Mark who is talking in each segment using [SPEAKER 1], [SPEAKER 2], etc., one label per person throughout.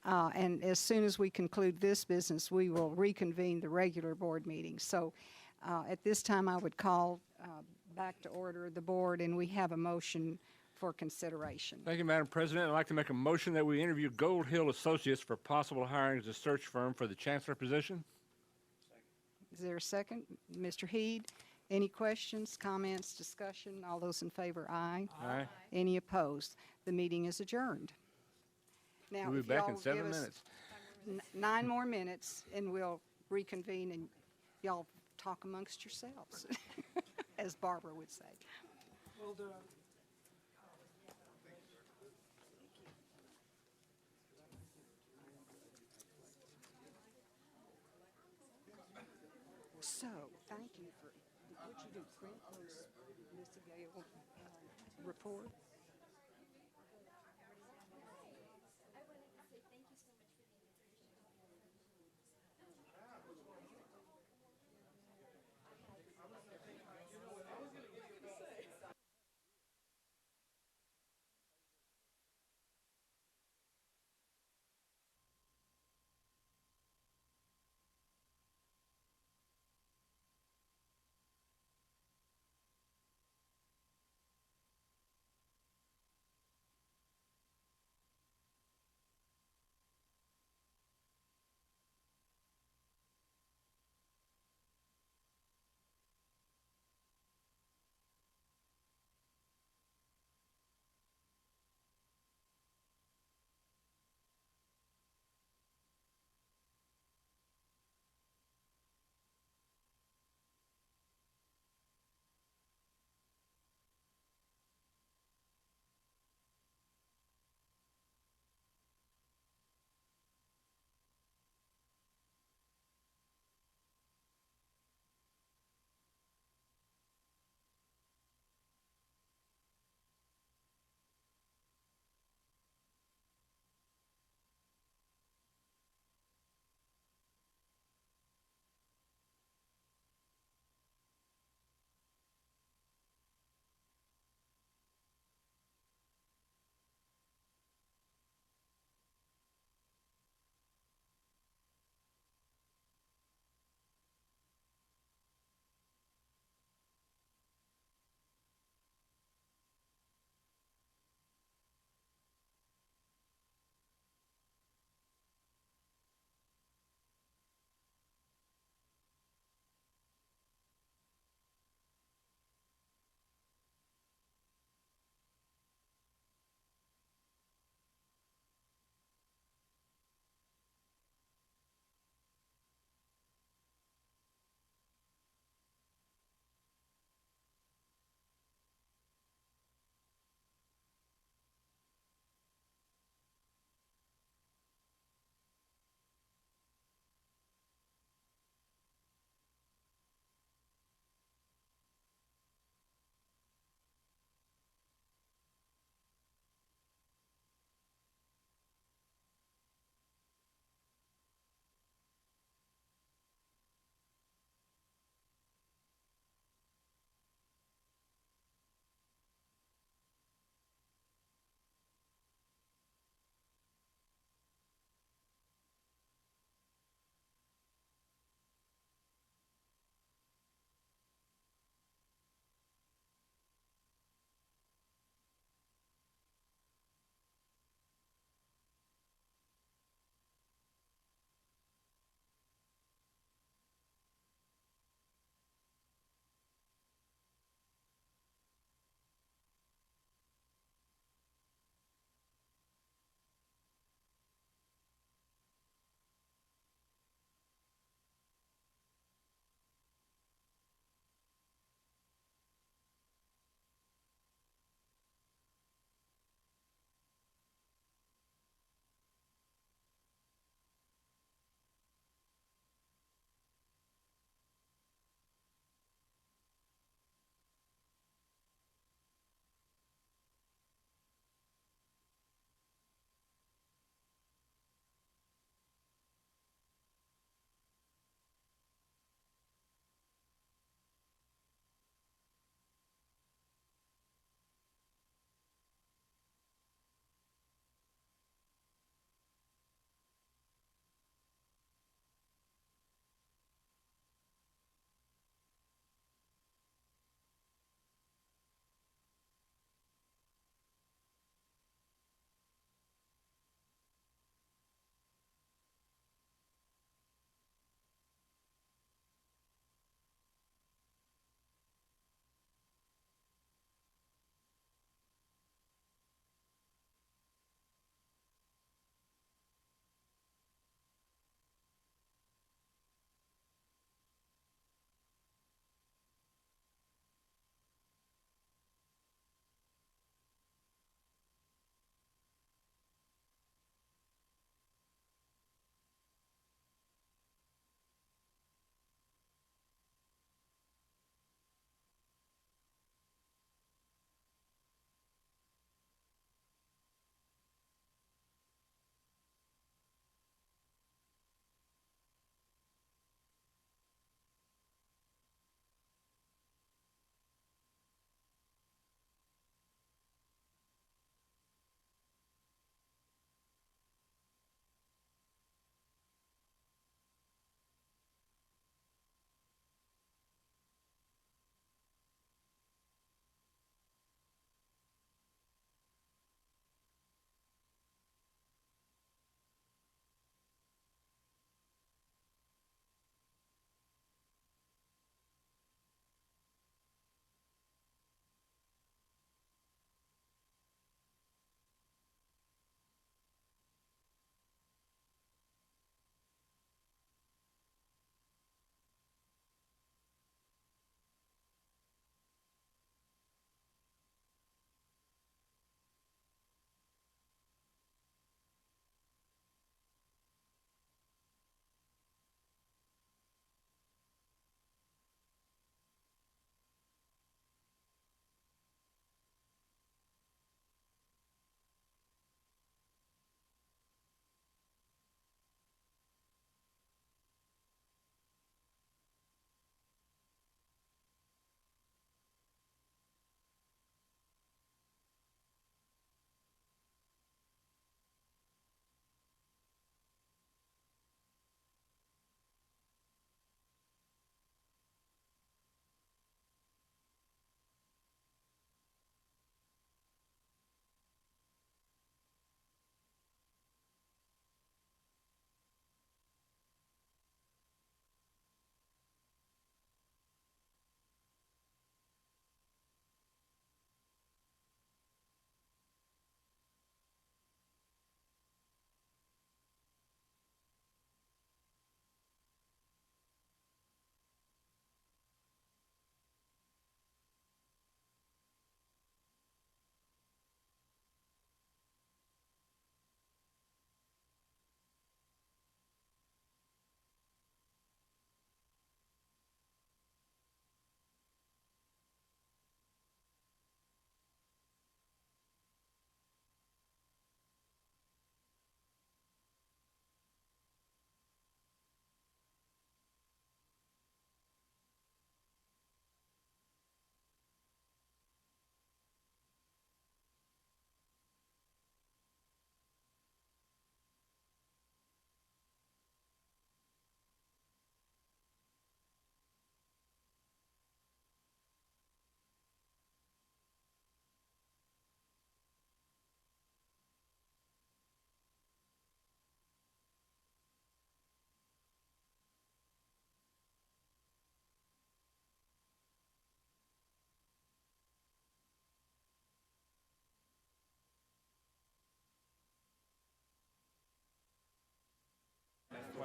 [SPEAKER 1] And as soon as we conclude this business, we will reconvene the regular board meeting. So at this time, I would call back to order the board, and we have a motion for consideration.
[SPEAKER 2] Thank you, Madam President. I'd like to make a motion that we interview Gold Hill Associates for possible hiring as a search firm for the Chancellor position.
[SPEAKER 1] Is there a second? Mr. Heed, any questions, comments, discussion? All those in favor, aye.
[SPEAKER 2] Aye.
[SPEAKER 1] Any opposed? The meeting is adjourned. Now,
[SPEAKER 2] We'll be
[SPEAKER 1] if
[SPEAKER 2] back
[SPEAKER 1] y'all
[SPEAKER 2] in 7
[SPEAKER 1] give us
[SPEAKER 2] minutes.
[SPEAKER 1] 9 more minutes, and we'll reconvene, and y'all talk amongst yourselves, as Barbara would say.
[SPEAKER 3] Well done.
[SPEAKER 1] So, thank you for, what'd you do, print those, Mr. Gale, report?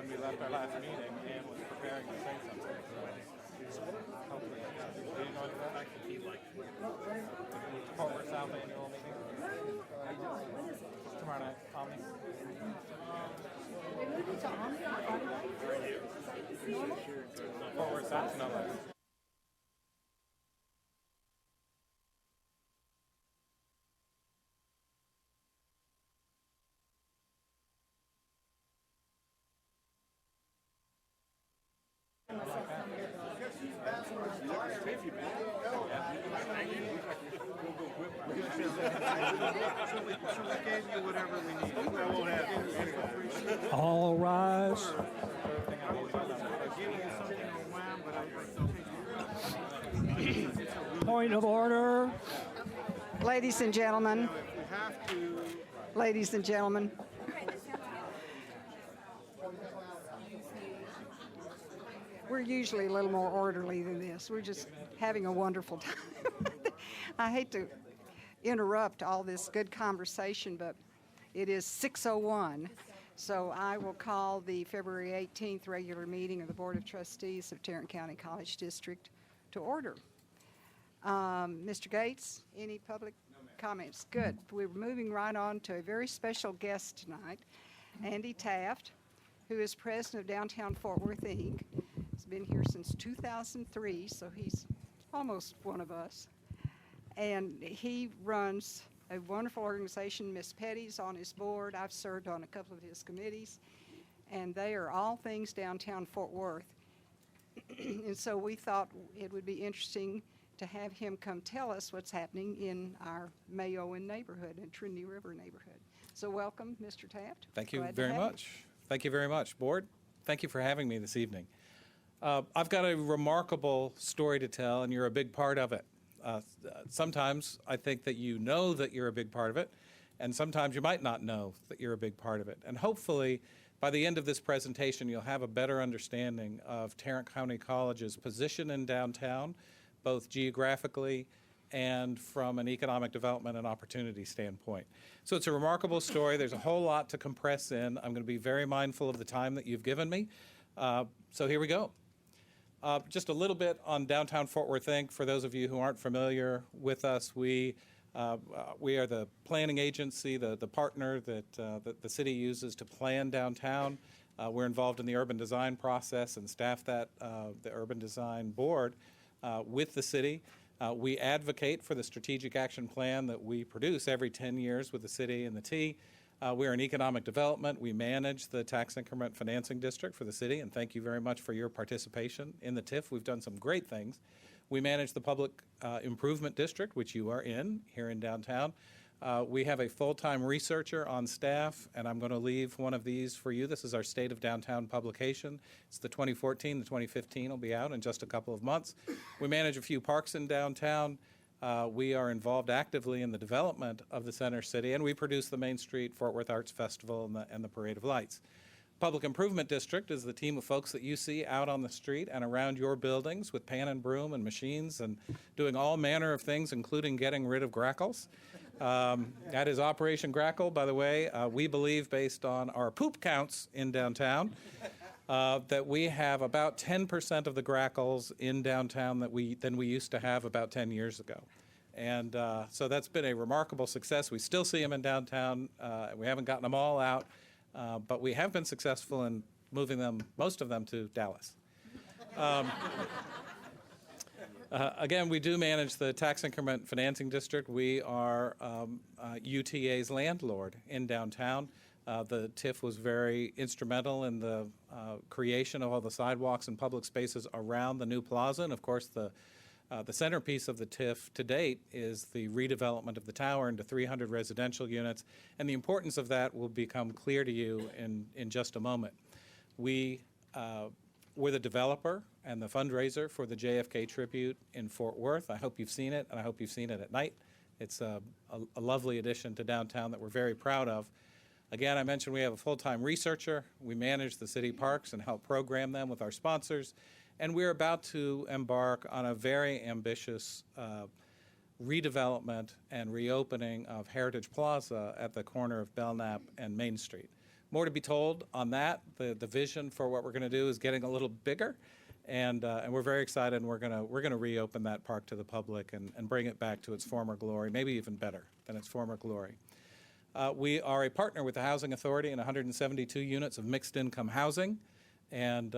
[SPEAKER 3] when we left our last meeting, Ann was preparing to say something. So hopefully, do you know that? Forward South annual meeting. Tomorrow night, Omni. Forward South, no.
[SPEAKER 4] All rise. Point of order.
[SPEAKER 1] Ladies and gentlemen, ladies and gentlemen, we're usually a little more orderly than this. We're just having a wonderful time. I hate to interrupt all this good conversation, but it is 6:01, so I will call the February 18th regular meeting of the Board of Trustees of Tarrant County College District to order. Mr. Gates, any public comments? Good. We're moving right on to a very special guest tonight, Andy Taft, who is president of Downtown Fort Worth, Inc. He's been here since 2003, so he's almost one of us. And he runs a wonderful organization. Miss Petty's on his board. I've served on a couple of his committees, and they are all things downtown Fort Worth. And so we thought it would be interesting to have him come tell us what's happening in our Mayoan neighborhood and Trinity River neighborhood. So welcome, Mr. Taft.
[SPEAKER 5] Thank you
[SPEAKER 1] Glad to
[SPEAKER 5] very
[SPEAKER 1] have you.
[SPEAKER 5] much. Thank you very much. Board, thank you for having me this evening. I've got a remarkable story to tell, and you're a big part of it. Sometimes I think that you know that you're a big part of it, and sometimes you might not know that you're a big part of it. And hopefully, by the end of this presentation, you'll have a better understanding of Tarrant County College's position in downtown, both geographically and from an economic development and opportunity standpoint. So it's a remarkable story. There's a whole lot to compress in. I'm going to be very mindful of the time that you've given me. So here we go. Just a little bit on Downtown Fort Worth, Inc. For those of you who aren't familiar with us, we are the planning agency, the partner that the city uses to plan downtown. We're involved in the urban design process and staff that the urban design board with the city. We advocate for the strategic action plan that we produce every 10 years with the city and the T. We're in economic development. We manage the tax increment financing district for the city, and thank you very much for your participation in the TIF. We've done some great things. We manage the public improvement district, which you are in here in downtown. We have a full-time researcher on staff, and I'm going to leave one of these for you. This is our State of Downtown publication. It's the 2014. The 2015 will be out in just a couple of months. We manage a few parks in downtown. We are involved actively in the development of the Center City, and we produce the Main Street Fort Worth Arts Festival and the Parade of Lights. Public Improvement District is the team of folks that you see out on the street and around your buildings with pan and broom and machines and doing all manner of things, including getting rid of grackles. That is Operation Grackle, by the way. We believe, based on our poop counts in downtown, that we have about 10% of the grackles in downtown than we used to have about 10 years ago. And so that's been a remarkable success. We still see them in downtown. We haven't gotten them all out, but we have been successful in moving them, most of them, to Dallas. Again, we do manage the tax increment financing district. We are UTA's landlord in downtown. The TIF was very instrumental in the creation of all the sidewalks and public spaces around the new plaza. And of course, the centerpiece of the TIF to date is the redevelopment of the tower into 300 residential units. And the importance of that will become clear to you in just a moment. We're the developer and the fundraiser for the JFK Tribute in Fort Worth. I hope you've seen it, and I hope you've seen it at night. It's a lovely addition to downtown that we're very proud of. Again, I mentioned we have a full-time researcher. We manage the city parks and help program them with our sponsors. And we're about to embark on a very ambitious redevelopment and reopening of Heritage Plaza at the corner of Belknap and Main Street. More to be told on that. The vision for what we're going to do is getting a little bigger, and we're very excited. And we're going to reopen that park to the public and bring it back to its former glory, maybe even better than its former glory. We are a partner with the Housing Authority in 172 units of mixed income housing, and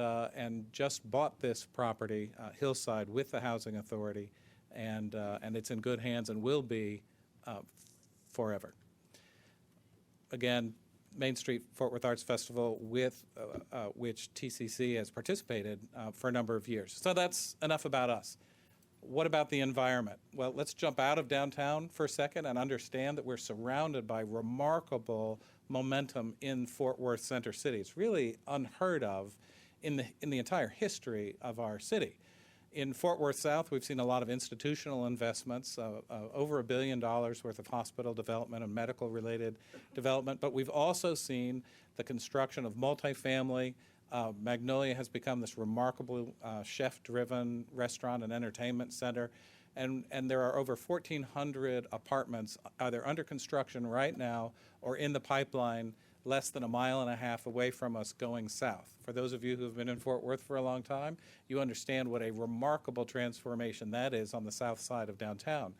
[SPEAKER 5] just bought this property, Hillside, with the Housing Authority, and it's in good hands and will be forever. Again, Main Street Fort Worth Arts Festival, with which TCC has participated for a number of years. So that's enough about us. What about the environment? Well, let's jump out of downtown for a second and understand that we're surrounded by remarkable momentum in Fort Worth Center City. It's really unheard of in the entire history of our city. In Fort Worth South, we've seen a lot of institutional investments, over $1 billion worth of hospital development and medical-related development, but we've also seen the construction of multifamily. Magnolia has become this remarkable chef-driven restaurant and entertainment center, and there are over 1,400 apartments either under construction right now or in the pipeline less than 1.5 miles away from us going south. For those of you who have been in Fort Worth for a long time, you understand what a remarkable transformation that is on the south side of downtown.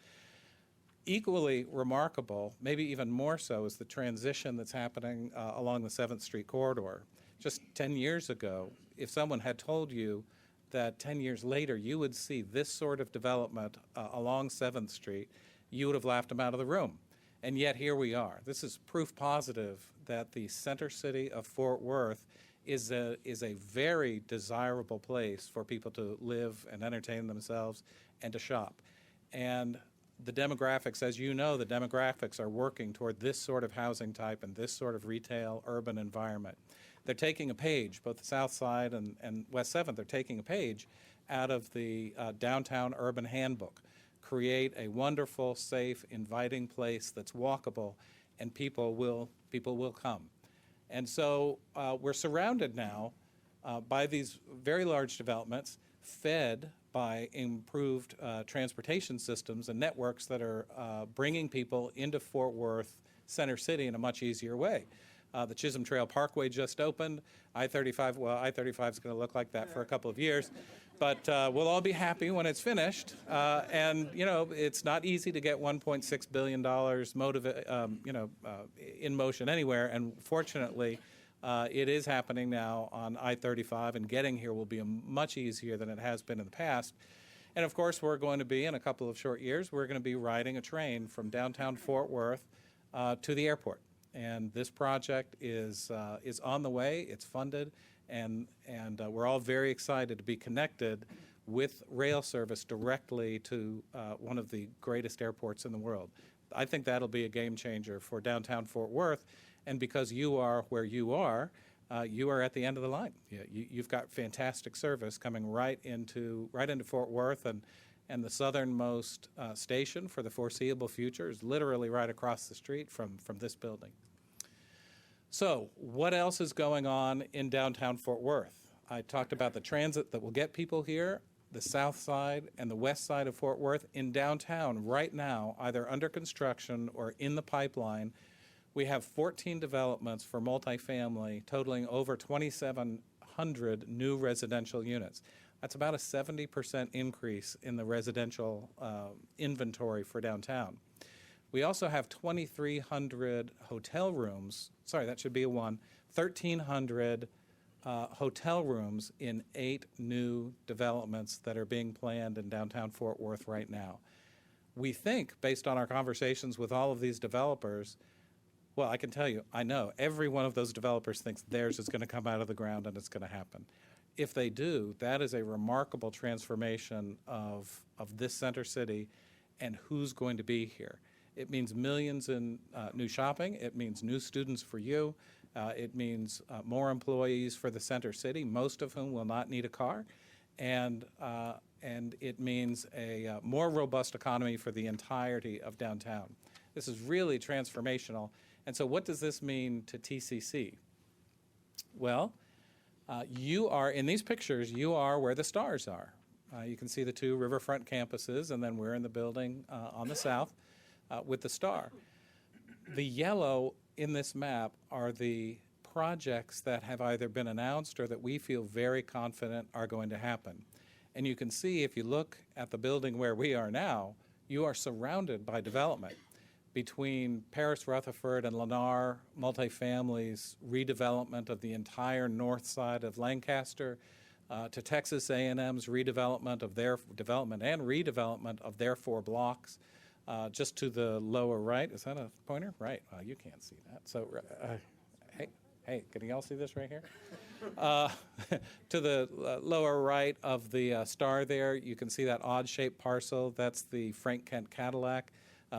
[SPEAKER 5] Equally remarkable, maybe even more so, is the transition that's happening along the 7th Street corridor. Just 10 years ago, if someone had told you that 10 years later you would see this sort of development along 7th Street, you would have laughed them out of the room. And yet here we are. This is proof positive that the center city of Fort Worth is a very desirable place for people to live and entertain themselves and to shop. And the demographics, as you know, the demographics are working toward this sort of housing type and this sort of retail urban environment. They're taking a page, both the South Side and West 7th, they're taking a page out of the Downtown Urban Handbook. Create a wonderful, safe, inviting place that's walkable, and people will come. And so we're surrounded now by these very large developments, fed by improved transportation systems and networks that are bringing people into Fort Worth Center City in a much easier way. The Chisholm Trail Parkway just opened. I-35, well, I-35 is going to look like that for a couple of years, but we'll all be happy when it's finished. And, you know, it's not easy to get $1.6 billion in motion anywhere, and fortunately, it is happening now on I-35, and getting here will be much easier than it has been in the past. And of course, we're going to be, in a couple of short years, we're going to be riding a train from downtown Fort Worth to the airport. And this project is on the way, it's funded, and we're all very excited to be connected with rail service directly to one of the greatest airports in the world. I think that'll be a game changer for downtown Fort Worth, and because you are where you are at the end of the line. You've got fantastic service coming right into Fort Worth, and the southernmost station for the foreseeable future is literally right across the street from this building. So what else is going on in downtown Fort Worth? I talked about the transit that will get people here, the south side and the west side of Fort Worth. In downtown right now, either under construction or in the pipeline, we have 14 developments for multifamily totaling over 2,700 new residential units. That's about a 70% increase in the residential inventory for downtown. We also have 2,300 hotel rooms, sorry, that should be a 1,300 hotel rooms in 8 new developments that are being planned in downtown Fort Worth right now. We think, based on our conversations with all of these developers, well, I can tell you, I know every one of those developers thinks theirs is going to come out of the ground and it's going to happen. If they do, that is a remarkable transformation of this center city and who's going to be here. It means millions in new shopping. It means new students for you. It means more employees for the center city, most of whom will not need a car. And it means a more robust economy for the entirety of downtown. This is really transformational. And so what does this mean to TCC? Well, you are, in these pictures, you are where the stars are. You can see the 2 riverfront campuses, and then we're in the building on the south with the star. The yellow in this map are the projects that have either been announced or that we feel very confident are going to happen. And you can see, if you look at the building where we are now, you are surrounded by development. Between Paris Rutherford and Lennar multifamilies, redevelopment of the entire north side of Lancaster, to Texas A&M's redevelopment of their development and redevelopment of their 4 blocks. Just to the lower right, is that a pointer? Right, you can't see that. So, hey, can y'all see this right here? To the lower right of the star there, you can see that odd-shaped parcel. That's the Frank Kent Cadillac,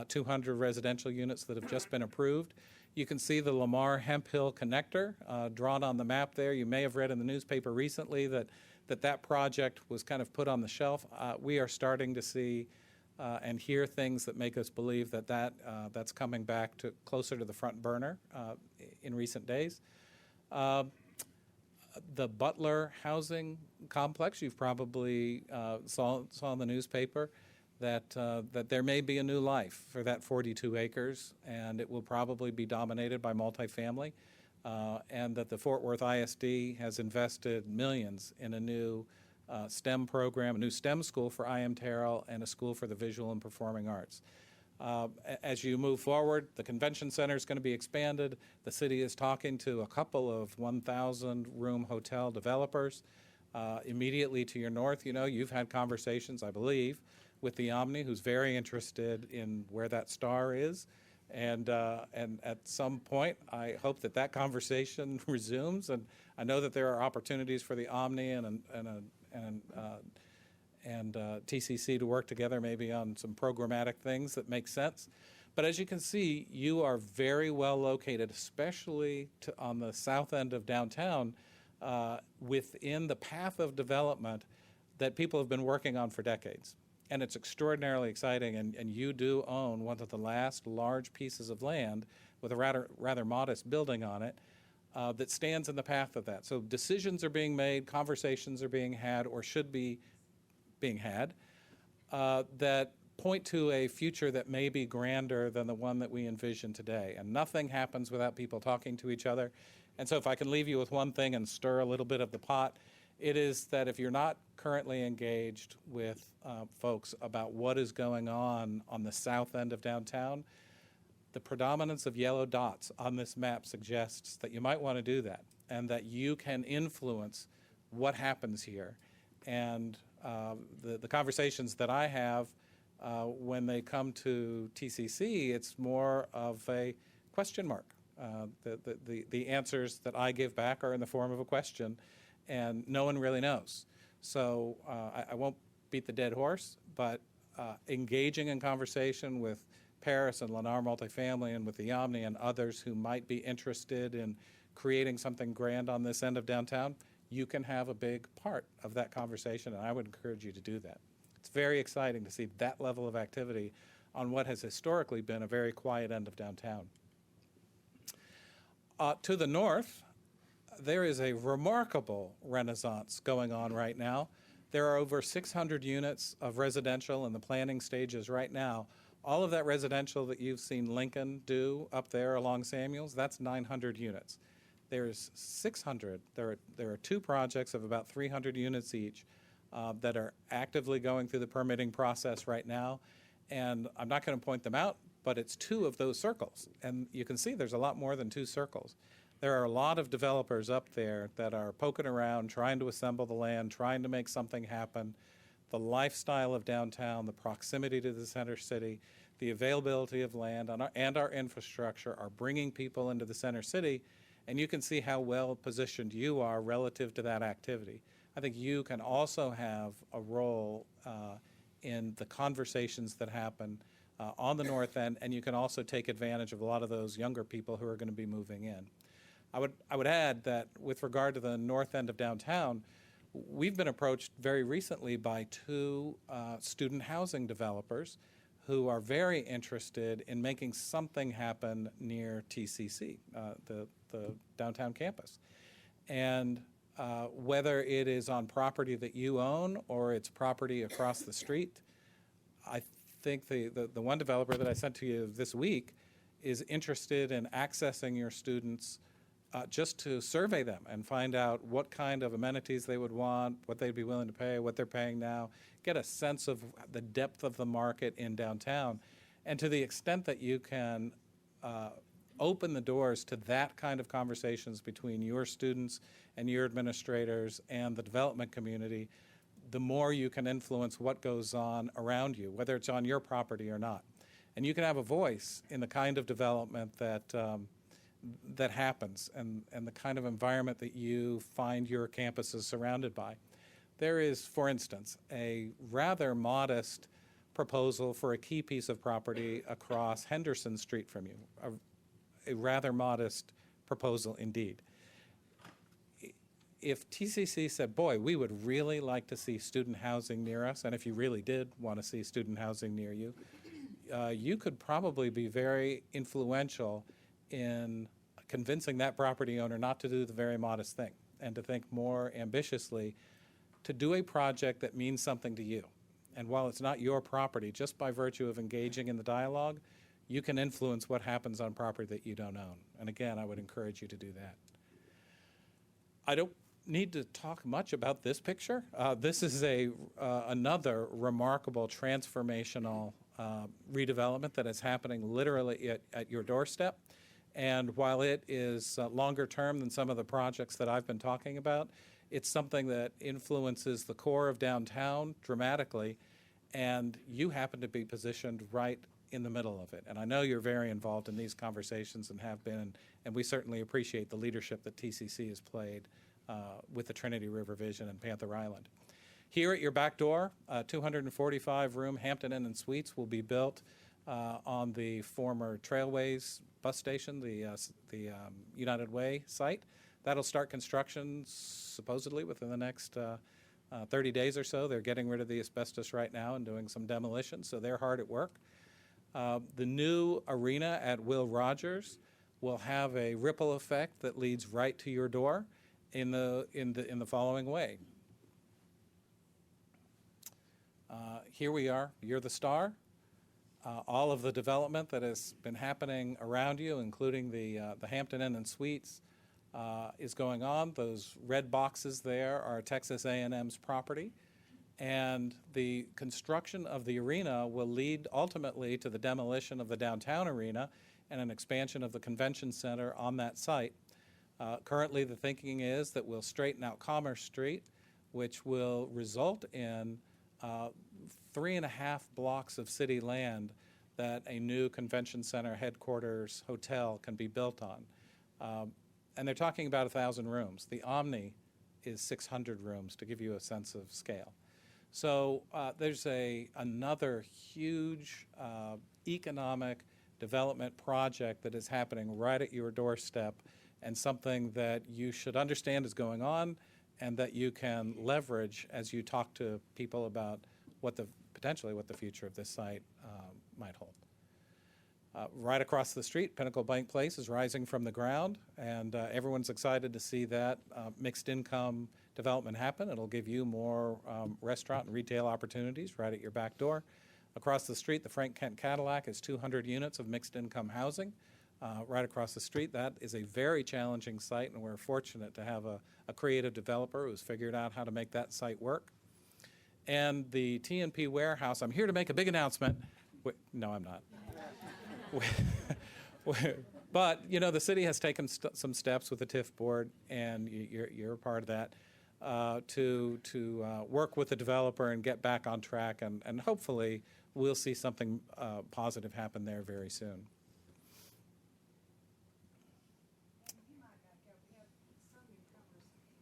[SPEAKER 5] 200 residential units that have just been approved. You can see the Lamar Hemp Hill connector drawn on the map there. You may have read in the newspaper recently that project was kind of put on the shelf. We are starting to see and hear things that make us believe that's coming back to closer to the front burner in recent days. The Butler housing complex, you've probably saw in the newspaper that there may be a new life for that 42 acres, and it will probably be dominated by multifamily, and that the Fort Worth ISD has invested millions in a new STEM program, a new STEM school for IM Terrell, and a school for the visual and performing arts. As you move forward, the convention center is going to be expanded. The city is talking to a couple of 1,000-room hotel developers. Immediately to your north, you've had conversations, I believe, with the Omni, who's very interested in where that star is. And at some point, I hope that conversation resumes. And I know that there are opportunities for the Omni and TCC to work together maybe on some programmatic things that make sense. But as you can see, you are very well located, especially on the south end of downtown, within the path of development that people have been working on for decades. And it's extraordinarily exciting, and you do own one of the last large pieces of land with a rather modest building on it that stands in the path of that. So decisions are being made, conversations are being had, or should be being had, that point to a future that may be grander than the one that we envision today. And nothing happens without people talking to each other. And so if I can leave you with one thing and stir a little bit of the pot, it is that if you're not currently engaged with folks about what is going on the south end of downtown, the predominance of yellow dots on this map suggests that you might want to do that, and that you can influence what happens here. And the conversations that I have when they come to TCC, it's more of a question mark. The answers that I give back are in the form of a question, and no one really knows. So I won't beat the dead horse, but engaging in conversation with Paris and Lennar Multifamily and with the Omni and others who might be interested in creating something grand on this end of downtown, you can have a big part of that conversation, and I would encourage you to do that. It's very exciting to see that level of activity on what has historically been a very quiet end of downtown. To the north, there is a remarkable renaissance going on right now. There are over 600 units of residential in the planning stages right now. All of that residential that you've seen Lincoln do up there along Samuels, that's 900 units. There's 600. There are 2 projects of about 300 units each that are actively going through the permitting process right now. And I'm not going to point them out, but it's 2 of those circles. And you can see there's a lot more than 2 circles. There are a lot of developers up there that are poking around, trying to assemble the land, trying to make something happen. The lifestyle of downtown, the proximity to the center city, the availability of land, and our infrastructure are bringing people into the center city, and you can see how well positioned you are relative to that activity. I think you can also have a role in the conversations that happen on the north end, and you can also take advantage of a lot of those younger people who are going to be moving in. I would add that with regard to the north end of downtown, we've been approached very recently by 2 student housing developers who are very interested in making something happen near TCC, the downtown campus. And whether it is on property that you own or it's property across the street, I think the one developer that I sent to you this week is interested in accessing your students' just to survey them and find out what kind of amenities they would want, what they'd be willing to pay, what they're paying now, get a sense of the depth of the market in downtown. And to the extent that you can open the doors to that kind of conversations between your students and your administrators and the development community, the more you can influence what goes on around you, whether it's on your property or not. And you can have a voice in the kind of development that happens and the kind of environment that you find your campuses surrounded by. There is, for instance, a rather modest proposal for a key piece of property across Henderson Street from you, a rather modest proposal indeed. If TCC said, boy, we would really like to see student housing near us, and if you really did want to see student housing near you, you could probably be very influential in convincing that property owner not to do the very modest thing and to think more ambitiously, to do a project that means something to you. And while it's not your property, just by virtue of engaging in the dialogue, you can influence what happens on property that you don't own. And again, I would encourage you to do that. I don't need to talk much about this picture. This is another remarkable transformational redevelopment that is happening literally at your doorstep. And while it is longer term than some of the projects that I've been talking about, it's something that influences the core of downtown dramatically, and you happen to be positioned right in the middle of it. And I know you're very involved in these conversations and have been, and we certainly appreciate the leadership that TCC has played with the Trinity River Vision and Panther Island. Here at your back door, 245-room Hampton Inn and Suites will be built on the former Trailways bus station, the United Way site. That'll start construction supposedly within the next 30 days or so. They're getting rid of the asbestos right now and doing some demolition, so they're hard at work. The new arena at Will Rogers will have a ripple effect that leads right to your door in the following way. Here we are. You're the star. All of the development that has been happening around you, including the Hampton Inn and Suites, is going on. Those red boxes there are Texas A&M's property. And the construction of the arena will lead ultimately to the demolition of the downtown arena and an expansion of the convention center on that site. Currently, the thinking is that we'll straighten out Commerce Street, which will result in 3.5 blocks of city land that a new convention center headquarters hotel can be built on. And they're talking about 1,000 rooms. The Omni is 600 rooms, to give you a sense of scale. So there's another huge economic development project that is happening right at your doorstep, and something that you should understand is going on and that you can leverage as you talk to people about potentially what the future of this site might hold. Right across the street, Pinnacle Bank Place is rising from the ground, and everyone's excited to see that mixed income development happen. It'll give you more restaurant and retail opportunities right at your back door. Across the street, the Frank Kent Cadillac is 200 units of mixed income housing. Right across the street, that is a very challenging site, and we're fortunate to have a creative developer who's figured out how to make that site work. And the TNP warehouse, I'm here to make a big announcement. No, I'm not. But, you know, the city has taken some steps with the TIF board, and you're a part of that, to work with the developer and get back on track, and hopefully we'll see something positive happen there very soon.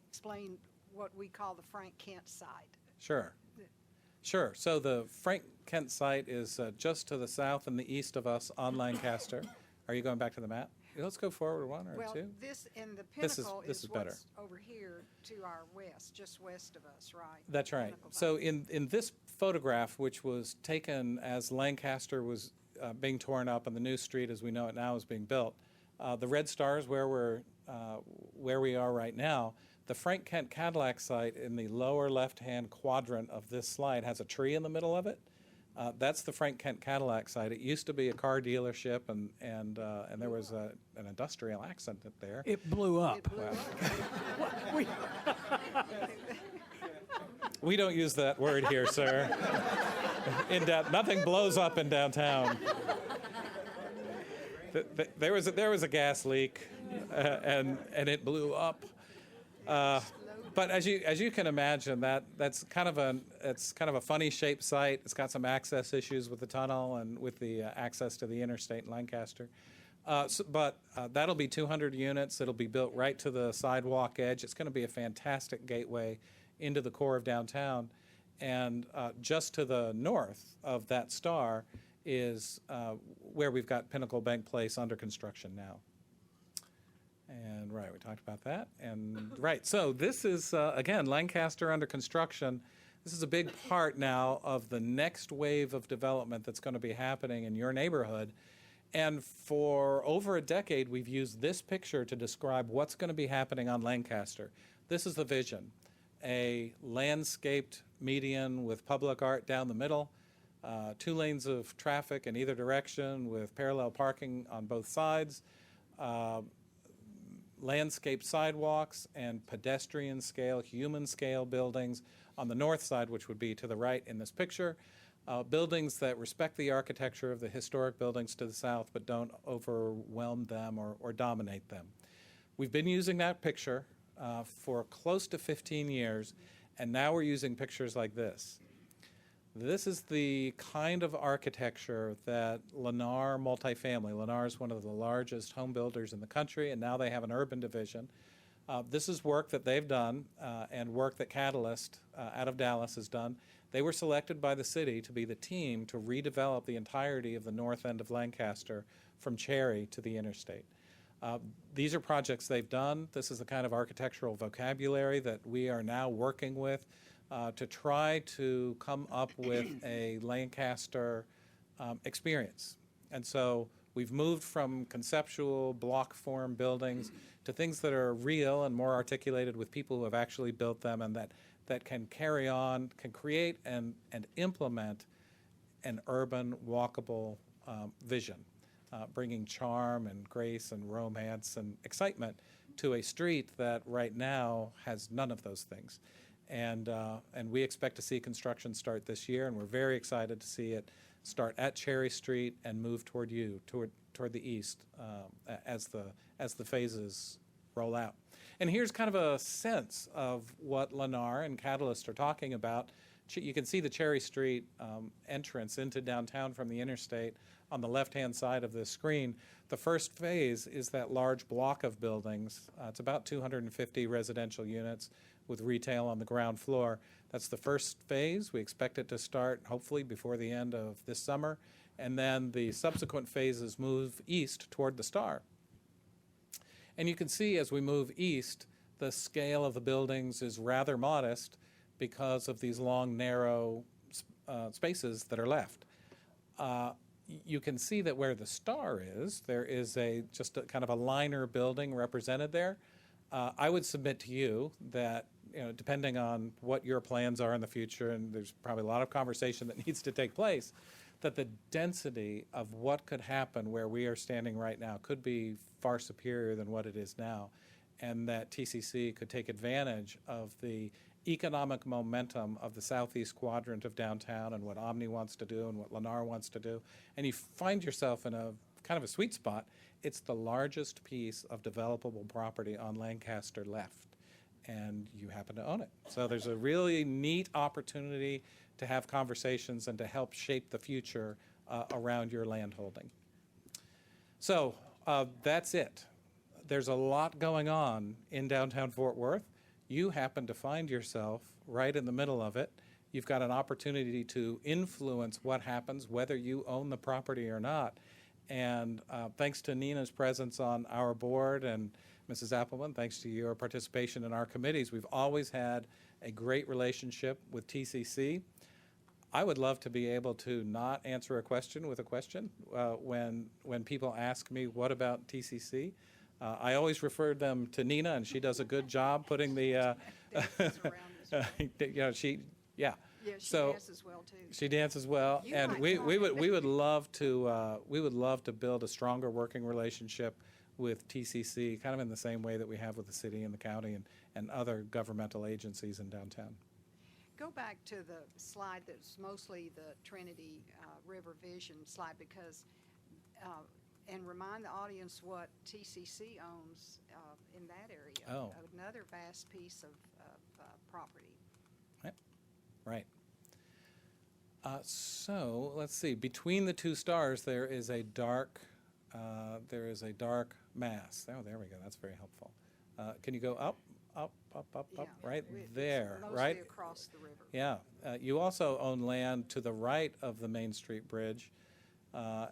[SPEAKER 1] Explain what we call the Frank Kent site.
[SPEAKER 5] Sure. Sure. So the Frank Kent site is just to the south and the east of us on Lancaster. Are you going back to the map? Let's go forward one or
[SPEAKER 1] Well,
[SPEAKER 5] two.
[SPEAKER 1] this and the
[SPEAKER 5] This
[SPEAKER 1] Pinnacle
[SPEAKER 5] is better.
[SPEAKER 1] what's over here to our west, just west of us, right?
[SPEAKER 5] That's right.
[SPEAKER 1] Pinnacle
[SPEAKER 5] So
[SPEAKER 1] Bank.
[SPEAKER 5] in this photograph, which was taken as Lancaster was being torn up and the new street as we know it now is being built, the red stars where we are right now. The Frank Kent Cadillac site in the lower left-hand quadrant of this slide has a tree in the middle of it. That's the Frank Kent Cadillac site. It used to be a car dealership, and there was an industrial accent there.
[SPEAKER 4] It blew up.
[SPEAKER 5] We don't use that word here, sir. Nothing blows up in downtown. There was a gas leak, and it blew up. But as you can imagine, that's kind of a funny shaped site. It's got some access issues with the tunnel and with the access to the interstate in Lancaster. But that'll be 200 units. It'll be built right to the sidewalk edge. It's going to be a fantastic gateway into the core of downtown. And just to the north of that star is where we've got Pinnacle Bank Place under construction now. And right, we talked about that. And right, so this is, again, Lancaster under construction. This is a big part now of the next wave of development that's going to be happening in your neighborhood. And for over a decade, we've used this picture to describe what's going to be happening on Lancaster. This is the vision, a landscaped median with public art down the middle, 2 lanes of traffic in either direction with parallel parking on both sides, landscape sidewalks and pedestrian scale, human scale buildings on the north side, which would be to the right in this picture. Buildings that respect the architecture of the historic buildings to the south but don't overwhelm them or dominate them. We've been using that picture for close to 15 years, and now we're using pictures like this. This is the kind of architecture that Lennar Multifamily, Lennar is one of the largest home builders in the country, and now they have an urban division. This is work that they've done and work that Catalyst out of Dallas has done. They were selected by the city to be the team to redevelop the entirety of the north end of Lancaster from Cherry to the interstate. These are projects they've done. This is the kind of architectural vocabulary that we are now working with to try to come up with a Lancaster experience. And so we've moved from conceptual block form buildings to things that are real and more articulated with people who have actually built them and that can carry on, can create and implement an urban walkable vision, bringing charm and grace and romance and excitement to a street that right now has none of those things. And we expect to see construction start this year, and we're very excited to see it start at Cherry Street and move toward the east as the phases roll out. And here's kind of a sense of what Lennar and Catalyst are talking about. You can see the Cherry Street entrance into downtown from the interstate on the left-hand side of this screen. The first phase is that large block of buildings. It's about 250 residential units with retail on the ground floor. That's the first phase. We expect it to start hopefully before the end of this summer. And then the subsequent phases move east toward the Star. And you can see as we move east, the scale of the buildings is rather modest because of these long, narrow spaces that are left. You can see that where the Star is, there is just a kind of a liner building represented there. I would submit to you that, depending on what your plans are in the future, and there's probably a lot of conversation that needs to take place, that the density of what could happen where we are standing right now could be far superior than what it is now, and that TCC could take advantage of the economic momentum of the southeast quadrant of downtown and what Omni wants to do and what Lennar wants to do. And you find yourself in a kind of a sweet spot. It's the largest piece of developable property on Lancaster left, and you happen to own it. So there's a really neat opportunity to have conversations and to help shape the future around your land holding. So that's it. There's a lot going on in downtown Fort Worth. You happen to find yourself right in the middle of it. You've got an opportunity to influence what happens, whether you own the property or not. And thanks to Nina's presence on our board and Mrs. Appleman, thanks to your participation in our committees, we've always had a great relationship with TCC. I would love to be able to not answer a question with a question when people ask me, what about TCC? I always refer them to Nina, and she does a good job putting the,
[SPEAKER 1] Yeah, she
[SPEAKER 5] So
[SPEAKER 1] dances well, too.
[SPEAKER 5] she dances well,
[SPEAKER 1] You
[SPEAKER 5] and
[SPEAKER 1] might
[SPEAKER 5] we
[SPEAKER 1] try it.
[SPEAKER 5] would love to build a stronger working relationship with TCC, kind of in the same way that we have with the city and the county and other governmental agencies in downtown.
[SPEAKER 1] Go back to the slide that's mostly the Trinity River Vision slide because, and remind the audience what TCC owns in that area.
[SPEAKER 5] Oh.
[SPEAKER 1] Another vast piece of property.
[SPEAKER 5] Right. So let's see. Between the two stars, there is a dark mass. Oh, there we go. That's very helpful. Can you go up, up, up, up, up?
[SPEAKER 1] Yeah,
[SPEAKER 5] Right
[SPEAKER 1] it's
[SPEAKER 5] there,
[SPEAKER 1] mostly
[SPEAKER 5] right?
[SPEAKER 1] across the river.
[SPEAKER 5] Yeah. You also own land to the right of the Main Street Bridge.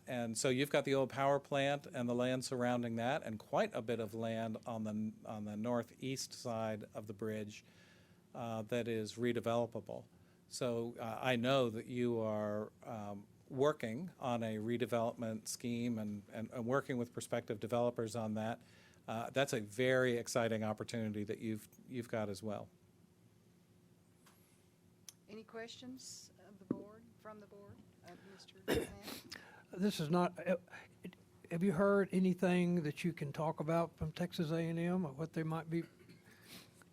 [SPEAKER 5] And so you've got the old power plant and the land surrounding that, and quite a bit of land on the northeast side of the bridge that is redevelopable. So I know that you are working on a redevelopment scheme and working with prospective developers on that. That's a very exciting opportunity that you've got as well.
[SPEAKER 1] Any questions of the board, from the board? Mr. Knapp?
[SPEAKER 4] This is not, have you heard anything that you can talk about from Texas A&M or what they might be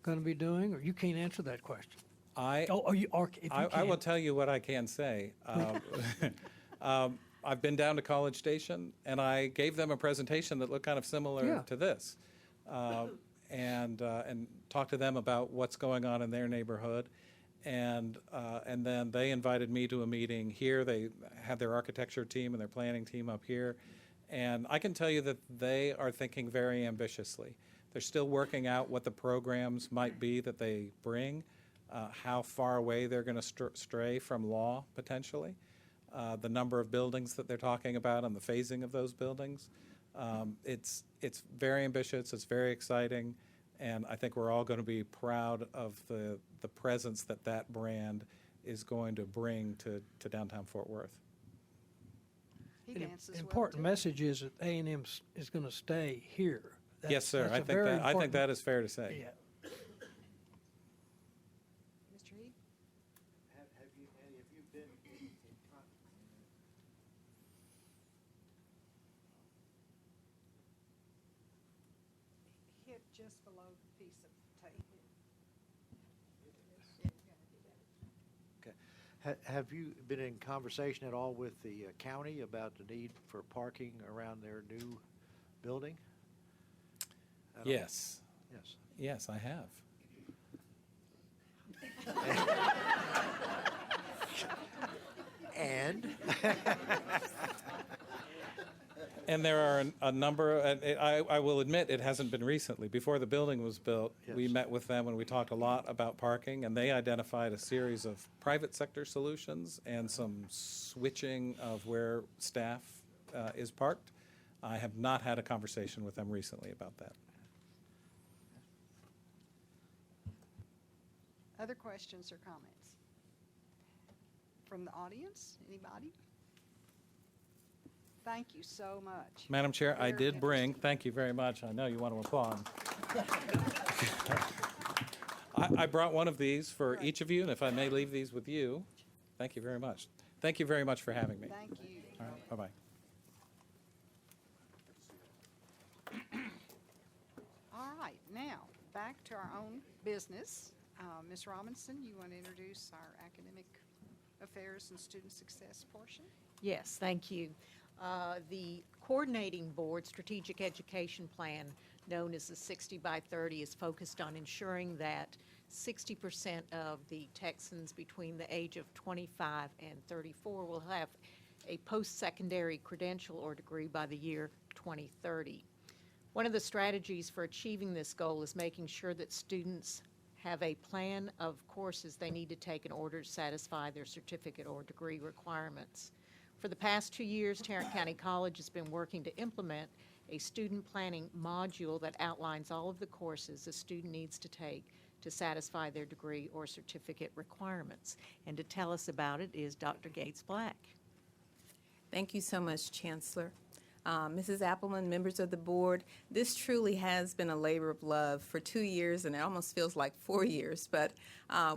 [SPEAKER 4] going to be doing, or you can't answer that question?
[SPEAKER 5] I will tell you what I can say. I've been down to College Station, and I gave them a presentation that looked kind of similar
[SPEAKER 4] Yeah.
[SPEAKER 5] to this, and talked to them about what's going on in their neighborhood. And then they invited me to a meeting here. They had their architecture team and their planning team up here. And I can tell you that they are thinking very ambitiously. They're still working out what the programs might be that they bring, how far away they're going to stray from law, potentially, the number of buildings that they're talking about and the phasing of those buildings. It's very ambitious. It's very exciting. And I think we're all going to be proud of the presence that that brand is going to bring to downtown Fort Worth.
[SPEAKER 1] He
[SPEAKER 4] An
[SPEAKER 1] dances well,
[SPEAKER 4] important
[SPEAKER 1] too.
[SPEAKER 4] message is that A&M is going to stay here.
[SPEAKER 5] Yes, sir.
[SPEAKER 4] That's
[SPEAKER 5] I
[SPEAKER 4] a
[SPEAKER 5] think
[SPEAKER 4] very
[SPEAKER 5] that
[SPEAKER 4] important-
[SPEAKER 5] is fair to say.
[SPEAKER 4] Yeah.
[SPEAKER 1] Mr. Heath?
[SPEAKER 6] Have you been in
[SPEAKER 1] Hit just below the piece of tape.
[SPEAKER 6] Okay. Have you been in conversation at all with the county about the need for parking around their new building? At all?
[SPEAKER 5] Yes.
[SPEAKER 6] Yes.
[SPEAKER 5] Yes, I have.
[SPEAKER 6] And?
[SPEAKER 5] And there are a number, I will admit, it hasn't been recently. Before the building was built, we
[SPEAKER 6] Yes.
[SPEAKER 5] met with them and we talked a lot about parking, and they identified a series of private sector solutions and some switching of where staff is parked. I have not had a conversation with them recently about that.
[SPEAKER 1] Other questions or comments? From the audience, anybody? Thank you so much.
[SPEAKER 5] Madam Chair, I
[SPEAKER 1] Very
[SPEAKER 5] did bring,
[SPEAKER 1] interesting.
[SPEAKER 5] thank you very much, I know you want to applaud. I brought one of these for
[SPEAKER 1] Right.
[SPEAKER 5] each of you, and if I may leave these with you, thank you very much. Thank you very much for having me.
[SPEAKER 1] Thank you.
[SPEAKER 5] All right, bye-bye.
[SPEAKER 1] All right, now, back to our own business. Ms. Robinson, you want to introduce our academic affairs and student success portion?
[SPEAKER 7] Yes, thank you. The Coordinating Board Strategic Education Plan, known as the 60 by 30, is focused on ensuring that 60% of the Texans between the age of 25 and 34 will have a post-secondary credential or degree by the year 2030. One of the strategies for achieving this goal is making sure that students have a plan of courses they need to take in order to satisfy their certificate or degree requirements. For the past 2 years, Tarrant County College has been working to implement a student planning module that outlines all of the courses a student needs to take to satisfy their degree or certificate requirements. And to tell us about it is Dr. Gates Black.
[SPEAKER 8] Thank you so much, Chancellor. Mrs. Appleman, members of the board, this truly has been a labor of love for 2 years, and it almost feels like 4 years. But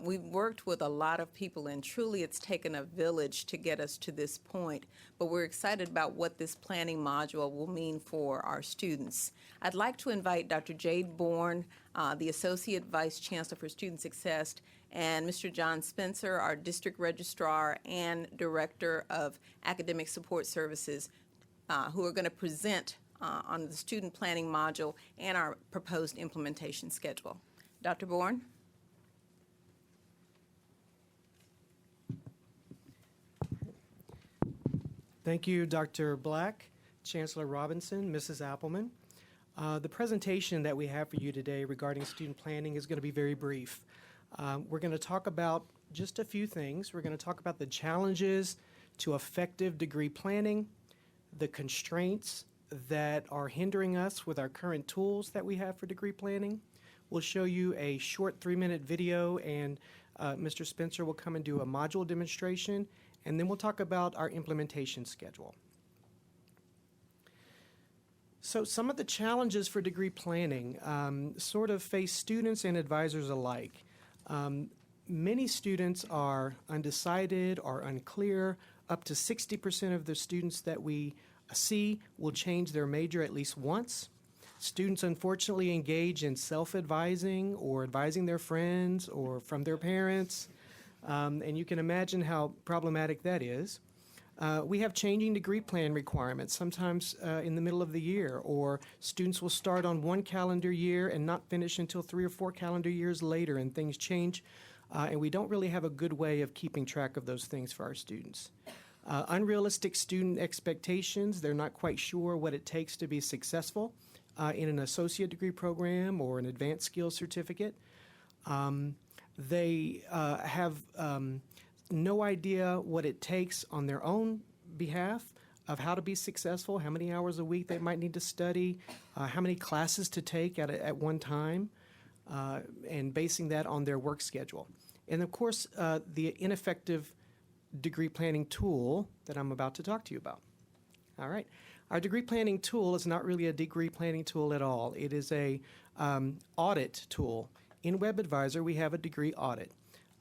[SPEAKER 8] we've worked with a lot of people, and truly it's taken a village to get us to this point. But we're excited about what this planning module will mean for our students. I'd like to invite Dr. Jade Bourne, the Associate Vice Chancellor for Student Success, and Mr. John Spencer, our District Registrar and Director of Academic Support Services, who are going to present on the student planning module and our proposed implementation schedule. Dr. Bourne?
[SPEAKER 9] Thank you, Dr. Black, Chancellor Robinson, Mrs. Appleman. The presentation that we have for you today regarding student planning is going to be very brief. We're going to talk about just a few things. We're going to talk about the challenges to effective degree planning, the constraints that are hindering us with our current tools that we have for degree planning. We'll show you a short 3-minute video, and Mr. Spencer will come and do a module demonstration, and then we'll talk about our implementation schedule. So some of the challenges for degree planning sort of face students and advisors alike. Many students are undecided or unclear. Up to 60% of the students that we see will change their major at least once. Students unfortunately engage in self-advising or advising their friends or from their parents, and you can imagine how problematic that is. We have changing degree plan requirements, sometimes in the middle of the year, or students will start on one calendar year and not finish until 3 or 4 calendar years later, and things change, and we don't really have a good way of keeping track of those things for our students. Unrealistic student expectations, they're not quite sure what it takes to be successful in an associate degree program or an advanced skills certificate. They have no idea what it takes on their own behalf of how to be successful, how many hours a week they might need to study, how many classes to take at one time, and basing that on their work schedule. And of course, the ineffective degree planning tool that I'm about to talk to you about. All right. Our degree planning tool is not really a degree planning tool at all. It is a audit tool. In WebAdvisor, we have a degree audit.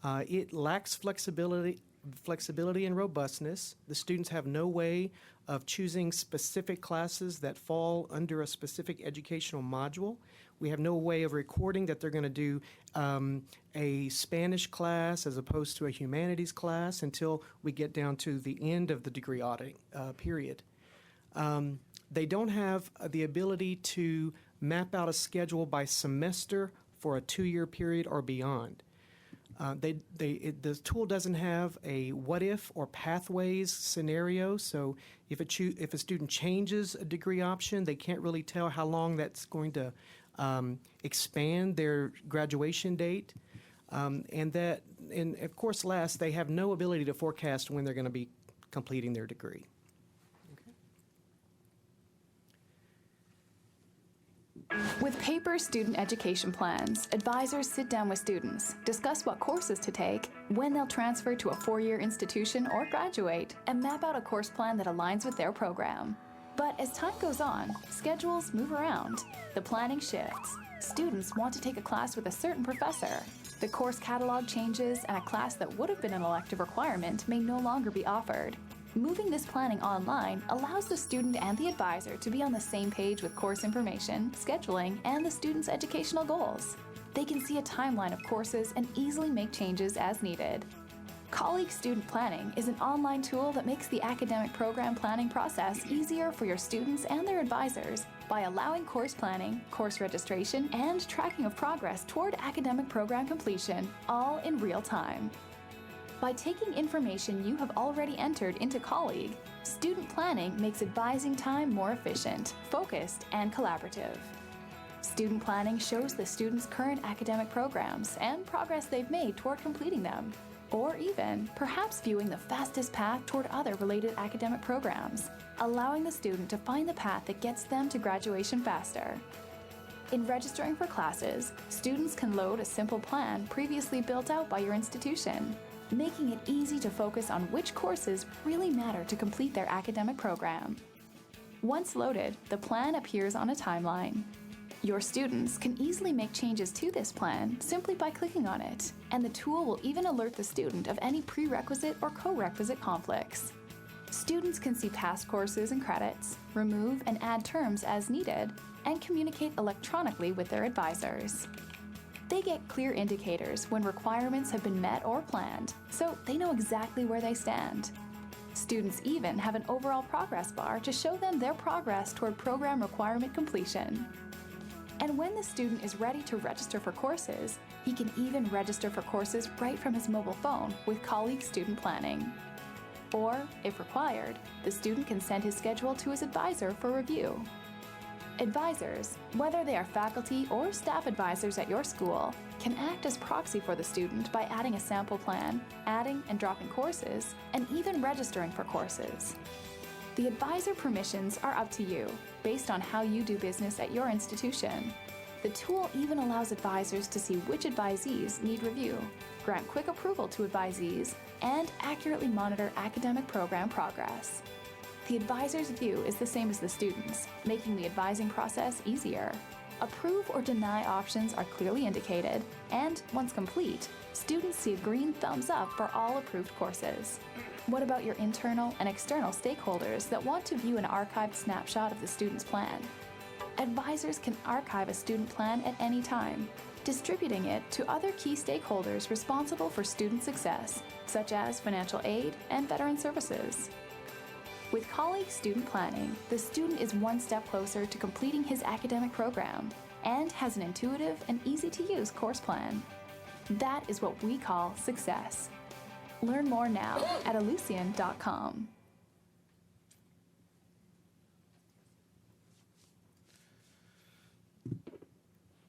[SPEAKER 9] It lacks flexibility and robustness. The students have no way of choosing specific classes that fall under a specific educational module. We have no way of recording that they're going to do a Spanish class as opposed to a humanities class until we get down to the end of the degree audit period. They don't have the ability to map out a schedule by semester for a 2-year period or beyond. The tool doesn't have a what-if or pathways scenario, so if a student changes a degree option, they can't really tell how long that's going to expand their graduation date. And of course, last, they have no ability to forecast when they're going to be completing their degree.
[SPEAKER 10] With paper student education plans, advisors sit down with students, discuss what courses to take, when they'll transfer to a 4-year institution or graduate, and map out a course plan that aligns with their program. But as time goes on, schedules move around. The planning shifts. Students want to take a class with a certain professor. The course catalog changes, and a class that would have been an elective requirement may no longer be offered. Moving this planning online allows the student and the advisor to be on the same page with course information, scheduling, and the student's educational goals. They can see a timeline of courses and easily make changes as needed. Colleague Student Planning is an online tool that makes the academic program planning process easier for your students and their advisors by allowing course planning, course registration, and tracking of progress toward academic program completion, all in real time. By taking information you have already entered into Colleague, Student Planning makes advising time more efficient, focused, and collaborative. Student Planning shows the students' current academic programs and progress they've made toward completing them, or even, perhaps viewing the fastest path toward other related academic programs, allowing the student to find the path that gets them to graduation faster. In registering for classes, students can load a simple plan previously built out by your institution, making it easy to focus on which courses really matter to complete their academic program. Once loaded, the plan appears on a timeline. Your students can easily make changes to this plan simply by clicking on it, and the tool will even alert the student of any prerequisite or co-requisite conflicts. Students can see past courses and credits, remove and add terms as needed, and communicate electronically with their advisors. They get clear indicators when requirements have been met or planned, so they know exactly where they stand. Students even have an overall progress bar to show them their progress toward program requirement completion. And when the student is ready to register for courses, he can even register for courses right from his mobile phone with colleague student planning. Or, if required, the student can send his schedule to his advisor for review. Advisors, whether they are faculty or staff advisors at your school, can act as proxy for the student by adding a sample plan, adding and dropping courses, and even registering for courses. The advisor permissions are up to you, based on how you do business at your institution. The tool even allows advisors to see which advisees need review, grant quick approval to advisees, and accurately monitor academic program progress. The advisor's view is the same as the student's, making the advising process easier. Approve or deny options are clearly indicated, and once complete, students see a green thumbs up for all approved courses. What about your internal and external stakeholders that want to view an archived snapshot of the student's plan? Advisors can archive a student plan at any time, distributing it to other key stakeholders responsible for student success, such as financial aid and veteran services. With colleague student planning, the student is one step closer to completing his academic program and has an intuitive and easy-to-use course plan. That is what we call success. Learn more now at Ellucian.com.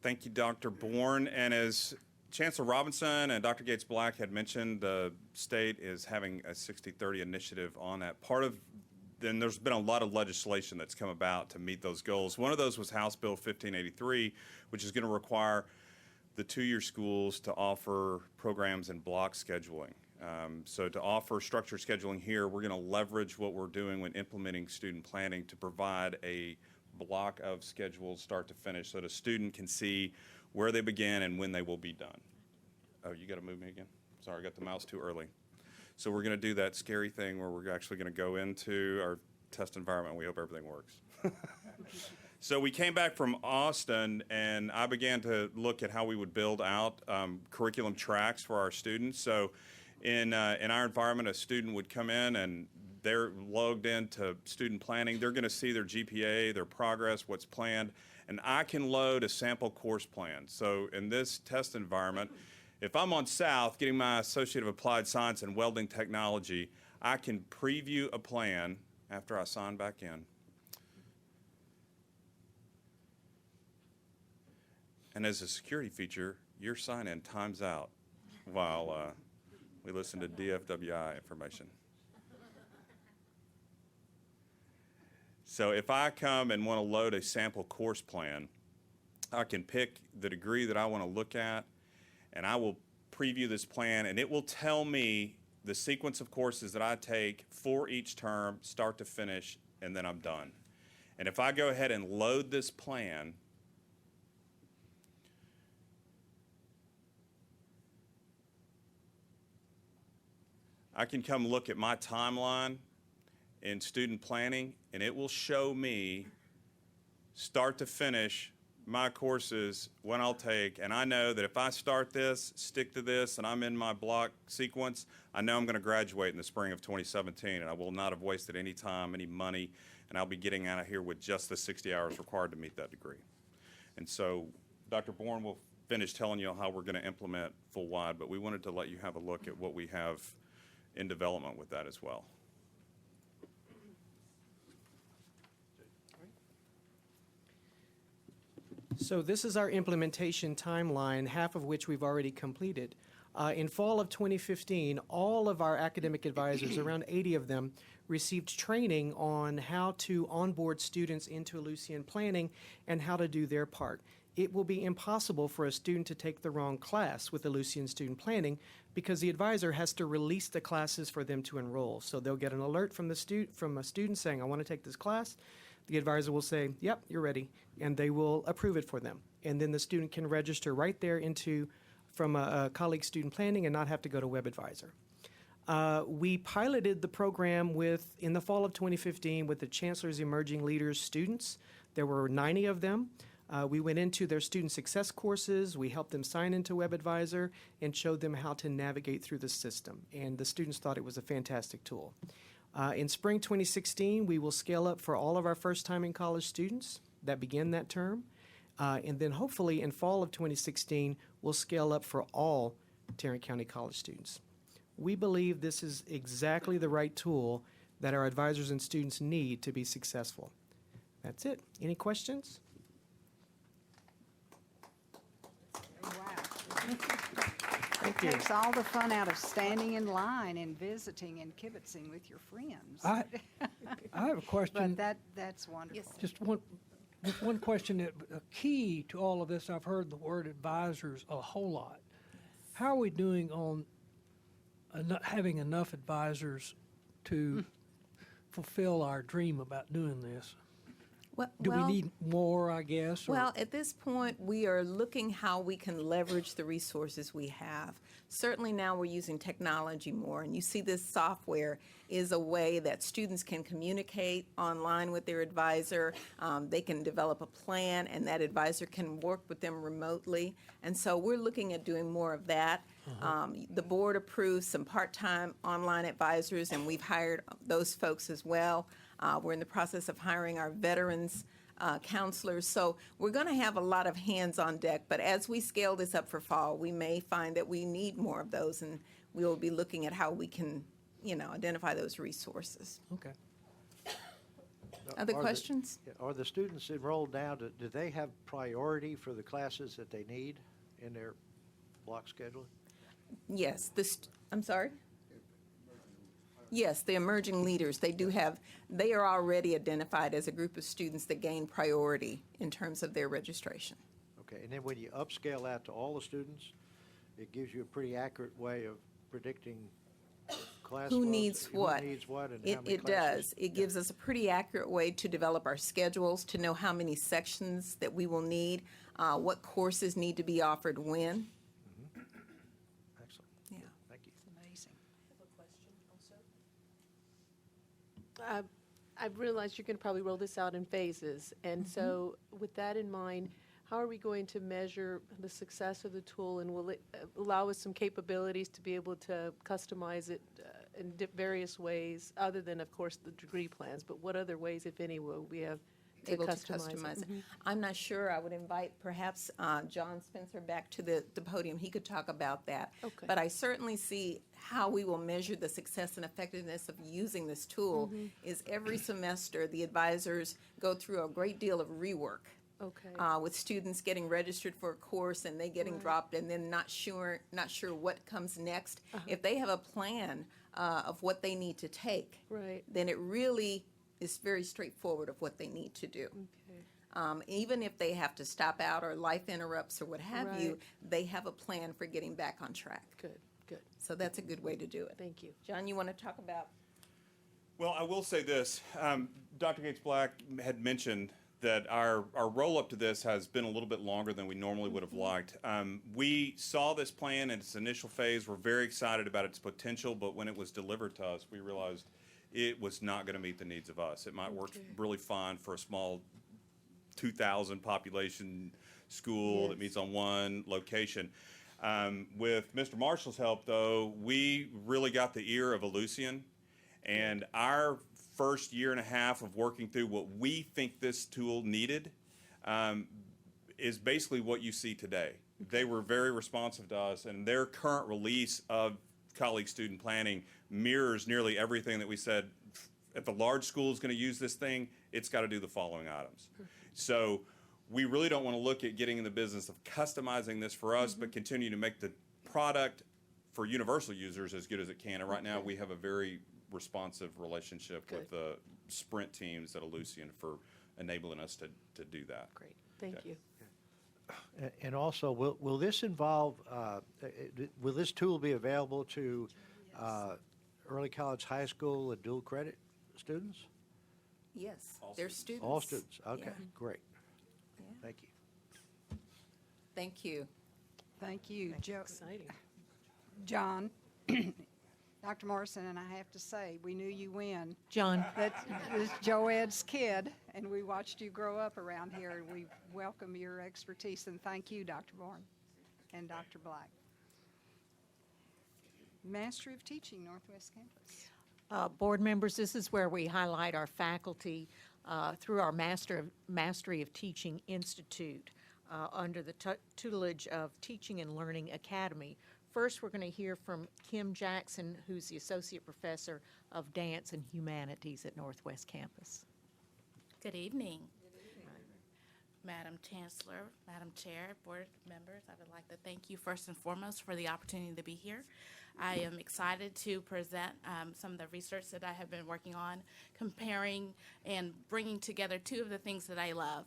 [SPEAKER 11] Thank you, Dr. Bourne. And as Chancellor Robinson and Dr. Gates-Black had mentioned, the state is having a 60-30 initiative on that. Then there's been a lot of legislation that's come about to meet those goals. One of those was House Bill 1583, which is going to require the two-year schools to offer programs in block scheduling. So to offer structured scheduling here, we're going to leverage what we're doing when implementing student planning to provide a block of schedules start to finish so the student can see where they begin and when they will be done. Oh, you got to move me again? Sorry, I got the mouse too early. So we're going to do that scary thing where we're actually going to go into our test environment and we hope everything works. So we came back from Austin and I began to look at how we would build out curriculum tracks for our students. So in our environment, a student would come in and they're logged into student planning. They're going to see their GPA, their progress, what's planned, and I can load a sample course plan. So in this test environment, if I'm on South getting my Associate of Applied Science and Welding Technology, I can preview a plan after I sign back in. And as a security feature, your sign-in times out while we listen to DFWI information. So if I come and want to load a sample course plan, I can pick the degree that I want to look at, and I will preview this plan, and it will tell me the sequence of courses that I take for each term, start to finish, and then I'm done. And if I go ahead and load this plan, I can come look at my timeline in student planning, and it will show me start to finish my courses, when I'll take, and I know that if I start this, stick to this, and I'm in my block sequence, I know I'm going to graduate in the spring of 2017, and I will not have wasted any time, any money, and I'll be getting out of here with just the 60 hours required to meet that degree. And so Dr. Bourne will finish telling you how we're going to implement full wide, but we wanted to let you have a look at what we have in development with that as well.
[SPEAKER 9] So this is our implementation timeline, half of which we've already completed. In fall of 2015, all of our academic advisors, around 80 of them, received training on how to onboard students into Ellucian planning and how to do their part. It will be impossible for a student to take the wrong class with Ellucian student planning because the advisor has to release the classes for them to enroll. So they'll get an alert from a student saying, I want to take this class. the advisor will say, yep, you're ready, and they will approve it for them. And then the student can register right there from a colleague student planning and not have to go to WebAdvisor. We piloted the program in the fall of 2015 with the Chancellor's Emerging Leaders students. There were 90 of them. We went into their student success courses. We helped them sign into WebAdvisor and showed them how to navigate through the system. And the students thought it was a fantastic tool. In spring 2016, we will scale up for all of our first-time in college students that begin that term. And then hopefully in fall of 2016, we'll scale up for all Tarrant County College students. We believe this is exactly the right tool that our advisors and students need to be successful. That's it. Any questions?
[SPEAKER 1] Wow.
[SPEAKER 9] Thank you.
[SPEAKER 1] Takes all the fun out of standing in line and visiting and kibitzing with your friends.
[SPEAKER 4] I have a question.
[SPEAKER 1] But that's wonderful.
[SPEAKER 7] Yes.
[SPEAKER 4] Just one question. That a key to all of this, I've heard the word advisors a whole lot. How are we doing on having enough advisors to fulfill our dream about doing this? Do we need more, I guess? Or?
[SPEAKER 8] Well, at this point, we are looking how we can leverage the resources we have. Certainly now we're using technology more, and you see this software is a way that students can communicate online with their advisor. They can develop a plan, and that advisor can work with them remotely. And so we're looking at doing more of that. The board approves some part-time online advisors, and we've hired those folks as well. We're in the process of hiring our veterans counselors. So we're going to have a lot of hands on deck. But as we scale this up for fall, we may find that we need more of those, and we will be looking at how we can, identify those resources.
[SPEAKER 4] Okay.
[SPEAKER 8] Other questions?
[SPEAKER 6] Are the students enrolled now, do they have priority for the classes that they need in their block schedule?
[SPEAKER 8] Yes. I'm sorry? Yes, the emerging leaders, they are already identified as a group of students that gain priority in terms of their registration.
[SPEAKER 6] Okay, and then when you upscale that to all the students, it gives you a pretty accurate way of predicting class
[SPEAKER 8] Who
[SPEAKER 6] loads,
[SPEAKER 8] needs what?
[SPEAKER 6] Who needs what and
[SPEAKER 8] It,
[SPEAKER 6] how many
[SPEAKER 8] it
[SPEAKER 6] classes.
[SPEAKER 8] does. It gives us a pretty accurate way to develop our schedules, to know how many sections that we will need, what courses need to be offered when.
[SPEAKER 6] Excellent.
[SPEAKER 8] Yeah.
[SPEAKER 6] Thank you.
[SPEAKER 1] Amazing.
[SPEAKER 12] I've realized you're going to probably roll this out in phases. And so with that in mind, how are we going to measure the success of the tool, and will it allow us some capabilities to be able to customize it in various ways, other than, of course, the degree plans? But what other ways, if any, will we have to
[SPEAKER 8] Able to
[SPEAKER 12] customize
[SPEAKER 8] customize
[SPEAKER 12] it?
[SPEAKER 8] it. I'm not sure. I would invite perhaps John Spencer back to the podium. He could talk about that.
[SPEAKER 12] Okay.
[SPEAKER 8] But I certainly see how we will measure the success and effectiveness of using this tool is every semester the advisors go through a great deal of rework.
[SPEAKER 12] Okay.
[SPEAKER 8] With students getting registered for a course and they getting dropped and then not sure what comes next. If they have a plan of what they need to take,
[SPEAKER 12] Right.
[SPEAKER 8] then it really is very straightforward of what they need to do.
[SPEAKER 12] Okay.
[SPEAKER 8] Even if they have to stop out or life interrupts or what have you,
[SPEAKER 12] Right.
[SPEAKER 8] they have a plan for getting back on track.
[SPEAKER 12] Good, good.
[SPEAKER 8] So that's a good way to do it.
[SPEAKER 12] Thank you.
[SPEAKER 8] John, you want to talk about?
[SPEAKER 11] Well, I will say this. Dr. Gates-Black had mentioned that our roll-up to this has been a little bit longer than we normally would have liked. We saw this plan in its initial phase. We're very excited about its potential, but when it was delivered to us, we realized it was not going to meet the needs of us. It might work really fine for a small 2,000 population school that meets on one location. With Mr. Marshall's help, though, we really got the ear of Euless, and our first year and a half of working through what we think this tool needed is basically what you see today. They were very responsive to us, and their current release of colleague student planning mirrors nearly everything that we said. If a large school is going to use this thing, it's got to do the following items. So we really don't want to look at getting in the business of customizing this for us, but continue to make the product for universal users as good as it can. And right now we have a very responsive relationship with the sprint teams at Euless for enabling us to do that.
[SPEAKER 12] Great. Thank you.
[SPEAKER 6] And also, will this involve, will this tool be available to early college, high school, and dual credit students?
[SPEAKER 8] Yes, they're students.
[SPEAKER 6] All students, okay,
[SPEAKER 8] Yeah.
[SPEAKER 6] great.
[SPEAKER 8] Yeah.
[SPEAKER 6] Thank you.
[SPEAKER 8] Thank you.
[SPEAKER 1] Thank you, Joe.
[SPEAKER 12] Exciting.
[SPEAKER 1] John. Dr. Morrison, and I have to say, we knew you win.
[SPEAKER 7] John?
[SPEAKER 1] That is Joed's kid, and we watched you grow up around here, and we welcome your expertise, and thank you, Dr. Bourne and Dr. Black. Mastery of Teaching, Northwest Campus.
[SPEAKER 7] Board members, this is where we highlight our faculty through our Mastery of Teaching Institute under the tutelage of Teaching and Learning Academy. First, we're going to hear from Kim Jackson, who's the Associate Professor of Dance and Humanities at Northwest Campus.
[SPEAKER 13] Good evening. Madam Chancellor, Madam Chair, Board members, I would like to thank you first and foremost for the opportunity to be here. I am excited to present some of the research that I have been working on, comparing and bringing together two of the things that I love.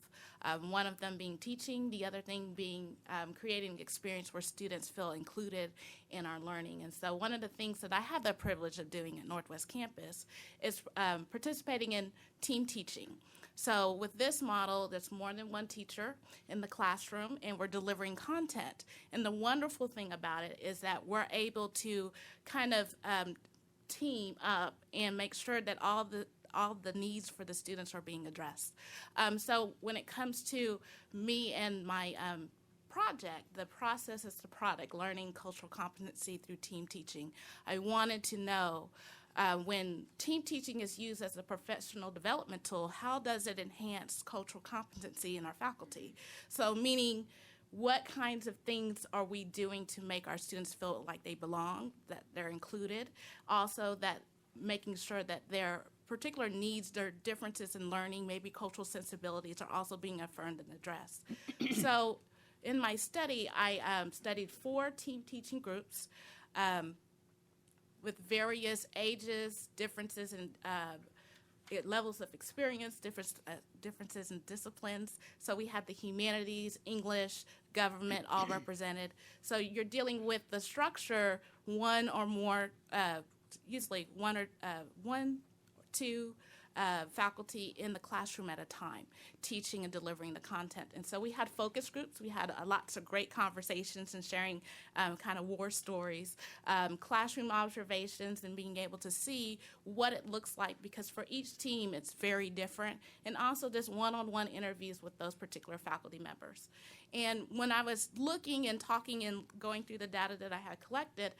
[SPEAKER 13] One of them being teaching, the other thing being creating an experience where students feel included in our learning. And so one of the things that I have the privilege of doing at Northwest Campus is participating in team teaching. So with this model, there's more than one teacher in the classroom, and we're delivering content. And the wonderful thing about it is that we're able to kind of team up and make sure that all the needs for the students are being addressed. So when it comes to me and my project, the process is the product, learning cultural competency through team teaching. I wanted to know when team teaching is used as a professional development tool, how does it enhance cultural competency in our faculty? So meaning, what kinds of things are we doing to make our students feel like they belong, that they're included? Also, that making sure that their particular needs, their differences in learning, maybe cultural sensibilities are also being affirmed and addressed. So in my study, I studied 4 team teaching groups with various ages, differences in levels of experience, differences in disciplines. So we had the humanities, English, government, all represented. So you're dealing with the structure, one or more, usually one or two faculty in the classroom at a time, teaching and delivering the content. And so we had focus groups. We had lots of great conversations and sharing kind of war stories, classroom observations, and being able to see what it looks like, because for each team it's very different, and also just one-on-one interviews with those particular faculty members. And when I was looking and talking and going through the data that I had collected,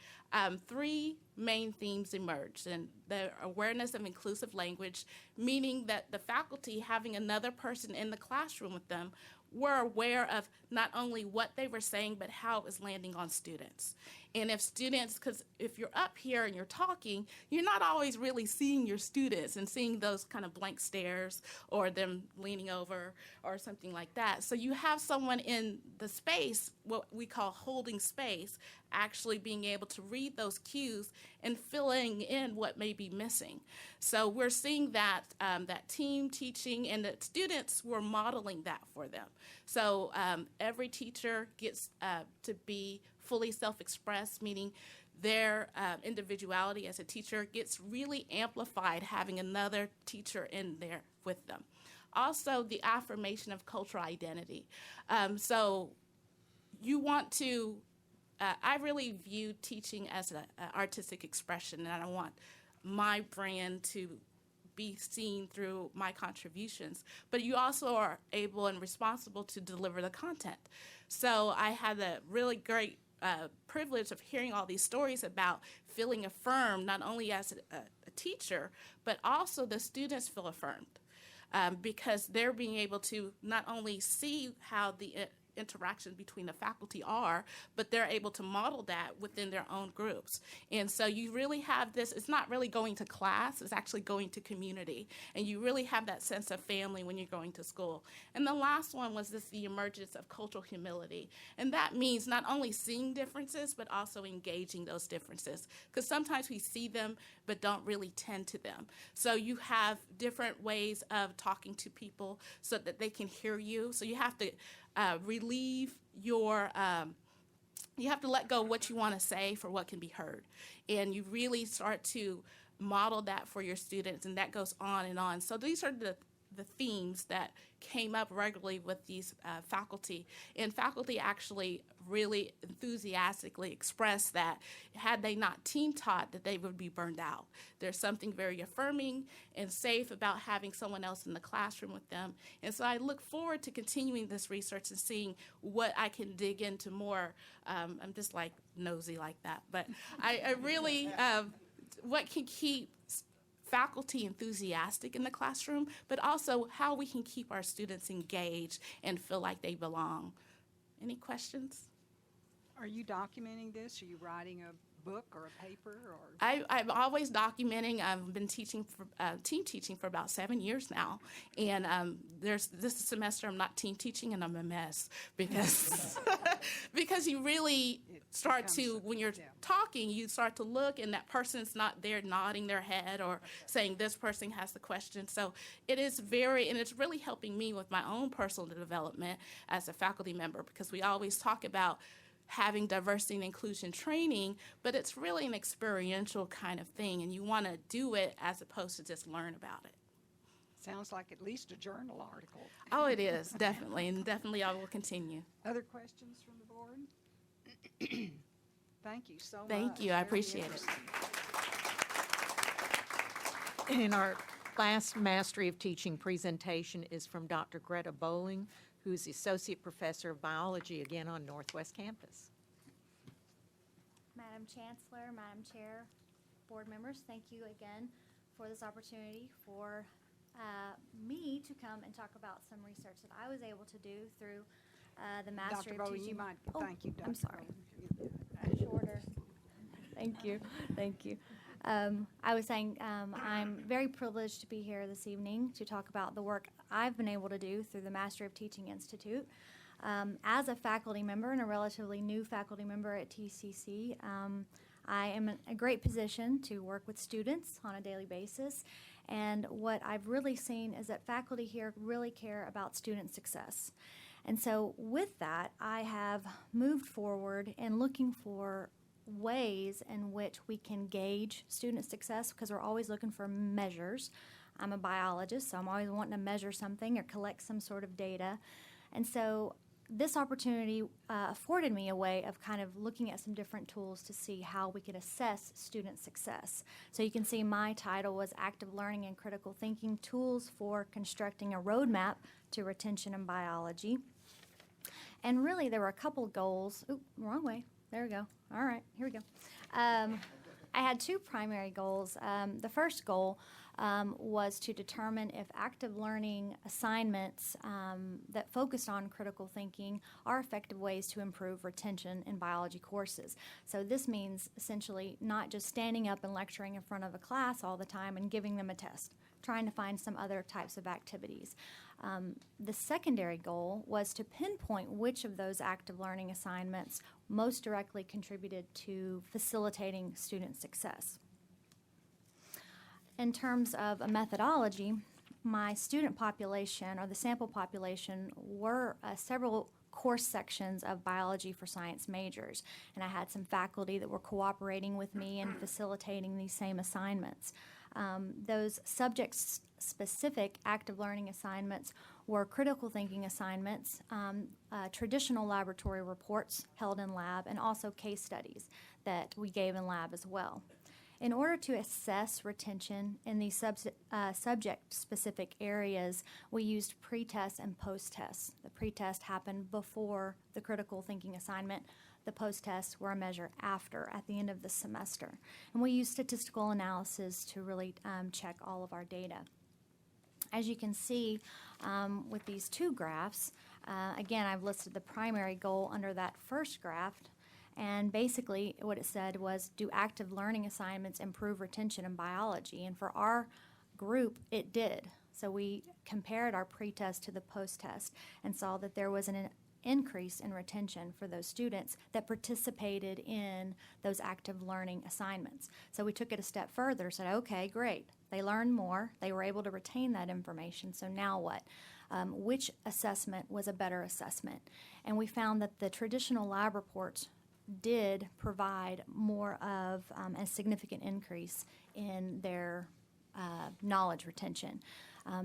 [SPEAKER 13] 3 main themes emerged. And the awareness of inclusive language, meaning that the faculty, having another person in the classroom with them, were aware of not only what they were saying, but how it was landing on students. And if students, because if you're up here and you're talking, you're not always really seeing your students and seeing those kind of blank stares or them leaning over or something like that. So you have someone in the space, what we call holding space, actually being able to read those cues and filling in what may be missing. So we're seeing that that team teaching, and the students were modeling that for them. So every teacher gets to be fully self-expressed, meaning their individuality as a teacher gets really amplified having another teacher in there with them. Also, the affirmation of cultural identity. So you want to, I really view teaching as an artistic expression, and I want my brand to be seen through my contributions, but you also are able and responsible to deliver the content. So I had a really great privilege of hearing all these stories about feeling affirmed, not only as a teacher, but also the students feel affirmed because they're being able to not only see how the interactions between the faculty are, but they're able to model that within their own groups. And so you really have this, it's not really going to class, it's actually going to community. And you really have that sense of family when you're going to school. And the last one was the emergence of cultural humility. And that means not only seeing differences, but also engaging those differences. Because sometimes we see them, but don't really tend to them. So you have different ways of talking to people so that they can hear you. So you have to relieve your, you have to let go of what you want to say for what can be heard. And you really start to model that for your students, and that goes on and on. So these are the themes that came up regularly with these faculty. And faculty actually really enthusiastically expressed that had they not team taught, that they would be burned out. There's something very affirming and safe about having someone else in the classroom with them. And so I look forward to continuing this research and seeing what I can dig into more. I'm just like nosy like that, but I really, what can keep faculty enthusiastic in the classroom, but also how we can keep our students engaged and feel like they belong. Any questions?
[SPEAKER 1] Are you documenting this? Are you writing a book or a paper? Or
[SPEAKER 13] I'm always documenting. I've been teaching for team teaching for about 7 years now, and there's this semester I'm not team teaching, and I'm a mess because because you really start to, when you're talking, you start to look, and that person's not there nodding their head or saying this person has the question. So it is and it's really helping me with my own personal development as a faculty member, because we always talk about having diversity and inclusion training, but it's really an experiential kind of thing, and you want to do it as opposed to just learn about it.
[SPEAKER 1] sounds like at least a journal article.
[SPEAKER 13] Oh, it is, definitely, and definitely I will continue.
[SPEAKER 1] Other questions from the board? Thank you so much.
[SPEAKER 13] Thank you, I
[SPEAKER 1] Very
[SPEAKER 13] appreciate it.
[SPEAKER 1] interesting.
[SPEAKER 7] And our last Mastery of Teaching presentation is from Dr. Greta Bowling, who's the Associate Professor of Biology, again on Northwest Campus.
[SPEAKER 14] Madam Chancellor, Madam Chair, board members, thank you again for this opportunity for me to come and talk about some research that I was able to do through the Mastery
[SPEAKER 1] Dr.
[SPEAKER 14] of
[SPEAKER 1] Bowling,
[SPEAKER 14] Teaching.
[SPEAKER 1] you might,
[SPEAKER 14] Oh,
[SPEAKER 1] thank you, Dr.
[SPEAKER 14] I'm sorry.
[SPEAKER 1] Bowling.
[SPEAKER 14] Shorter. Thank you. Thank you. I was saying I'm very privileged to be here this evening to talk about the work I've been able to do through the Mastery of Teaching Institute. As a faculty member and a relatively new faculty member at TCC, I am in a great position to work with students on a daily basis. And what I've really seen is that faculty here really care about student success. And so with that, I have moved forward in looking for ways in which we can gauge student success, because we're always looking for measures. I'm a biologist, so I'm always wanting to measure something or collect some sort of data. And so this opportunity afforded me a way of kind of looking at some different tools to see how we could assess student success. So you can see my title was Active Learning and Critical Thinking, Tools for Constructing a Roadmap to Retention in Biology. And really there were a couple goals. Oop, wrong way. There we go. All right, here we go. I had two primary goals. The first goal was to determine if active learning assignments that focused on critical thinking are effective ways to improve retention in biology courses. So this means essentially not just standing up and lecturing in front of a class all the time and giving them a test, trying to find some other types of activities. The secondary goal was to pinpoint which of those active learning assignments most directly contributed to facilitating student success. In terms of a methodology, my student population, or the sample population, were several course sections of biology for science majors, and I had some faculty that were cooperating with me in facilitating these same assignments. Those subject-specific active learning assignments were critical thinking assignments, traditional laboratory reports held in lab, and also case studies that we gave in lab as well. In order to assess retention in these subject-specific areas, we used pre-test and post-tests. The pre-test happened before the critical thinking assignment. The post-tests were a measure after, at the end of the semester. And we used statistical analysis to really check all of our data. As you can see with these two graphs, again, I've listed the primary goal under that first graph. And basically what it said was, do active learning assignments improve retention in biology? And for our group, it did. So we compared our pre-test to the post-test and saw that there was an increase in retention for those students that participated in those active learning assignments. So we took it a step further, said, okay, great. They learned more. They were able to retain that information. So now what? Which assessment was a better assessment? And we found that the traditional lab reports did provide more of a significant increase in their knowledge retention.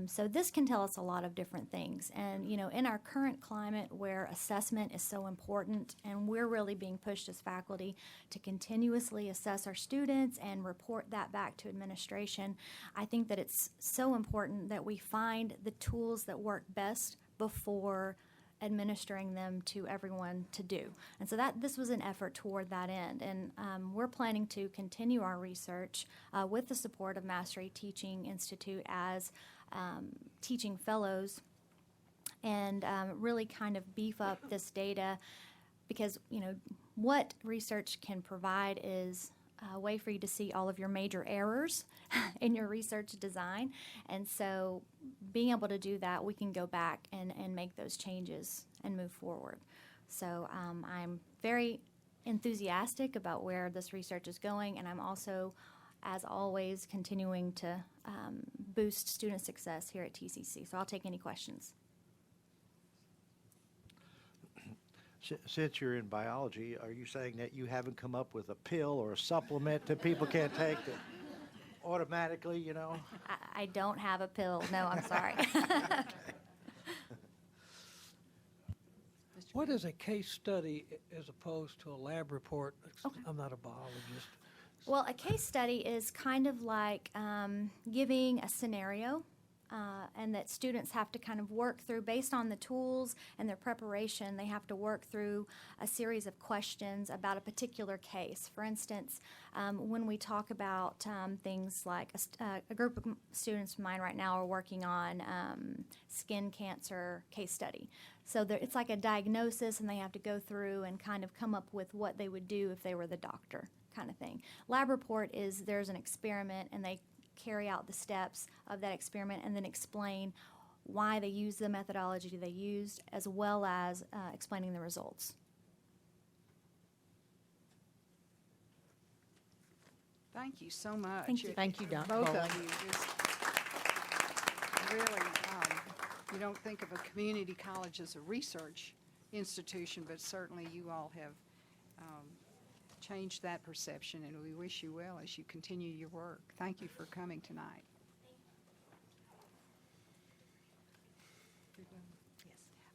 [SPEAKER 14] So this can tell us a lot of different things. And, you know, in our current climate where assessment is so important and we're really being pushed as faculty to continuously assess our students and report that back to administration, I think that it's so important that we find the tools that work best before administering them to everyone to do. And so this was an effort toward that end. And we're planning to continue our research with the support of Mastery Teaching Institute as teaching fellows and really kind of beef up this data, because, you know, what research can provide is a way for you to see all of your major errors in your research design. And so being able to do that, we can go back and make those changes and move forward. So I'm very enthusiastic about where this research is going, and I'm also, as always, continuing to boost student success here at TCC. So I'll take any questions.
[SPEAKER 6] Since you're in biology, are you saying that you haven't come up with a pill or a supplement that people can't take that automatically, you know?
[SPEAKER 14] I don't have a pill. No, I'm sorry.
[SPEAKER 4] What is a case study as opposed to a lab report? I'm not a biologist.
[SPEAKER 14] Well, a case study is kind of like giving a scenario, and that students have to kind of work through, based on the tools and their preparation, they have to work through a series of questions about a particular case. For instance, when we talk about things like a group of students of mine right now are working on skin cancer case study. So it's like a diagnosis, and they have to go through and kind of come up with what they would do if they were the doctor, kind of thing. Lab report is there's an experiment, and they carry out the steps of that experiment and then explain why they used the methodology they used, as well as explaining the results.
[SPEAKER 1] Thank you so much.
[SPEAKER 14] Thank you.
[SPEAKER 7] Thank you, Dr.
[SPEAKER 1] Both
[SPEAKER 7] Powell.
[SPEAKER 1] of you just really, you don't think of a community college as a research institution, but certainly you all have changed that perception, and we wish you well as you continue your work. Thank you for coming tonight.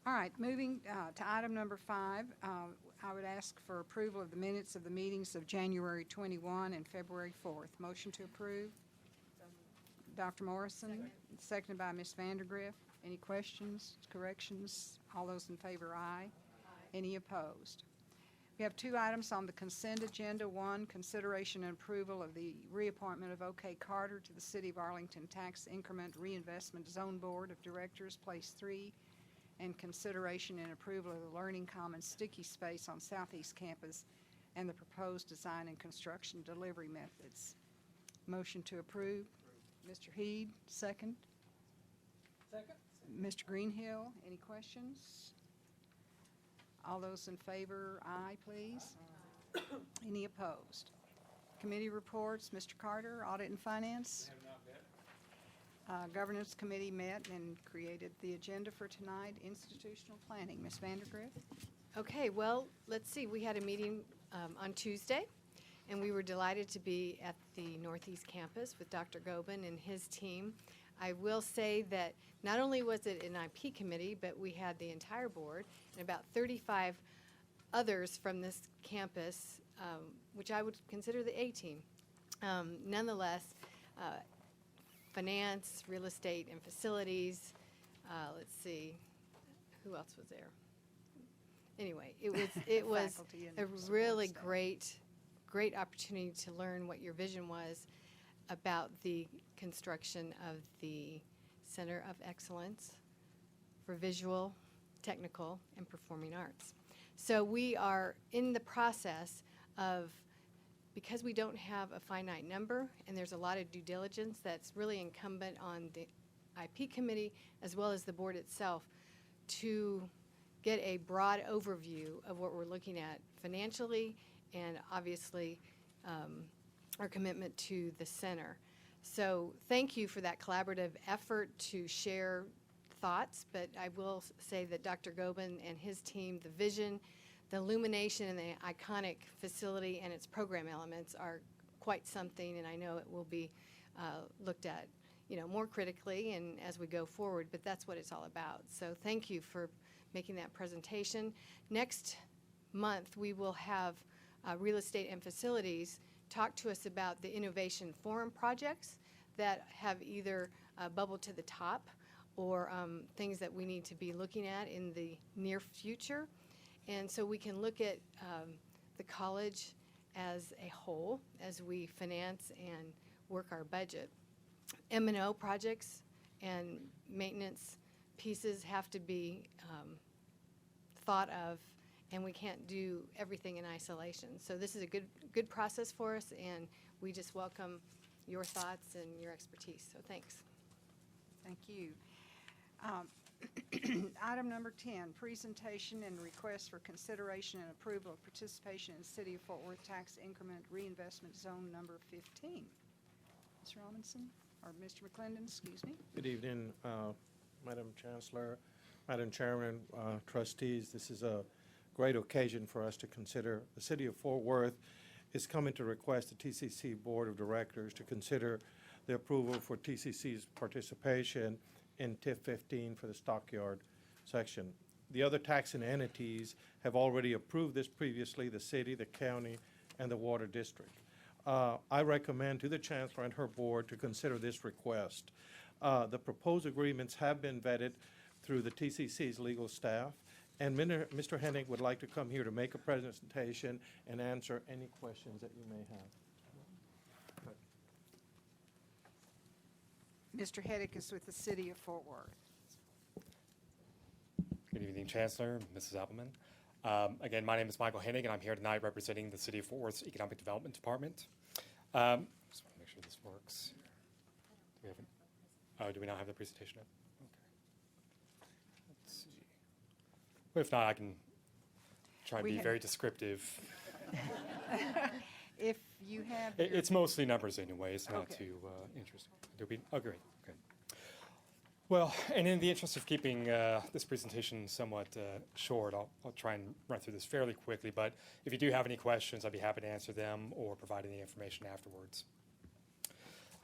[SPEAKER 1] All right, moving to item number 5, I would ask for approval of the minutes of the meetings of January 21 and February 4th. Motion to approve. Dr. Morrison, seconded by Ms. Vandergriff. Any questions, corrections? All those in favor, aye. Any opposed? We have 2 items on the consent agenda. 1, consideration and approval of the reappointment of O.K. Carter to the City of Arlington Tax Increment Reinvestment Zone Board of Directors, Place 3, and consideration and approval of the Learning Commons sticky space on Southeast Campus and the proposed design and construction delivery methods. Motion to approve. Mr. Heed, second.
[SPEAKER 4] Second.
[SPEAKER 1] Mr. Greenhill, any questions? All those in favor, aye, please. Any opposed? Committee reports, Mr. Carter, Audit and Finance. Governance Committee met and created the agenda for tonight. Institutional Planning, Ms. Vandergriff.
[SPEAKER 15] Okay, well, let's see. We had a meeting on Tuesday, and we were delighted to be at the Northeast Campus with Dr. Gobin and his team. I will say that not only was it an IP committee, but we had the entire board and about 35 others from this campus, which I would consider the A team. Nonetheless, finance, real estate, and facilities. Let's see, who else was there? Anyway, it was
[SPEAKER 1] Faculty and
[SPEAKER 15] a
[SPEAKER 1] support
[SPEAKER 15] really
[SPEAKER 1] staff.
[SPEAKER 15] great opportunity to learn what your vision was about the construction of the Center of Excellence for Visual, Technical, and Performing Arts. So we are in the process of, because we don't have a finite number and there's a lot of due diligence that's really incumbent on the IP committee as well as the board itself to get a broad overview of what we're looking at financially and obviously our commitment to the center. So thank you for that collaborative effort to share thoughts, but I will say that Dr. Gobin and his team, the vision, the illumination and the iconic facility and its program elements are quite something, and I know it will be looked at, more critically and as we go forward, but that's what it's all about. So thank you for making that presentation. Next month, we will have Real Estate and Facilities talk to us about the Innovation Forum projects that have either bubbled to the top or things that we need to be looking at in the near future. And so we can look at the college as a whole as we finance and work our budget. M&O projects and maintenance pieces have to be thought of, and we can't do everything in isolation. So this is a good process for us, and we just welcome your thoughts and your expertise. So thanks.
[SPEAKER 1] Thank you. Item number 10, presentation and request for consideration and approval of participation in City of Fort Worth Tax Increment Reinvestment Zone number 15. Ms. Robinson, or Mr. McClendon, excuse me.
[SPEAKER 16] Good evening, Madam Chancellor, Madam Chairman, trustees. This is a great occasion for us to consider. The City of Fort Worth is coming to request the TCC Board of Directors to consider the approval for TCC's participation in TIF 15 for the Stockyard section. The other taxing entities have already approved this previously, the city, the county, and the water district. I recommend to the Chancellor and her board to consider this request. The proposed agreements have been vetted through the TCC's legal staff, and Mr. Hennig would like to come here to make a presentation and answer any questions that you may have.
[SPEAKER 1] Mr. Heddick is with the City of Fort Worth.
[SPEAKER 17] Good evening, Chancellor, Mrs. Appleman. Again, my name is Michael Hennig, and I'm here tonight representing the City of Fort Worth's Economic Development Department. Just want to make sure this works. Do we not have the presentation up? Okay. Let's see. Well, if not, I can try and be very descriptive.
[SPEAKER 1] If you have...
[SPEAKER 17] It's mostly numbers anyway. It's not too interesting. Oh, great. Okay. Well, and in the interest of keeping this presentation somewhat short, I'll try and run through this fairly quickly, but if you do have any questions, I'd be happy to answer them or provide any information afterwards.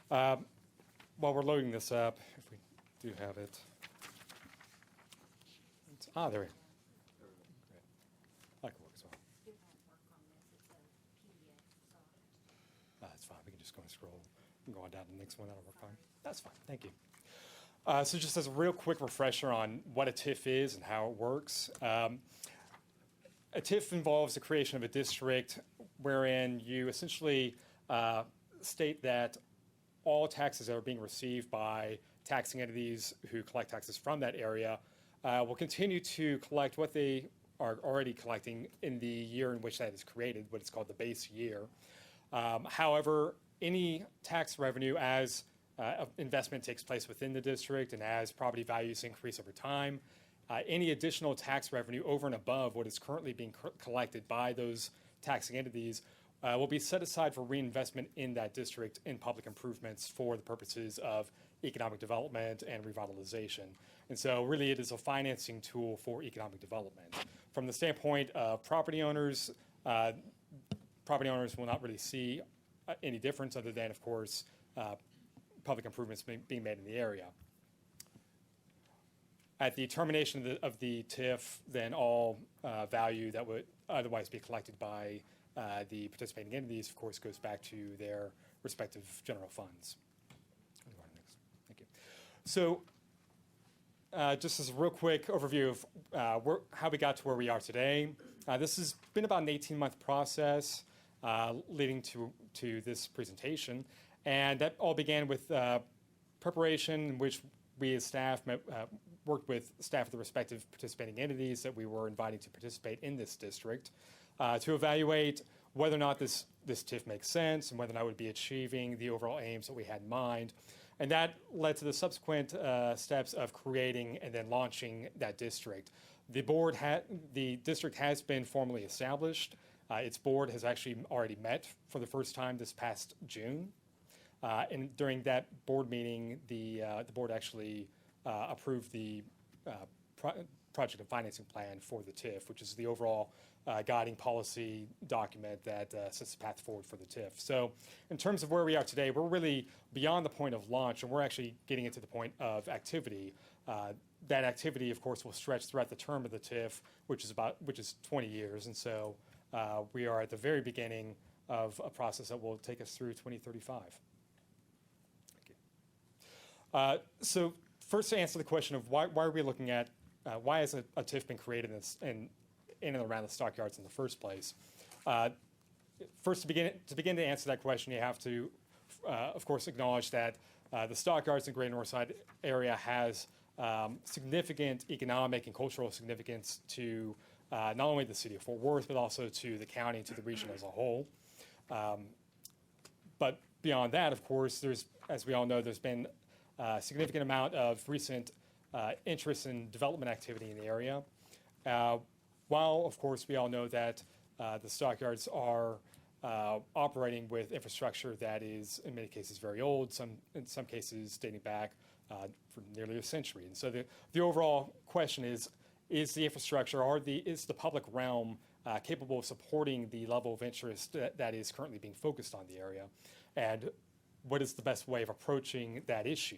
[SPEAKER 17] While we're loading this up, if we do have it. There we go. Great. That can work as well. That's fine. We can just go and scroll and go on down to the next one. That'll work fine. That's fine. Thank you. So just as a real quick refresher on what a TIF is and how it works. A TIF involves the creation of a district wherein you essentially state that all taxes that are being received by taxing entities who collect taxes from that area will continue to collect what they are already collecting in the year in which that is created, what is called the base year. However, any tax revenue as investment takes place within the district and as property values increase over time, any additional tax revenue over and above what is currently being collected by those taxing entities will be set aside for reinvestment in that district in public improvements for the purposes of economic development and revitalization. And so really it is a financing tool for economic development. From the standpoint of property owners will not really see any difference other than, of course, public improvements being made in the area. At the termination of the TIF, then all value that would otherwise be collected by the participating entities, of course, goes back to their respective general funds. Thank you. So just as a real quick overview of how we got to where we are today, this has been about an 18-month process leading to this presentation. And that all began with preparation in which we as staff worked with staff of the respective participating entities that we were inviting to participate in this district to evaluate whether or not this TIF makes sense and whether or not it would be achieving the overall aims that we had in mind. And that led to the subsequent steps of creating and then launching that district. The district has been formally established. Its board has actually already met for the first time this past June. And during that board meeting, the board actually approved the project and financing plan for the TIF, which is the overall guiding policy document that sets the path forward for the TIF. So in terms of where we are today, we're really beyond the point of launch, and we're actually getting into the point of activity. That activity, of course, will stretch throughout the term of the TIF, which is 20 years. And so we are at the very beginning of a process that will take us through 2035. Thank you. So first, to answer the question of why are we looking at, why has a TIF been created in and around the stockyards in the first place? First, to begin to answer that question, you have to, of course, acknowledge that the stockyards in Greater Northside area has significant economic and cultural significance to not only the city of Fort Worth, but also to the county and to the region as a whole. But beyond that, of course, there's, as we all know, there's been a significant amount of recent interest in development activity in the area. While, of course, we all know that the stockyards are operating with infrastructure that is, in many cases, very old, in some cases dating back for nearly a century. And so the overall question is the infrastructure, is the public realm capable of supporting the level of interest that is currently being focused on the area? And what is the best way of approaching that issue?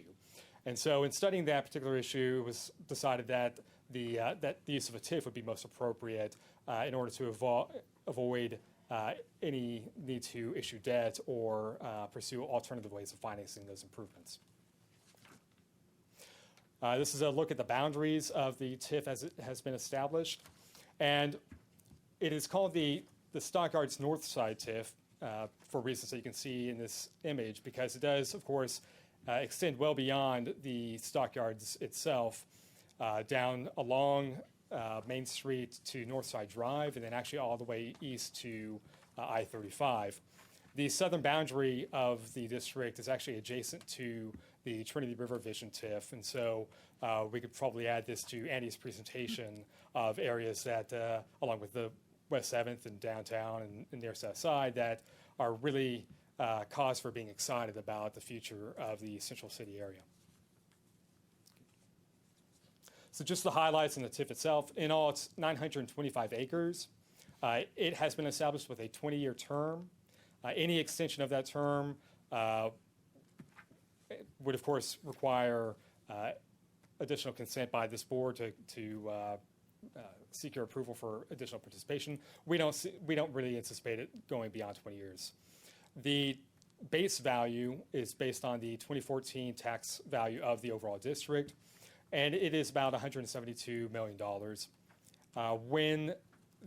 [SPEAKER 17] And so in studying that particular issue, it was decided that the use of a TIF would be most appropriate in order to avoid any need to issue debt or pursue alternative ways of financing those improvements. This is a look at the boundaries of the TIF as it has been established. And it is called the Stockyards North Side TIF for reasons that you can see in this image, because it does, of course, extend well beyond the stockyards itself, down along Main Street to Northside Drive, and then actually all the way east to I-35. The southern boundary of the district is actually adjacent to the Trinity River Vision TIF, and so we could probably add this to Andy's presentation of areas that, along with the West 7th and downtown and near South Side, that are really cause for being excited about the future of the Central City area. So just the highlights in the TIF itself. In all, it's 925 acres. It has been established with a 20-year term. Any extension of that term would, of course, require additional consent by this board to seek your approval for additional participation. We don't really anticipate it going beyond 20 years. The base value is based on the 2014 tax value of the overall district, and it is about $172 million. When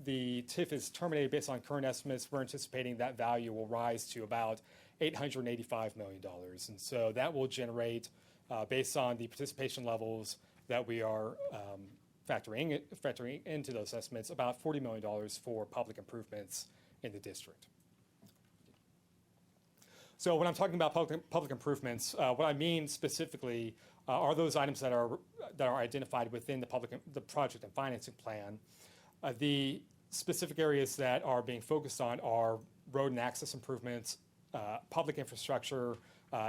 [SPEAKER 17] the TIF is terminated based on current estimates, we're anticipating that value will rise to about $885 million. And so that will generate, based on the participation levels that we are factoring into those estimates, about $40 million for public improvements in the district. So when I'm talking about public improvements, what I mean specifically are those items that are identified within the project and financing plan. The specific areas that are being focused on are road and access improvements, public infrastructure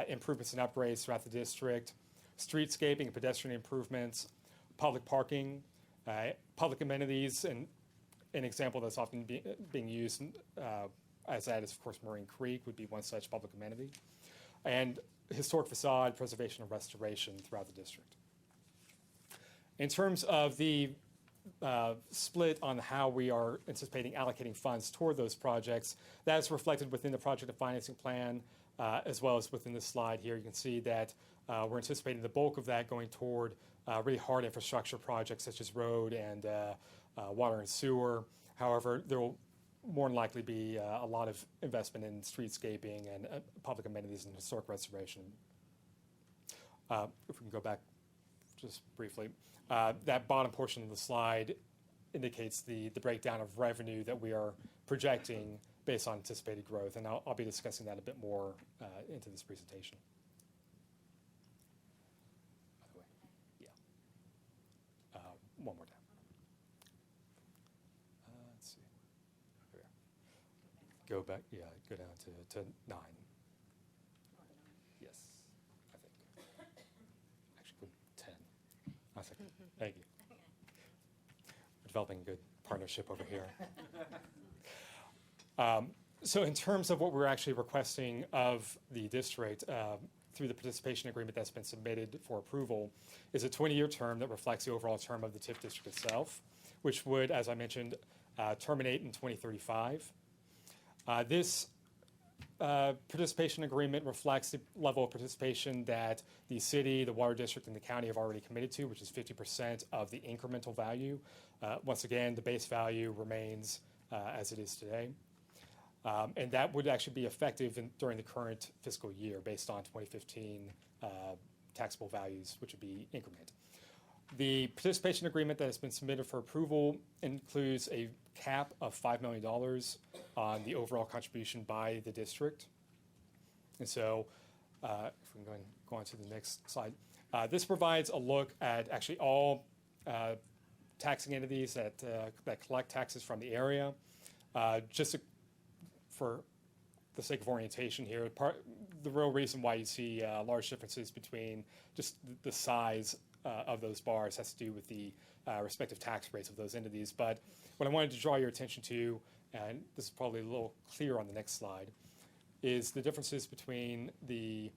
[SPEAKER 17] improvements and upgrades throughout the district, streetscaping and pedestrian improvements, public parking, public amenities, and an example that's often being used as that is, of course, Marine Creek would be one such public amenity, and historic facade preservation and restoration throughout the district. In terms of the split on how we are anticipating allocating funds toward those projects, that is reflected within the project and financing plan, as well as within this slide here. You can see that we're anticipating the bulk of that going toward really hard infrastructure projects such as road and water and sewer. However, there will more than likely be a lot of investment in streetscaping and public amenities and historic restoration. If we can go back just briefly, that bottom portion of the slide indicates the breakdown of revenue that we are projecting based on anticipated growth, and I'll be discussing that a bit more into this presentation. By the way, yeah. One more time. Let's see. Here. Go back, yeah, go down to 9. Yes, I think. Actually, 10. I think. Thank you. developing a good partnership over here. So in terms of what we're actually requesting of the district through the participation agreement that's been submitted for approval is a 20-year term that reflects the overall term of the TIF district itself, which would, as I mentioned, terminate in 2035. This participation agreement reflects the level of participation that the city, the water district, and the county have already committed to, which is 50% of the incremental value. Once again, the base value remains as it is today. And that would actually be effective during the current fiscal year based on 2015 taxable values, which would be increment. The participation agreement that has been submitted for approval includes a cap of $5 million on the overall contribution by the district. And so, if we can go on to the next slide, this provides a look at actually all taxing entities that collect taxes from the area. For the sake of orientation here, the real reason why you see large differences between just the size of those bars has to do with the respective tax rates of those entities. But what I wanted to draw your attention to, and this is probably a little clearer on the next slide, is the differences between the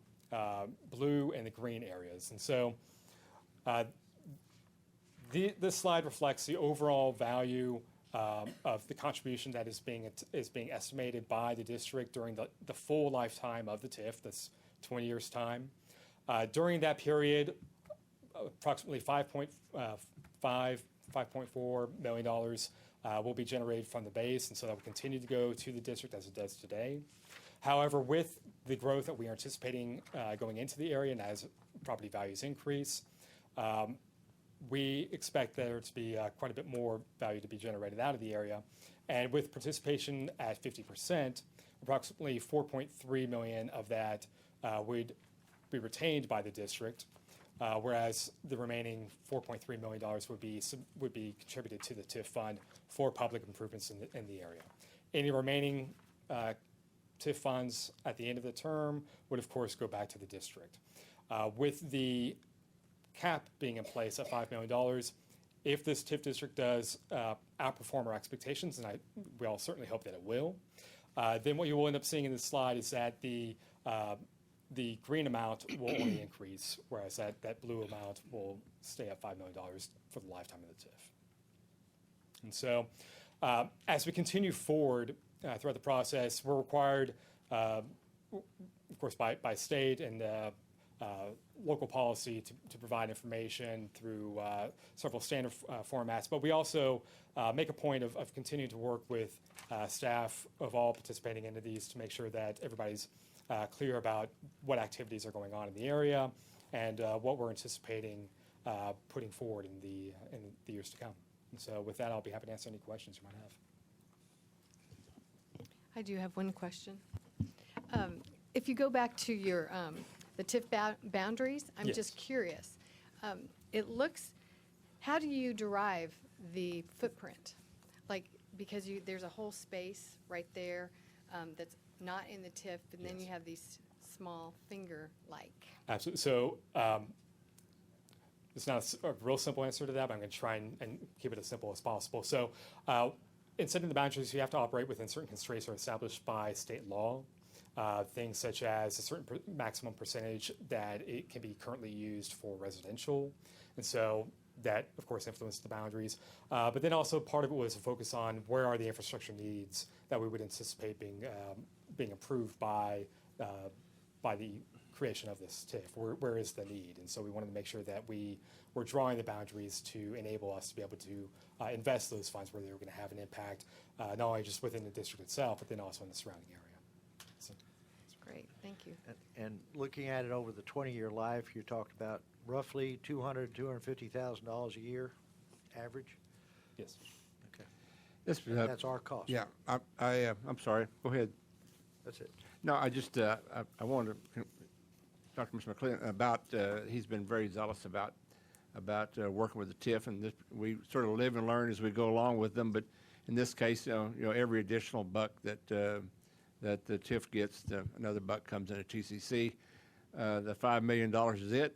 [SPEAKER 17] blue and the green areas. And so this slide reflects the overall value of the contribution that is being estimated by the district during the full lifetime of the TIF, that's 20 years' time. During that period, approximately $5.4 million will be generated from the base, and so that will continue to go to the district as it does today. However, with the growth that we are anticipating going into the area and as property values increase, we expect there to be quite a bit more value to be generated out of the area. And with participation at 50%, approximately $4.3 million of that would be retained by the district, whereas the remaining $4.3 million would be contributed to the TIF fund for public improvements in the area. Any remaining TIF funds at the end of the term would, of course, go back to the district. With the cap being in place at $5 million, if this TIF district does outperform our expectations, and we all certainly hope that it will, then what you will end up seeing in this slide is that the green amount will only increase, whereas that blue amount will stay at $5 million for the lifetime of the TIF. And so as we continue forward throughout the process, we're required, of course, by state and local policy to provide information through several standard formats, but we also make a point of continuing to work with staff of all participating entities to make sure that everybody's clear about what activities are going on in the area and what we're anticipating putting forward in the years to come. And so with that, I'll be happy to answer any questions you might have.
[SPEAKER 15] I do have one question. If you go back to your the TIF boundaries, I'm
[SPEAKER 17] Yes.
[SPEAKER 15] just curious. It looks, how do you derive the footprint? Like, because there's a whole space right there that's not in the TIF, and then you have these small finger-like.
[SPEAKER 17] Absolutely. So it's not a real simple answer to that, but I'm going to try and keep it as simple as possible. So in setting the boundaries, you have to operate within certain constraints that are established by state law. Things such as a certain maximum percentage that it can be currently used for residential. And so that, of course, influenced the boundaries. But then also part of it was a focus on where are the infrastructure needs that we would anticipate being approved by the creation of this TIF. Where is the need? And so we wanted to make sure that we were drawing the boundaries to enable us to be able to invest those funds where they were going to have an impact, not only just within the district itself, but then also in the surrounding area. So.
[SPEAKER 15] Great, thank you.
[SPEAKER 6] And looking at it over the 20-year life, you talked about roughly $200,000 to $250,000 a year average?
[SPEAKER 17] Yes.
[SPEAKER 6] Okay.
[SPEAKER 2] Yes,
[SPEAKER 6] That's our cost.
[SPEAKER 2] Yeah, I'm sorry. Go ahead.
[SPEAKER 6] That's it.
[SPEAKER 2] No, I just I wanted to talk to Mr. McClellan about he's been very zealous about working with the TIF, and we sort of live and learn as we go along with them. But in this case, every additional buck that the TIF gets, another buck comes into TCC. The $5 million is it.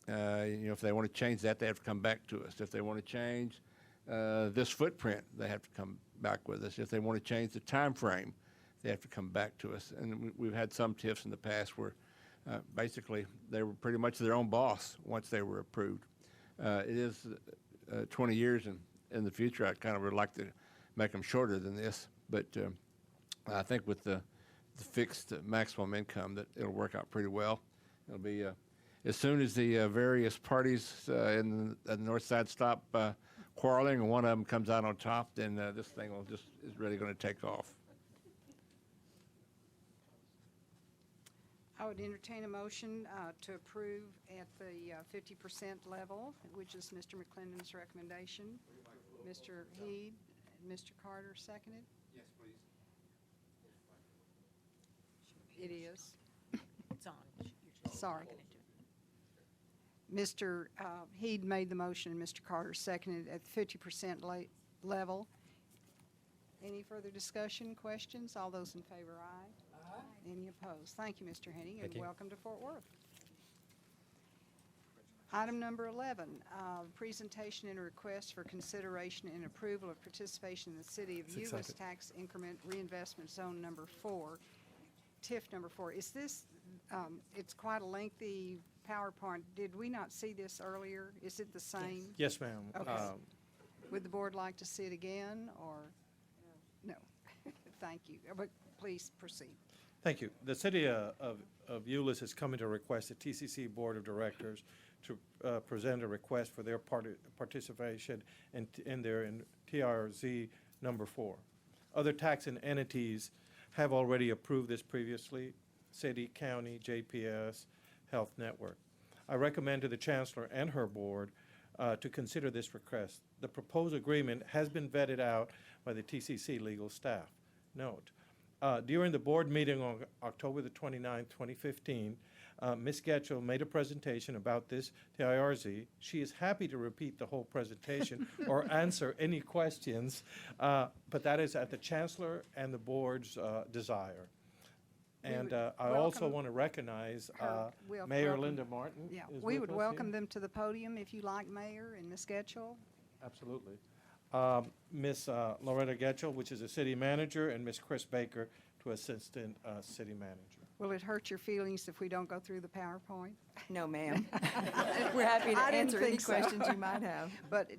[SPEAKER 2] If they want to change that, they have to come back to us. If they want to change this footprint, they have to come back with us. If they want to change the time frame, they have to come back to us. And we've had some TIFs in the past where basically they were pretty much their own boss once they were approved. It is 20 years in the future. I kind of would like to make them shorter than this, but I think with the fixed maximum income that it'll work out pretty well. It'll be as soon as the various parties in the north side stop quarreling and one of them comes out on top, then this thing is really going to take off.
[SPEAKER 1] I would entertain a motion to approve at the 50% level, which is Mr. McClendon's recommendation. Mr. Heed and Mr. Carter seconded.
[SPEAKER 2] Yes, please.
[SPEAKER 1] It is.
[SPEAKER 7] It's on. You're just
[SPEAKER 1] Sorry.
[SPEAKER 7] looking into it.
[SPEAKER 1] Mr. Heed made the motion, and Mr. Carter seconded at the 50% level. Any further discussion, questions? All those in favor, aye. Aye. Any opposed? Thank you, Mr. Henning, and welcome to Fort Worth. Item number 11, presentation and request for consideration and approval of participation in the City of Euless Tax Increment Reinvestment Zone number 4, TIF number 4. Is this, it's quite a lengthy PowerPoint. Did we not see this earlier? Is it the same?
[SPEAKER 16] Yes, ma'am.
[SPEAKER 1] Okay. Would the board like to see it again, or? No. Thank you. But please proceed.
[SPEAKER 16] Thank you. The City of Euless is coming to request the TCC Board of Directors to present a request for their participation in their TRZ number 4. Other taxing entities have already approved this previously: City, County, JPS, Health Network. I recommend to the Chancellor and her board to consider this request. The proposed agreement has been vetted out by the TCC legal staff. Note, during the board meeting on October the 29th, 2015, Ms. Getchell made a presentation about this TIRZ. She is happy to repeat the whole presentation or answer any questions, but that is at the Chancellor and the board's desire. And I also want to recognize Mayor Linda Martin.
[SPEAKER 1] Yeah,
[SPEAKER 16] is
[SPEAKER 1] we
[SPEAKER 16] with
[SPEAKER 1] would
[SPEAKER 16] us
[SPEAKER 1] welcome
[SPEAKER 16] here.
[SPEAKER 1] them to the podium if you like, Mayor and Ms. Getchell.
[SPEAKER 16] Absolutely. Ms. Loretta Getchell, which is a city manager, and Ms. Chris Baker, to assistant city manager.
[SPEAKER 1] Will it hurt your feelings if we don't go through the PowerPoint?
[SPEAKER 18] No, ma'am. We're happy to
[SPEAKER 1] I didn't
[SPEAKER 18] answer any
[SPEAKER 1] think so.
[SPEAKER 18] questions you might have.
[SPEAKER 1] But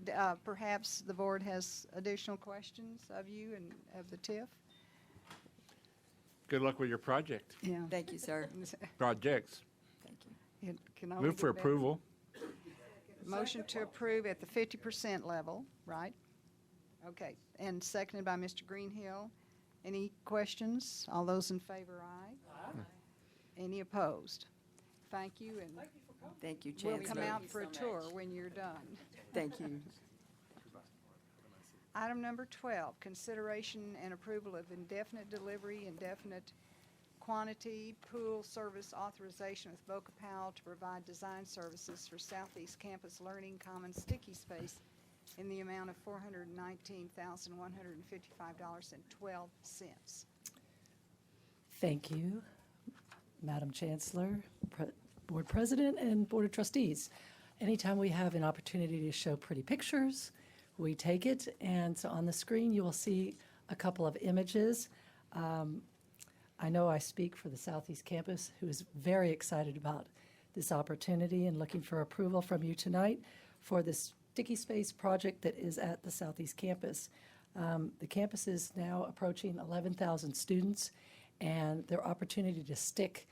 [SPEAKER 1] perhaps the board has additional questions of you and of the TIF?
[SPEAKER 2] Good luck with your project.
[SPEAKER 1] Yeah.
[SPEAKER 18] Thank you, sir.
[SPEAKER 2] Projects.
[SPEAKER 18] Thank you.
[SPEAKER 1] It can only
[SPEAKER 2] Move for
[SPEAKER 1] get better.
[SPEAKER 2] approval.
[SPEAKER 1] Motion to approve at the 50% level, right? Okay, and seconded by Mr. Greenhill. Any questions? All those in favor, aye. Aye. Any opposed? Thank you, and
[SPEAKER 18] Thank you,
[SPEAKER 1] we'll
[SPEAKER 18] Chancellor.
[SPEAKER 1] come out for a tour when you're done.
[SPEAKER 18] Thank you.
[SPEAKER 1] Item number 12, consideration and approval of indefinite delivery, indefinite quantity pool service authorization with Boka Powell to provide design services for Southeast Campus Learning Commons sticky space in the amount of $419,155.12.
[SPEAKER 19] Thank you, Madam Chancellor, Board President, and Board of Trustees. Anytime we have an opportunity to show pretty pictures, we take it. And so on the screen, you will see a couple of images. I know I speak for the Southeast Campus, who is very excited about this opportunity and looking for approval from you tonight for this sticky space project that is at the Southeast Campus. The campus is now approaching 11,000 students, and their opportunity to stick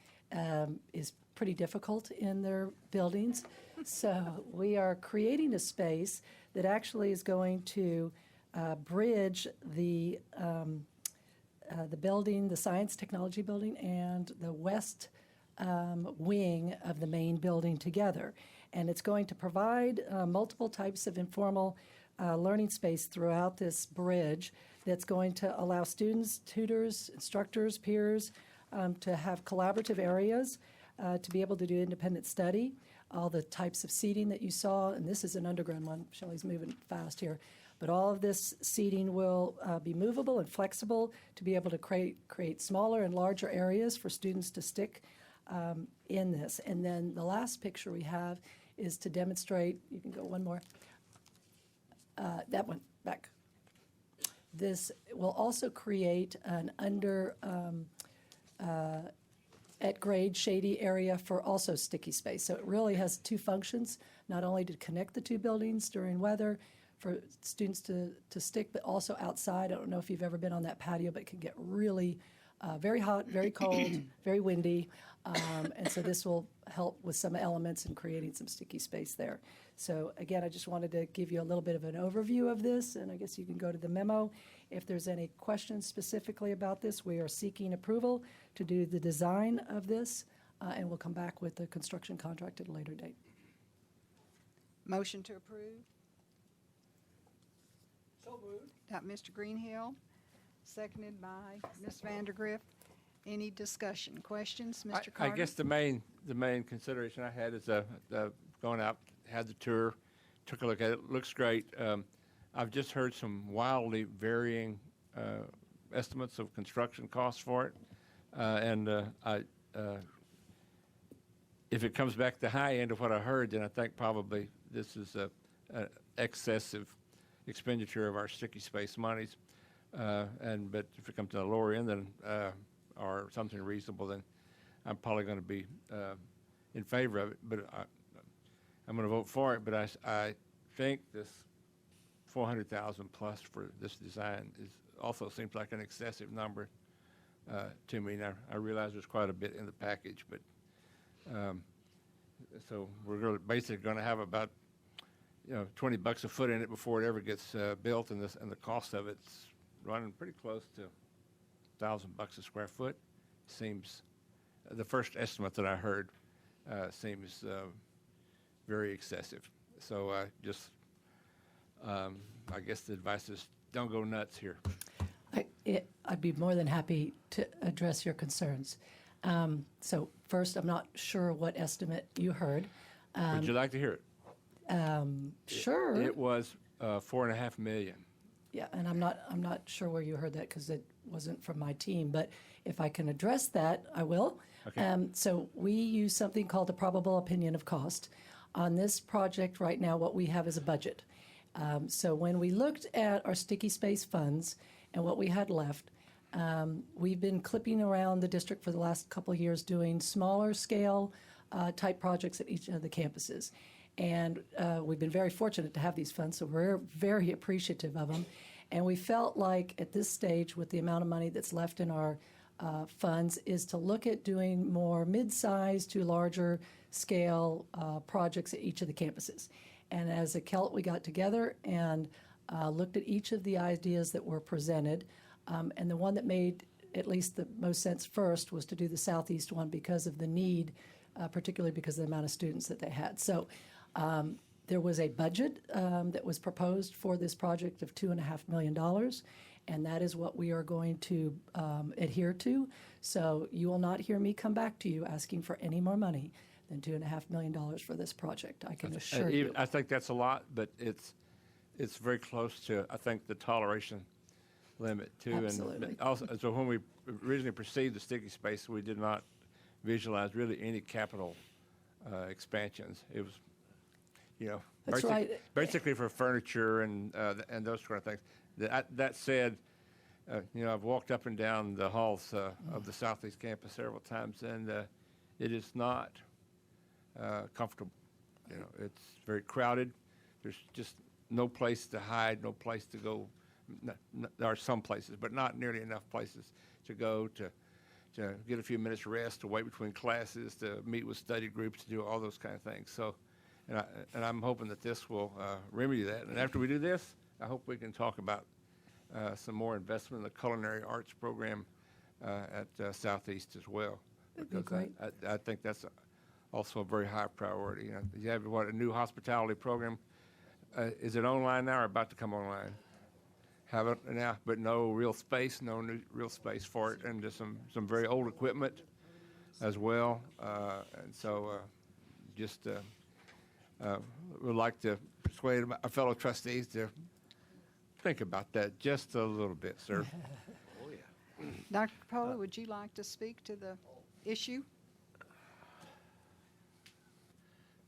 [SPEAKER 19] is pretty difficult in their buildings. So we are creating a space that actually is going to bridge the building, the Science Technology Building, and the west wing of the main building together. And it's going to provide multiple types of informal learning space throughout this bridge that's going to allow students, tutors, instructors, peers to have collaborative areas to be able to do independent study. All the types of seating that you saw, and this is an underground one, Shelley's moving fast here, but all of this seating will be movable and flexible to be able to create smaller and larger areas for students to stick in this. And then the last picture we have is to demonstrate, you can go one more, that one. back. This will also create an at grade shady area for also sticky space. So it really has two functions, not only to connect the two buildings during weather for students to stick, but also outside. I don't know if you've ever been on that patio, but it can get really very hot, very cold, very windy. And so this will help with some elements in creating some sticky space there. So again, I just wanted to give you a little bit of an overview of this, and I guess you can go to the memo. If there's any questions specifically about this, we are seeking approval to do the design of this, and we'll come back with the construction contract at a later date.
[SPEAKER 1] Motion to approve? So moved. That Mr. Greenhill, seconded by Ms. Vandergrift. Any discussion, questions, Mr. Carter?
[SPEAKER 2] I guess the main consideration I had is going out, had the tour, took a look at it. Looks great. I've just heard some wildly varying estimates of construction costs for it, if it comes back the high end of what I heard, then I think probably this is a excessive expenditure of our sticky space monies. But if it comes to the lower end, then or something reasonable, then I'm probably going to be in favor of it. But I'm going to vote for it. But I think this $400,000 plus for this design also seems like an excessive number to me. Now I realize there's quite a bit in the package, but so we're basically going to have about $20 a foot in it before it ever gets built, and the cost of it's running pretty close to $1,000 a square foot. Seems the first estimate that I heard seems very excessive. So I guess the advice is don't go nuts here.
[SPEAKER 19] I'd be more than happy to address your concerns. So first, I'm not sure what estimate you heard.
[SPEAKER 2] Would you like to hear it?
[SPEAKER 19] Sure.
[SPEAKER 2] It was $4.5 million.
[SPEAKER 19] Yeah, and I'm not sure where you heard that because it wasn't from my team. But if I can address that, I will.
[SPEAKER 2] Okay.
[SPEAKER 19] So we use something called the probable opinion of cost. On this project right now, what we have is a budget. So when we looked at our sticky space funds and what we had left, we've been clipping around the district for the last couple of years doing smaller scale type projects at each of the campuses. And we've been very fortunate to have these funds, so we're very appreciative of them. And we felt like at this stage, with the amount of money that's left in our funds, is to look at doing more mid-sized to larger scale projects at each of the campuses. And as a CELT, we got together and looked at each of the ideas that were presented. And the one that made at least the most sense first was to do the southeast one because of the need, particularly because of the amount of students that they had. So there was a budget that was proposed for this project of $2.5 million, and that is what we are going to adhere to. So you will not hear me come back to you asking for any more money than $2.5 million for this project. I can assure you.
[SPEAKER 2] I think that's a lot, but it's very close to, I think, the toleration limit too.
[SPEAKER 19] Absolutely.
[SPEAKER 2] And also, so when we originally perceived the sticky space, we did not visualize really any capital expansions. It was,
[SPEAKER 19] That's right.
[SPEAKER 2] basically for furniture and those sort of things. That said, I've walked up and down the halls of the Southeast campus several times, and it is not comfortable. It's very crowded. There's just no place to hide, no place to go. There are some places, but not nearly enough places to go to get a few minutes rest, to wait between classes, to meet with study groups, to do all those kind of things. So, and I'm hoping that this will remedy that. And after we do this, I hope we can talk about some more investment in the culinary arts program at Southeast as well.
[SPEAKER 19] That'd be great.
[SPEAKER 2] I think that's also a very high priority. You have a new hospitality program. Is it online now or about to come online? Have it now, but no real space, no new real space for it, and just some very old equipment as well. And so just would like to persuade our fellow trustees to think about that just a little bit, sir.
[SPEAKER 6] Oh, yeah.
[SPEAKER 1] Dr. Polo, would you like to speak to the issue?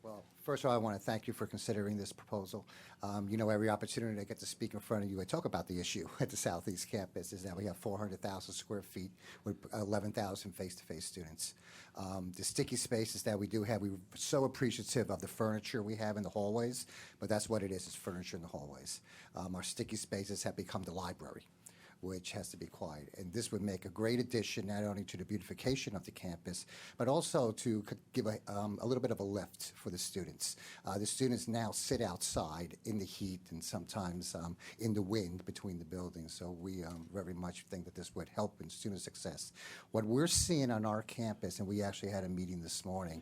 [SPEAKER 19] Well, first of all, I want to thank you for considering this proposal. Every opportunity I get to speak in front of you and talk about the issue at the Southeast campus is that we have 400,000 square feet with 11,000 face-to-face students. The sticky spaces that we do have, we're so appreciative of the furniture we have in the hallways, but that's what it is, it's furniture in the hallways. Our sticky spaces have become the library, which has to be quiet. And this would make a great addition not only to the beautification of the campus, but also to give a little bit of a lift for the students. The students now sit outside in the heat and sometimes in the wind between the buildings. So we very much think that this would help in student success. What we're seeing on our campus, and we actually had a meeting this morning,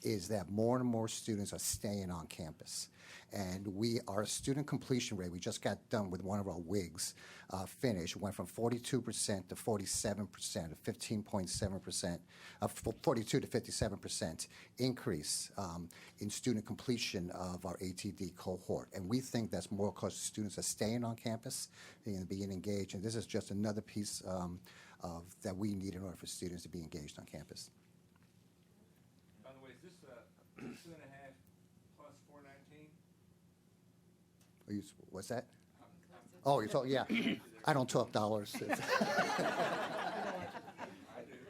[SPEAKER 19] is that more and more students are staying on campus. And our student completion rate, we just got done with one of our WIGs finish, went from 42% to 47%, a 15.7%, 42 to 57% increase in student completion of our ATD cohort. And we think that's more because students are staying on campus and being engaged. And this is just another piece that we need in order for students to be engaged on campus.
[SPEAKER 2] By the way, is this 2.5 plus 419?
[SPEAKER 19] What's that? Oh, you talk, yeah. I don't talk dollars.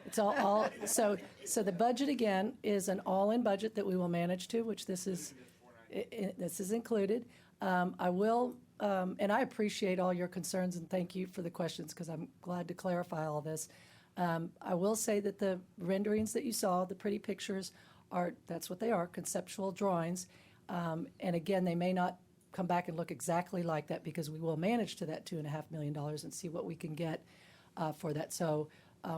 [SPEAKER 19] It's all, so the budget again is an all-in budget that we will manage to, which this is included. I will, and I appreciate all your concerns and thank you for the questions because I'm glad to clarify all this. I will say that the renderings that you saw, the pretty pictures, that's what they are, conceptual drawings. And again, they may not come back and look exactly like that because we will manage to that $2.5 million and see what we can get for that. So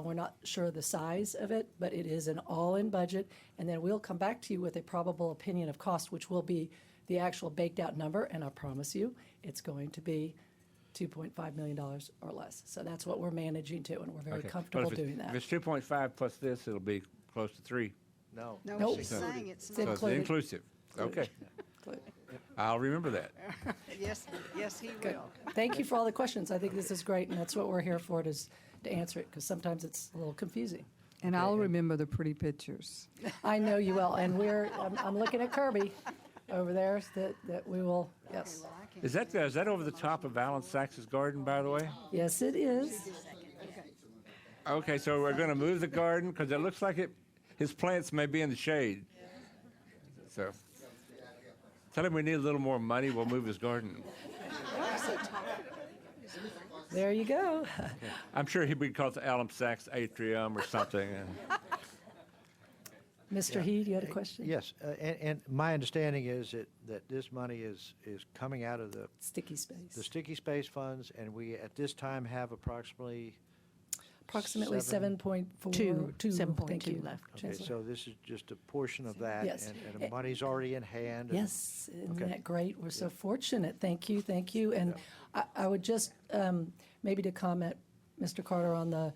[SPEAKER 19] we're not sure the size of it, but it is an all-in budget. And then we'll come back to you with a probable opinion of cost, which will be the actual baked out number. And I promise you, it's going to be $2.5 million or less. So that's what we're managing to, and we're very comfortable doing that.
[SPEAKER 2] If it's 2.5 plus this, it'll be close to 3.
[SPEAKER 6] No.
[SPEAKER 1] No,
[SPEAKER 19] Nope.
[SPEAKER 1] she's saying it's
[SPEAKER 19] It's
[SPEAKER 2] So
[SPEAKER 1] not.
[SPEAKER 2] it's inclusive. Okay. I'll remember that.
[SPEAKER 1] Yes, he
[SPEAKER 19] Good.
[SPEAKER 1] will.
[SPEAKER 19] Thank you for all the questions. I think this is great, and that's what we're here for, is to answer it, because sometimes it's a little confusing.
[SPEAKER 18] And I'll remember the pretty pictures.
[SPEAKER 19] I know you will, and I'm looking at Kirby over there, that we will, yes.
[SPEAKER 2] Is that over the top of Alan Sachs's garden, by the way?
[SPEAKER 19] Yes, it is.
[SPEAKER 2] Okay, so we're going to move the garden because it looks like his plants may be in the shade. So tell him we need a little more money. We'll move his garden.
[SPEAKER 19] There you go.
[SPEAKER 2] I'm sure he'd be called the Alan Sachs Atrium or something.
[SPEAKER 19] Mr. Heed, you had a question?
[SPEAKER 6] Yes, and my understanding is that this money is coming out of the
[SPEAKER 19] Sticky space.
[SPEAKER 6] sticky space funds, and we at this time have approximately
[SPEAKER 19] 7.42.
[SPEAKER 7] 7.2
[SPEAKER 19] Thank you,
[SPEAKER 7] left.
[SPEAKER 6] Okay,
[SPEAKER 19] Chancellor.
[SPEAKER 6] so this is just a portion of that,
[SPEAKER 19] Yes.
[SPEAKER 6] and the money's already in hand. and-
[SPEAKER 19] Yes, isn't
[SPEAKER 6] Okay.
[SPEAKER 19] that great? We're so fortunate. Thank you, thank you. And I would just, maybe to comment, Mr. Carter, on the,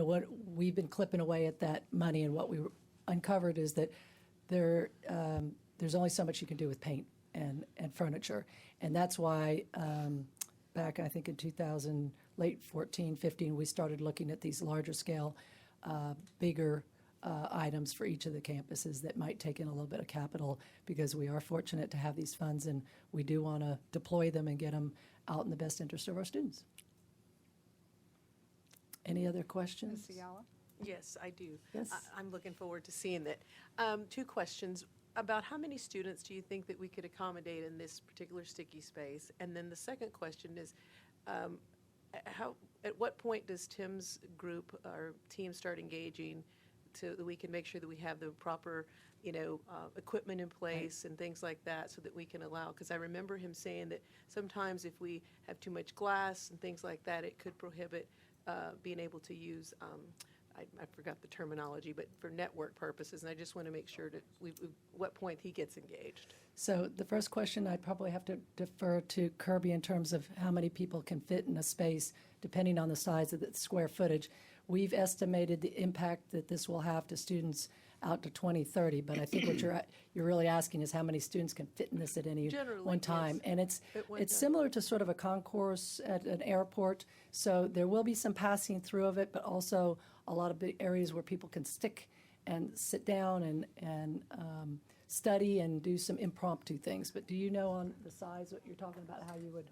[SPEAKER 19] what we've been clipping away at that money, and what we uncovered is that there's only so much you can do with paint and furniture. And that's why back, I think in late 14, 15, we started looking at these larger scale, bigger items for each of the campuses that might take in a little bit of capital, because we are fortunate to have these funds and we do want to deploy them and get them out in the best interest of our students. Any other questions?
[SPEAKER 1] Ms. Ayala?
[SPEAKER 12] Yes, I do.
[SPEAKER 19] Yes.
[SPEAKER 12] I'm looking forward to seeing that. 2 questions. About how many students do you think that we could accommodate in this particular sticky space? And then the second question is, at what point does Tim's group or team start engaging so that we can make sure that we have the proper, equipment in place and things like that, so that we can allow? Because I remember him saying that sometimes if we have too much glass and things like that, it could prohibit being able to use, I forgot the terminology, but for network purposes. And I just want to make sure that what point he gets engaged.
[SPEAKER 19] So the first question, I'd probably have to defer to Kirby in terms of how many people can fit in a space, depending on the size of the square footage. We've estimated the impact that this will have to students out to 2030, but I think what you're really asking is how many students can fit in this at any
[SPEAKER 12] Generally,
[SPEAKER 19] one time.
[SPEAKER 12] yes.
[SPEAKER 19] And it's
[SPEAKER 12] At one
[SPEAKER 19] it's
[SPEAKER 12] time.
[SPEAKER 19] similar to sort of a concourse at an airport. So there will be some passing through of it, but also a lot of big areas where people can stick and sit down and study and do some impromptu things. But do you know on the size what you're talking about, how you would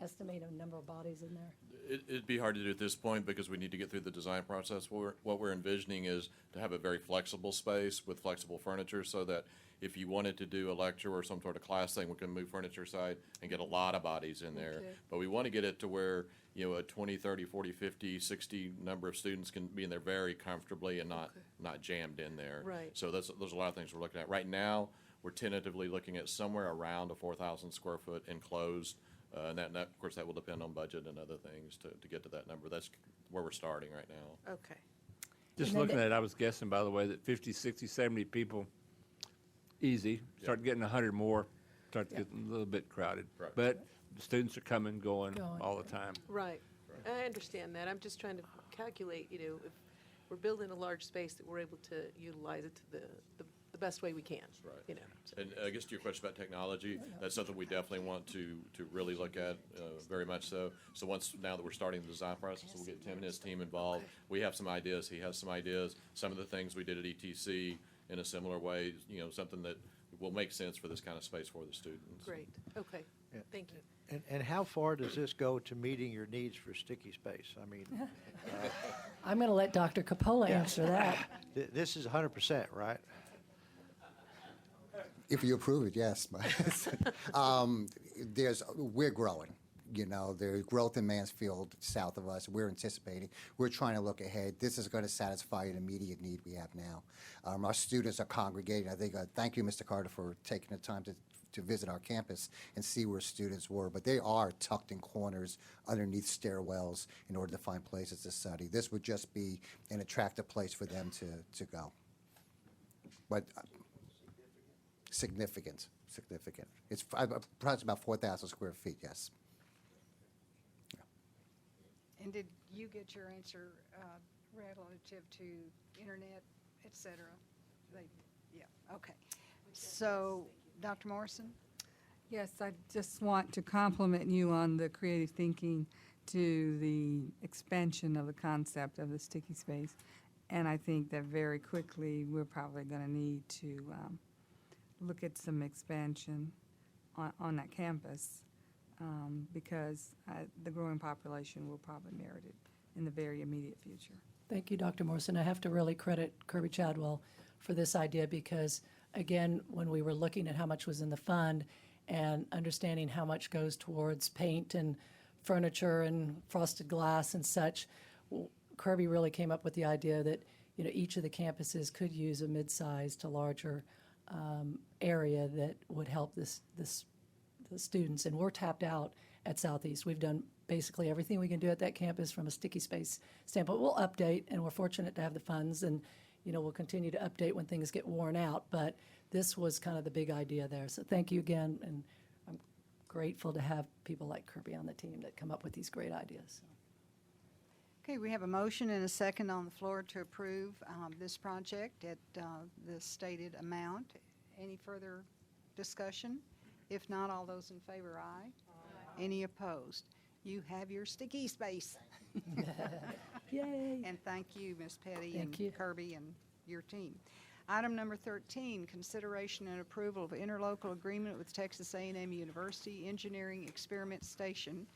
[SPEAKER 19] estimate a number of bodies in there?
[SPEAKER 20] It'd be hard to do at this point because we need to get through the design process. What we're envisioning is to have a very flexible space with flexible furniture so that if you wanted to do a lecture or some sort of class thing, we can move furniture aside and get a lot of bodies in there.
[SPEAKER 12] Okay.
[SPEAKER 20] But we want to get it to where, a 20, 30, 40, 50, 60 number of students can be in there very comfortably and not jammed in there.
[SPEAKER 12] Right.
[SPEAKER 20] So there's a lot of things we're looking at. Right now, we're tentatively looking at somewhere around a 4,000 square foot enclosed. And that, of course, that will depend on budget and other things to get to that number. That's where we're starting right now.
[SPEAKER 12] Okay.
[SPEAKER 2] Just looking at it, I was guessing, by the way, that 50, 60, 70 people, easy. Start getting 100 more, start to get a little bit crowded.
[SPEAKER 20] Right.
[SPEAKER 2] But the students are coming, going all the time.
[SPEAKER 12] Right. I understand that. I'm just trying to calculate, if we're building a large space, that we're able to utilize it to the best way we can.
[SPEAKER 20] Right. And I guess to your question about technology, that's something we definitely want to really look at, very much so. So now that we're starting the design process, we'll get Tim and his team involved. We have some ideas, he has some ideas. Some of the things we did at ETC in a similar way, something that will make sense for this kind of space for the students.
[SPEAKER 12] Great. Okay.
[SPEAKER 6] Yeah.
[SPEAKER 12] Thank you.
[SPEAKER 6] And how far does this go to meeting your needs for sticky space? I mean,
[SPEAKER 19] I'm going to let Dr. Coppola answer that.
[SPEAKER 6] this is 100%, right?
[SPEAKER 19] If you approve it, yes. We're growing. There's growth in Mansfield south of us. We're anticipating. We're trying to look ahead. This is going to satisfy an immediate need we have now. Our students are congregating. I think, thank you, Mr. Carter, for taking the time to visit our campus and see where students were. But they are tucked in corners underneath stairwells in order to find places to study. This would just be an attractive place for them to go. But significant. It's probably about 4,000 square feet, yes.
[SPEAKER 1] And did you get your answer relative to internet, et cetera? Yeah, okay. So, Dr. Morrison?
[SPEAKER 18] Yes, I just want to compliment you on the creative thinking to the expansion of the concept of the sticky space. And I think that very quickly, we're probably going to need to look at some expansion on that campus because the growing population will probably merit it in the very immediate future.
[SPEAKER 19] Thank you, Dr. Morrison. I have to really credit Kirby Chadwell for this idea because, again, when we were looking at how much was in the fund and understanding how much goes towards paint and furniture and frosted glass and such, Kirby really came up with the idea that each of the campuses could use a mid-sized to larger area that would help the students. And we're tapped out at Southeast. We've done basically everything we can do at that campus from a sticky space standpoint. We'll update, and we're fortunate to have the funds, and we'll continue to update when things get worn out. But this was kind of the big idea there. So thank you again, and I'm grateful to have people like Kirby on the team that come up with these great ideas.
[SPEAKER 1] Okay, we have a motion and a second on the floor to approve this project at the stated amount. Any further discussion? If not, all those in favor, aye. Any opposed? You have your sticky space.
[SPEAKER 19] Yay.
[SPEAKER 1] And thank you, Ms. Petty
[SPEAKER 19] Thank
[SPEAKER 1] and
[SPEAKER 19] you.
[SPEAKER 1] Kirby and your team. Item number 13, consideration and approval of interlocal agreement with Texas A&M University Engineering Experiment Station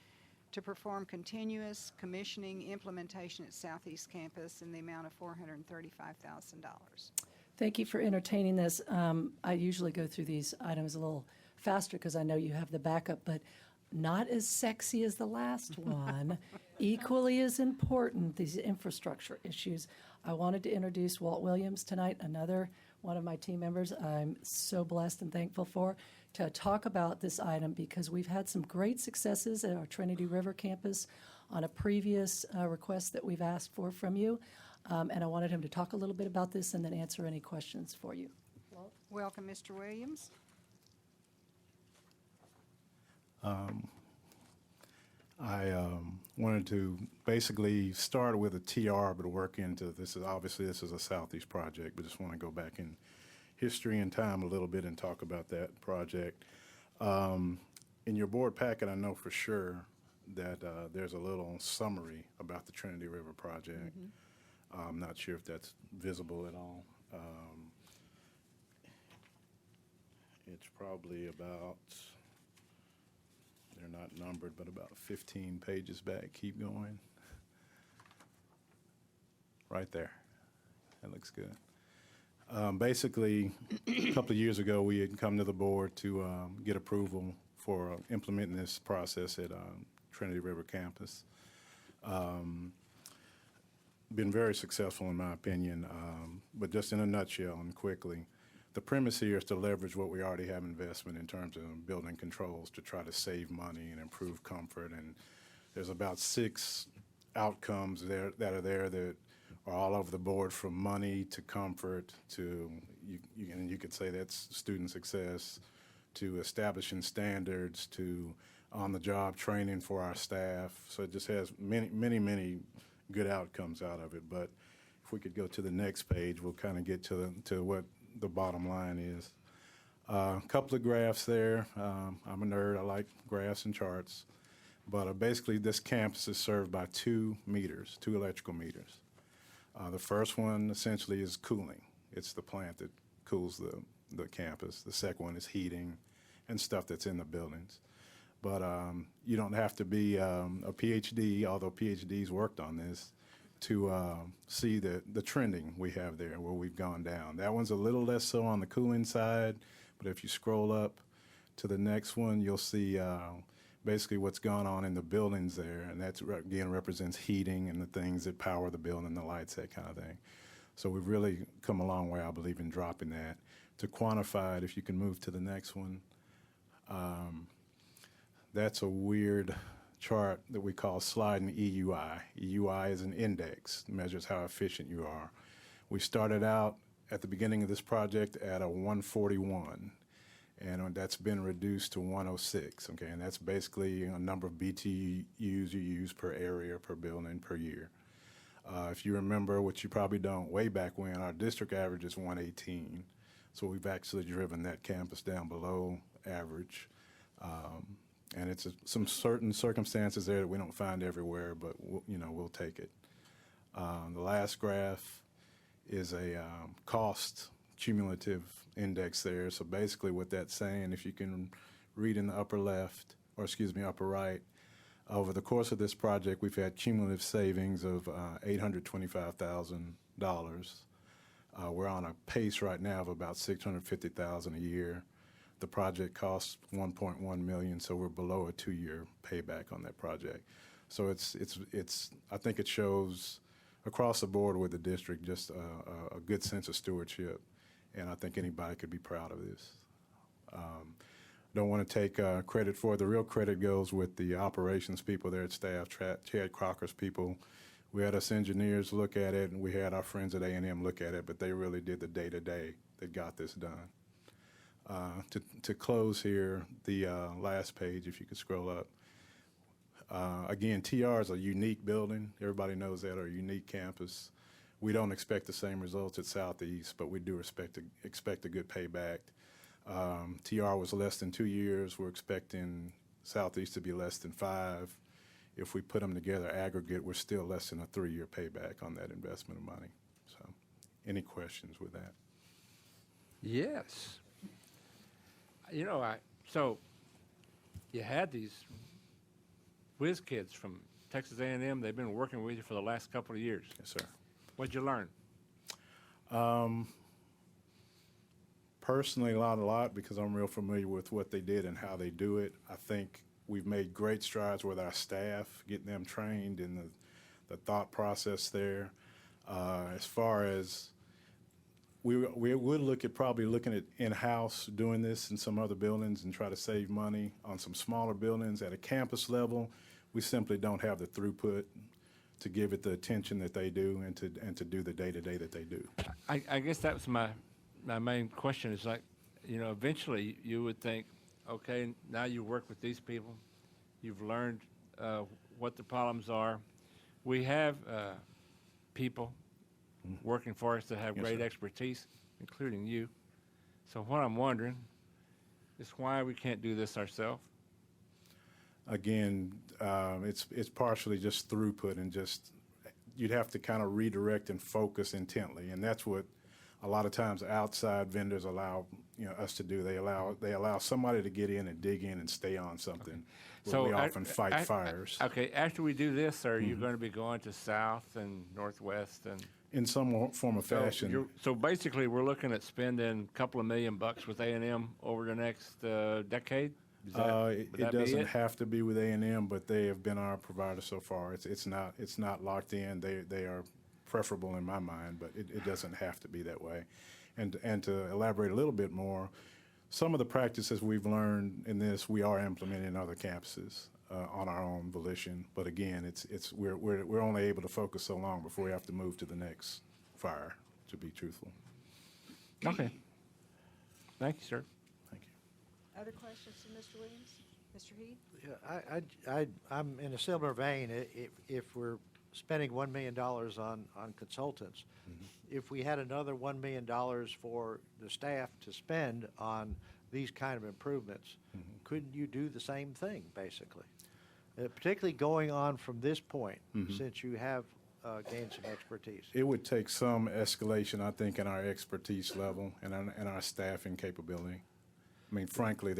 [SPEAKER 1] to perform continuous commissioning implementation at Southeast Campus in the amount of $435,000.
[SPEAKER 19] Thank you for entertaining this. I usually go through these items a little faster because I know you have the backup, but not as sexy as the last one. Equally as important, these infrastructure issues. I wanted to introduce Walt Williams tonight, another one of my team members I'm so blessed and thankful for, to talk about this item because we've had some great successes at our Trinity River campus on a previous request that we've asked for from you. And I wanted him to talk a little bit about this and then answer any questions for you.
[SPEAKER 1] Welcome, Mr. Williams.
[SPEAKER 3] I wanted to basically start with a TR, but work into this. This is a Southeast project, but just want to go back in history and time a little bit and talk about that project. In your board packet, I know for sure that there's a little summary about the Trinity River project. I'm not sure if that's visible at all. It's probably about, they're not numbered, but about 15 pages back. Keep going. Right there. That looks good. Basically, a couple of years ago, we had come to the board to get approval for implementing this process at Trinity River campus. Been very successful in my opinion, but just in a nutshell and quickly, the premise here is to leverage what we already have investment in terms of building controls to try to save money and improve comfort. And there's about 6 outcomes there that are all over the board, from money to comfort to, and you could say that's student success, to establishing standards, to on-the-job training for our staff. So it just has many good outcomes out of it. But if we could go to the next page, we'll kind of get to what the bottom line is. A couple of graphs there. I'm a nerd. I like graphs and charts. But basically, this campus is served by 2 meters, 2 electrical meters. The first one essentially is cooling. It's the plant that cools the campus. The second one is heating and stuff that's in the buildings. But you don't have to be a PhD, although PhDs worked on this, to see the trending we have there where we've gone down. That one's a little less so on the cooling side, but if you scroll up to the next one, you'll see basically what's gone on in the buildings there, and that again represents heating and the things that power the building, the lights, that kind of thing. So we've really come a long way, I believe, in dropping that. To quantify it, if you can move to the next one, that's a weird chart that we call sliding EUI. EUI is an index, measures how efficient you are. We started out at the beginning of this project at a 141. And that's been reduced to 106, okay? And that's basically a number of BTUs you use per area, per building, per year. If you remember, which you probably don't, way back when, our district average is 118. So we've actually driven that campus down below average. And it's some certain circumstances there that we don't find everywhere, but we'll take it. The last graph is a cost cumulative index there. So basically what that's saying, if you can read in the upper left, or excuse me, upper right, over the course of this project, we've had cumulative savings of $825,000. We're on a pace right now of about $650,000 a year. The project costs $1.1 million, so we're below a 2-year payback on that project. So it's I think it shows across the board with the district just a good sense of stewardship. And I think anybody could be proud of this. Don't want to take credit for it. The real credit goes with the operations people there at staff, Chad Crocker's people. We had us engineers look at it, and we had our friends at A&M look at it, but they really did the day-to-day that got this done. To close here, the last page, if you could scroll up. Again, TR is a unique building. Everybody knows that, or a unique campus. We don't expect the same results at Southeast, but we do expect a good payback. TR was less than 2 years. We're expecting Southeast to be less than 5. If we put them together aggregate, we're still less than a 3-year payback on that investment of money. So, any questions with that?
[SPEAKER 2] Yes. So you had these whiz kids from Texas A&M. They've been working with you for the last couple of years.
[SPEAKER 3] Yes, sir.
[SPEAKER 2] What'd you learn?
[SPEAKER 3] Personally, a lot, because I'm real familiar with what they did and how they do it. I think we've made great strides with our staff, getting them trained in the thought process there. As far as we would look at probably looking at in-house doing this in some other buildings and try to save money on some smaller buildings. At a campus level, we simply don't have the throughput to give it the attention that they do and to do the day-to-day that they do.
[SPEAKER 2] I guess that was my main question is eventually you would think, okay, now you work with these people. You've learned what the problems are. We have people working for us that have
[SPEAKER 3] Yes,
[SPEAKER 2] great
[SPEAKER 3] sir.
[SPEAKER 2] expertise, including you. So what I'm wondering is why we can't do this ourselves.
[SPEAKER 3] Again, it's partially just throughput and just you'd have to kind of redirect and focus intently, and that's what a lot of times outside vendors allow, us to do, they allow somebody to get in and dig in and stay on something. Where we often fight fires.
[SPEAKER 2] Okay, after we do this, are you going to be going to south and northwest and?
[SPEAKER 3] In some form or fashion.
[SPEAKER 2] So basically, we're looking at spending a couple of $1 million with A&M over the next decade?
[SPEAKER 3] It doesn't have to be with A&M, but they have been our provider so far. It's not locked in. They are preferable in my mind, but it doesn't have to be that way. And to elaborate a little bit more, some of the practices we've learned in this, we are implementing in other campuses on our own volition. But again, we're only able to focus so long before we have to move to the next fire, to be truthful.
[SPEAKER 2] Okay. Thank you, sir.
[SPEAKER 3] Thank you.
[SPEAKER 1] Other questions to Mr. Williams? Mr. Heath?
[SPEAKER 6] Yeah, I'm in a similar vein. If we're spending $1 million on consultants, if we had another $1 million for the staff to spend on these kind of improvements, couldn't you do the same thing, basically? Particularly going on from this point, since you have gained some expertise.
[SPEAKER 3] It would take some escalation, I think, in our expertise level and our staffing capability. I mean, frankly,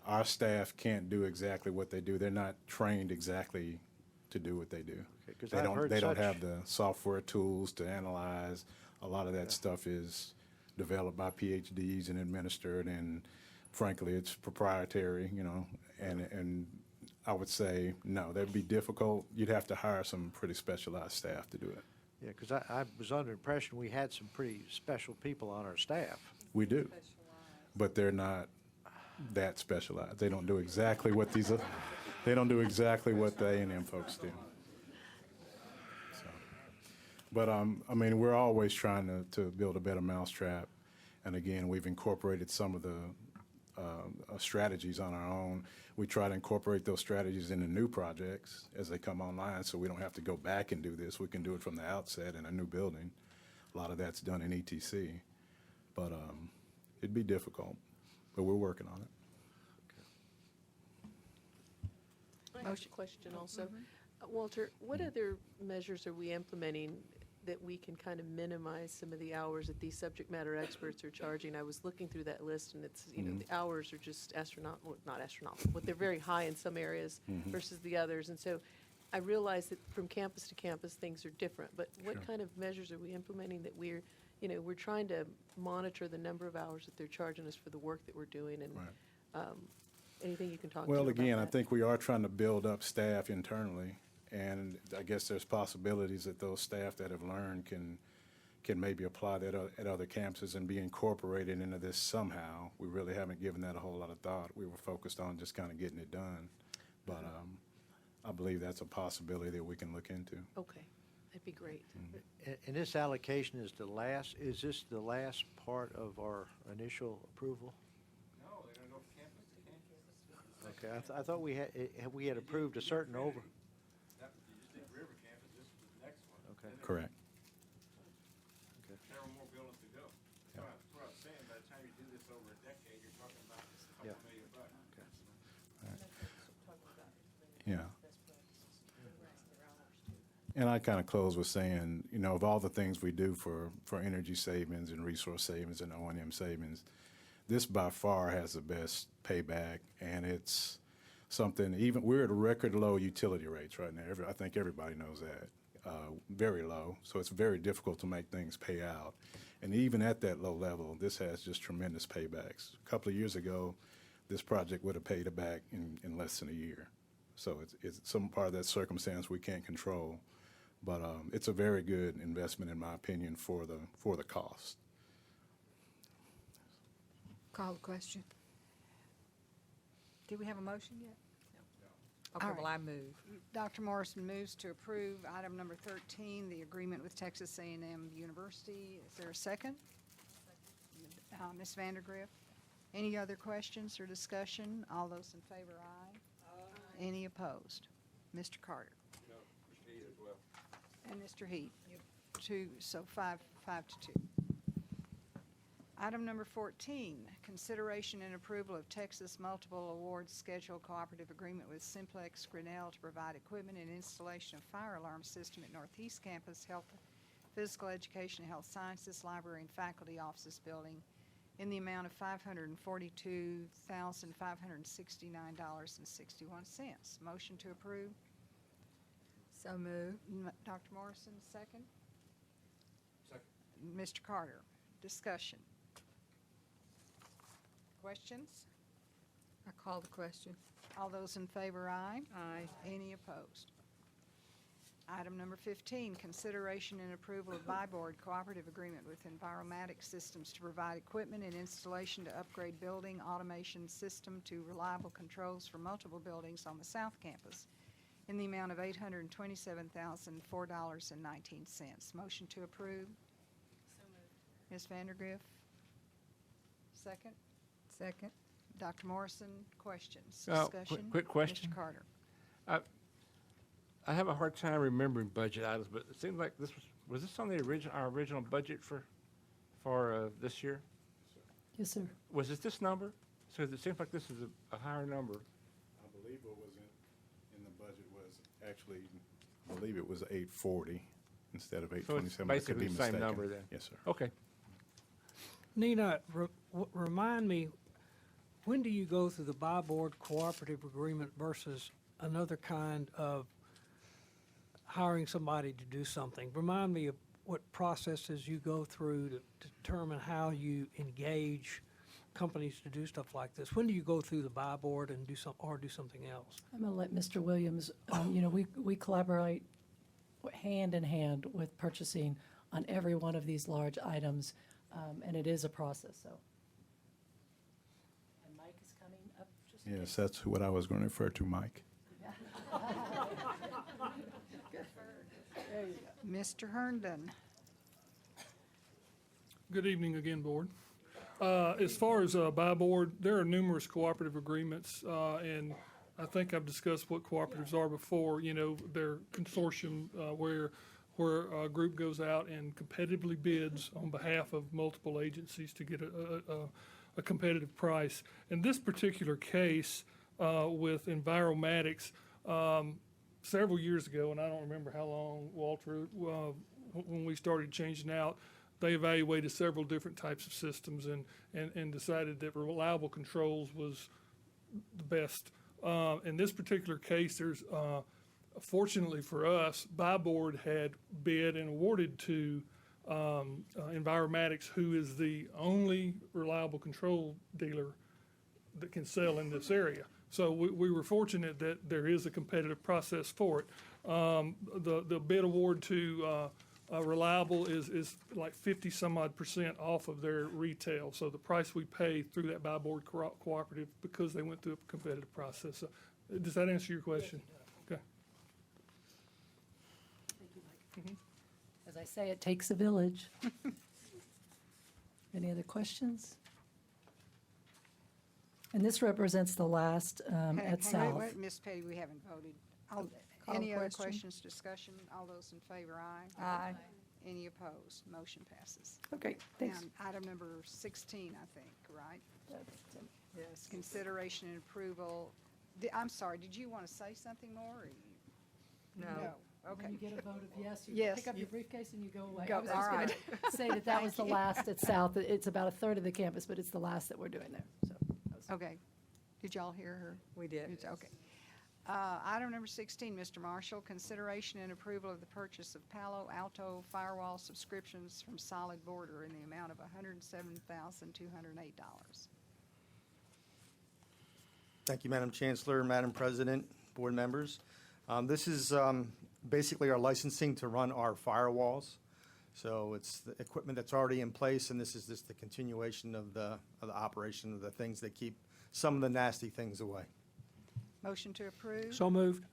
[SPEAKER 3] our staff can't do exactly what they do. They're not trained exactly to do what they do. They don't have the software tools to analyze. A lot of that stuff is developed by PhDs and administered, and frankly, it's proprietary, and I would say, no, that'd be difficult. You'd have to hire some pretty specialized staff to do it.
[SPEAKER 6] Yeah, because I was under the impression we had some pretty special people on our staff.
[SPEAKER 3] We do, but they're not that specialized. They don't do exactly what they don't do exactly what the A&M folks do. So, but I mean, we're always trying to build a better mousetrap, and again, we've incorporated some of the strategies on our own. We try to incorporate those strategies into new projects as they come online, so we don't have to go back and do this. We can do it from the outset in a new building. A lot of that's done in ETC, but it'd be difficult, but we're working on it.
[SPEAKER 12] I have a question also. Walter, what other measures are we implementing that we can kind of minimize some of the hours that these subject matter experts are charging? I was looking through that list, and it's, the hours are just astronomical, not astronomical, but they're very high in some areas versus the others. And so I realize that from campus to campus, things are different, but what kind of measures are we implementing that we're trying to monitor the number of hours that they're charging us for the work that we're doing, and anything you can talk to
[SPEAKER 3] Well,
[SPEAKER 12] about
[SPEAKER 3] again, I
[SPEAKER 12] that?
[SPEAKER 3] think we are trying to build up staff internally, and I guess there's possibilities that those staff that have learned can maybe apply that at other campuses and be incorporated into this somehow. We really haven't given that a whole lot of thought. We were focused on just kind of getting it done, but I believe that's a possibility that we can look into.
[SPEAKER 12] Okay, that'd be great.
[SPEAKER 6] And this allocation is is this the last part of our initial approval?
[SPEAKER 2] No, they're going to go campus to campus.
[SPEAKER 6] Okay, I thought we had approved a certain over.
[SPEAKER 2] You just did River Campus, this is the next one.
[SPEAKER 6] Okay.
[SPEAKER 3] Correct.
[SPEAKER 2] Several more buildings to go. That's what I was saying, by the time you do this over a decade, you're talking about a couple $1 million.
[SPEAKER 3] Yeah. And I kind of close with saying, of all the things we do for energy savings and resource savings and O&M savings, this by far has the best payback, and it's something, we're at record low utility rates right now. I think everybody knows that. Very low, so it's very difficult to make things pay out. And even at that low level, this has just tremendous paybacks. A couple of years ago, this project would have paid it back in less than a year. So it's some part of that circumstance we can't control, but it's a very good investment in my opinion for the cost.
[SPEAKER 1] Call the question. Did we have a motion yet?
[SPEAKER 21] Okay,
[SPEAKER 1] All
[SPEAKER 21] well,
[SPEAKER 1] right.
[SPEAKER 21] I move.
[SPEAKER 1] Dr. Morrison moves to approve item number 13, the agreement with Texas A&M University. Is there a second? Ms. Vandergriff? Any other questions or discussion? All those in favor, aye. Aye. Any opposed? Mr. Carter?
[SPEAKER 2] No, Mr. Heath as well.
[SPEAKER 1] And Mr. Heath? So five to two. Item number 14, consideration and approval of Texas Multiple Awards Schedule Cooperative Agreement with Simplex Grinnell to provide equipment and installation of fire alarm system at Northeast Campus Health Physical Education and Health Sciences Library and Faculty Offices Building in the amount of $542,569.61. Motion to approve.
[SPEAKER 18] So moved.
[SPEAKER 1] Dr. Morrison, second. Mr. Carter, discussion. Questions?
[SPEAKER 18] I call the question.
[SPEAKER 1] All those in favor, aye.
[SPEAKER 18] Aye.
[SPEAKER 1] Any opposed? Item number 15, consideration and approval of BuyBoard Cooperative Agreement with Enviromatic Systems to provide equipment and installation to upgrade building automation system to reliable controls for multiple buildings on the South Campus in the amount of $827,004.19. Motion to approve. Ms. Vandergriff, second.
[SPEAKER 18] Second.
[SPEAKER 1] Dr. Morrison, questions,
[SPEAKER 2] Oh,
[SPEAKER 1] discussion?
[SPEAKER 2] quick question.
[SPEAKER 1] Mr. Carter.
[SPEAKER 2] I have a hard time remembering budget items, but it seems like was this on the our original budget for this year?
[SPEAKER 19] Yes, sir.
[SPEAKER 2] Was it this number? So it seems like this is a higher number.
[SPEAKER 3] I believe what was in the budget was actually, I believe it was 840 instead of
[SPEAKER 2] So it's
[SPEAKER 3] 827. I could
[SPEAKER 2] basically
[SPEAKER 3] be
[SPEAKER 2] the same
[SPEAKER 3] mistaken.
[SPEAKER 2] number then?
[SPEAKER 3] Yes, sir.
[SPEAKER 2] Okay.
[SPEAKER 4] Nina, remind me, when do you go through the BuyBoard cooperative agreement versus another kind of hiring somebody to do something? Remind me of what processes you go through to determine how you engage companies to do stuff like this. When do you go through the BuyBoard and do something else?
[SPEAKER 19] I'm going to let Mr. Williams, we collaborate hand in hand with purchasing on every one of these large items, and it is a process, so. And Mike is coming up just.
[SPEAKER 3] Yes, that's what I was going to refer to, Mike.
[SPEAKER 1] Mr. Herndon.
[SPEAKER 21] Good evening again, Board. As far as BuyBoard, there are numerous cooperative agreements, and I think I've discussed what cooperatives are before. They're consortium where a group goes out and competitively bids on behalf of multiple agencies to get a competitive price. In this particular case, with Enviromatics, several years ago, and I don't remember how long, Walter, when we started changing out, they evaluated several different types of systems and decided that reliable controls was the best. In this particular case, there's, fortunately for us, BuyBoard had bid and awarded to Enviromatics, who is the only reliable control dealer that can sell in this area. So we were fortunate that there is a competitive process for it. The bid award to Reliable is like 50-some-odd% off of their retail. So the price we pay through that BuyBoard cooperative because they went through a competitive process. So, does that answer your question? Okay.
[SPEAKER 19] Thank you, Mike. As I say, it takes a village. Any other questions? And this represents the last at South.
[SPEAKER 1] Wait, Ms. Petty, we haven't voted.
[SPEAKER 18] Call
[SPEAKER 1] Any
[SPEAKER 18] the
[SPEAKER 1] other
[SPEAKER 18] question.
[SPEAKER 1] questions, discussion? All those in favor, aye.
[SPEAKER 18] Aye.
[SPEAKER 1] Any opposed? Motion passes.
[SPEAKER 19] Okay, thanks.
[SPEAKER 1] And item number 16, I think, right? Yes, consideration and approval. I'm sorry, did you want to say something more? Or
[SPEAKER 18] No.
[SPEAKER 1] Okay.
[SPEAKER 19] When you get a vote of yes, you
[SPEAKER 1] Yes.
[SPEAKER 19] pick up your briefcase and you go away.
[SPEAKER 1] Go-
[SPEAKER 19] I was just
[SPEAKER 1] all
[SPEAKER 19] gonna
[SPEAKER 1] right.
[SPEAKER 19] say that was the last at South. It's about a third of the campus, but it's the last that we're doing there, so.
[SPEAKER 1] Okay. Did y'all hear her?
[SPEAKER 18] We did.
[SPEAKER 1] Okay. Item number 16, Mr. Marshall, consideration and approval of the purchase of Palo, Alto, Firewall subscriptions from Solid Border in the amount of $107,208.
[SPEAKER 22] Thank you, Madam Chancellor, Madam President, board members. This is basically our licensing to run our firewalls. So it's the equipment that's already in place, and this is just the continuation of the operation of the things that keep some of the nasty things away.
[SPEAKER 1] Motion to approve.
[SPEAKER 4] So moved.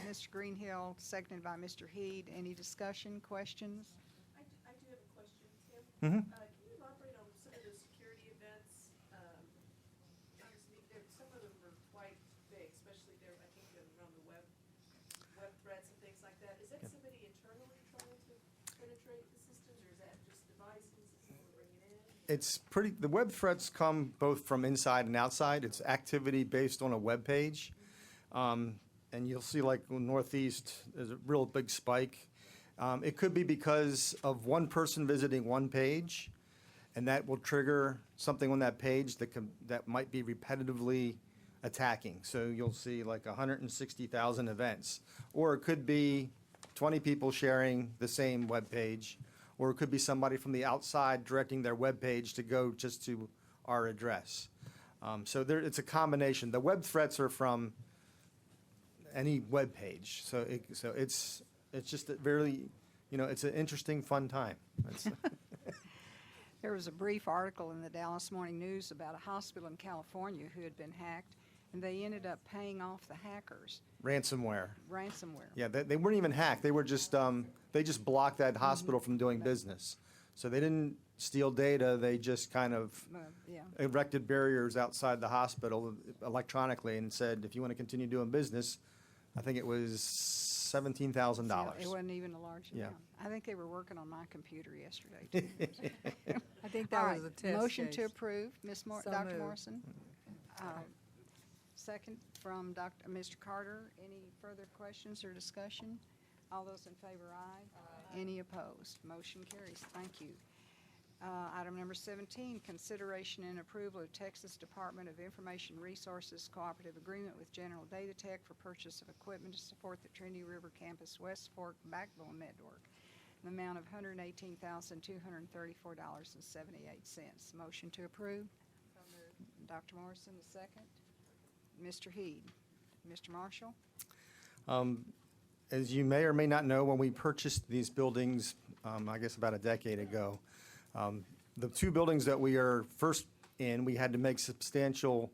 [SPEAKER 1] Mr. Greenhill, seconded by Mr. Heed. Any discussion, questions?
[SPEAKER 12] I do have a question, Tim.
[SPEAKER 22] Mhm.
[SPEAKER 12] Can you elaborate on some of the security events? Obviously, some of them are quite big, especially there, I think, around the web threats and things like that. Is that somebody internally trying to penetrate the systems, or is that just devices that we're bringing in?
[SPEAKER 22] The web threats come both from inside and outside. It's activity based on a web page. And you'll see like Northeast, there's a real big spike. It could be because of one person visiting one page, and that will trigger something on that page that might be repetitively attacking. So you'll see like 160,000 events. Or it could be 20 people sharing the same web page, or it could be somebody from the outside directing their web page to go just to our address. So it's a combination. The web threats are from any web page. So it's just a very, it's an interesting, fun time.
[SPEAKER 1] There was a brief article in the Dallas Morning News about a hospital in California who had been hacked, and they ended up paying off the hackers.
[SPEAKER 22] Ransomware.
[SPEAKER 1] Ransomware.
[SPEAKER 22] Yeah, they weren't even hacked. They were just, they just blocked that hospital from doing business. So they didn't steal data, they just kind of
[SPEAKER 1] Yeah.
[SPEAKER 22] erected barriers outside the hospital electronically and said, if you want to continue doing business, I think it was $17,000.
[SPEAKER 1] It wasn't even a large
[SPEAKER 22] Yeah.
[SPEAKER 1] amount. I think they were working on my computer yesterday, too.
[SPEAKER 18] I think
[SPEAKER 1] All
[SPEAKER 18] that
[SPEAKER 1] right,
[SPEAKER 18] was a test
[SPEAKER 1] motion to
[SPEAKER 18] case.
[SPEAKER 1] approve,
[SPEAKER 18] So
[SPEAKER 1] Dr.
[SPEAKER 18] moved.
[SPEAKER 1] Morrison. Second from Mr. Carter. Any further questions or discussion? All those in favor, aye. Any opposed? Motion carries. Thank you. Item number 17, consideration and approval of Texas Department of Information Resources Cooperative Agreement with General Datatech for purchase of equipment to support the Trinity River Campus West Fork Backbone Network, the amount of $118,234.78. Motion to approve. Dr. Morrison, the second. Mr. Heed. Mr. Marshall?
[SPEAKER 22] As you may or may not know, when we purchased these buildings, I guess about a decade ago, the two buildings that we are first in, we had to make substantial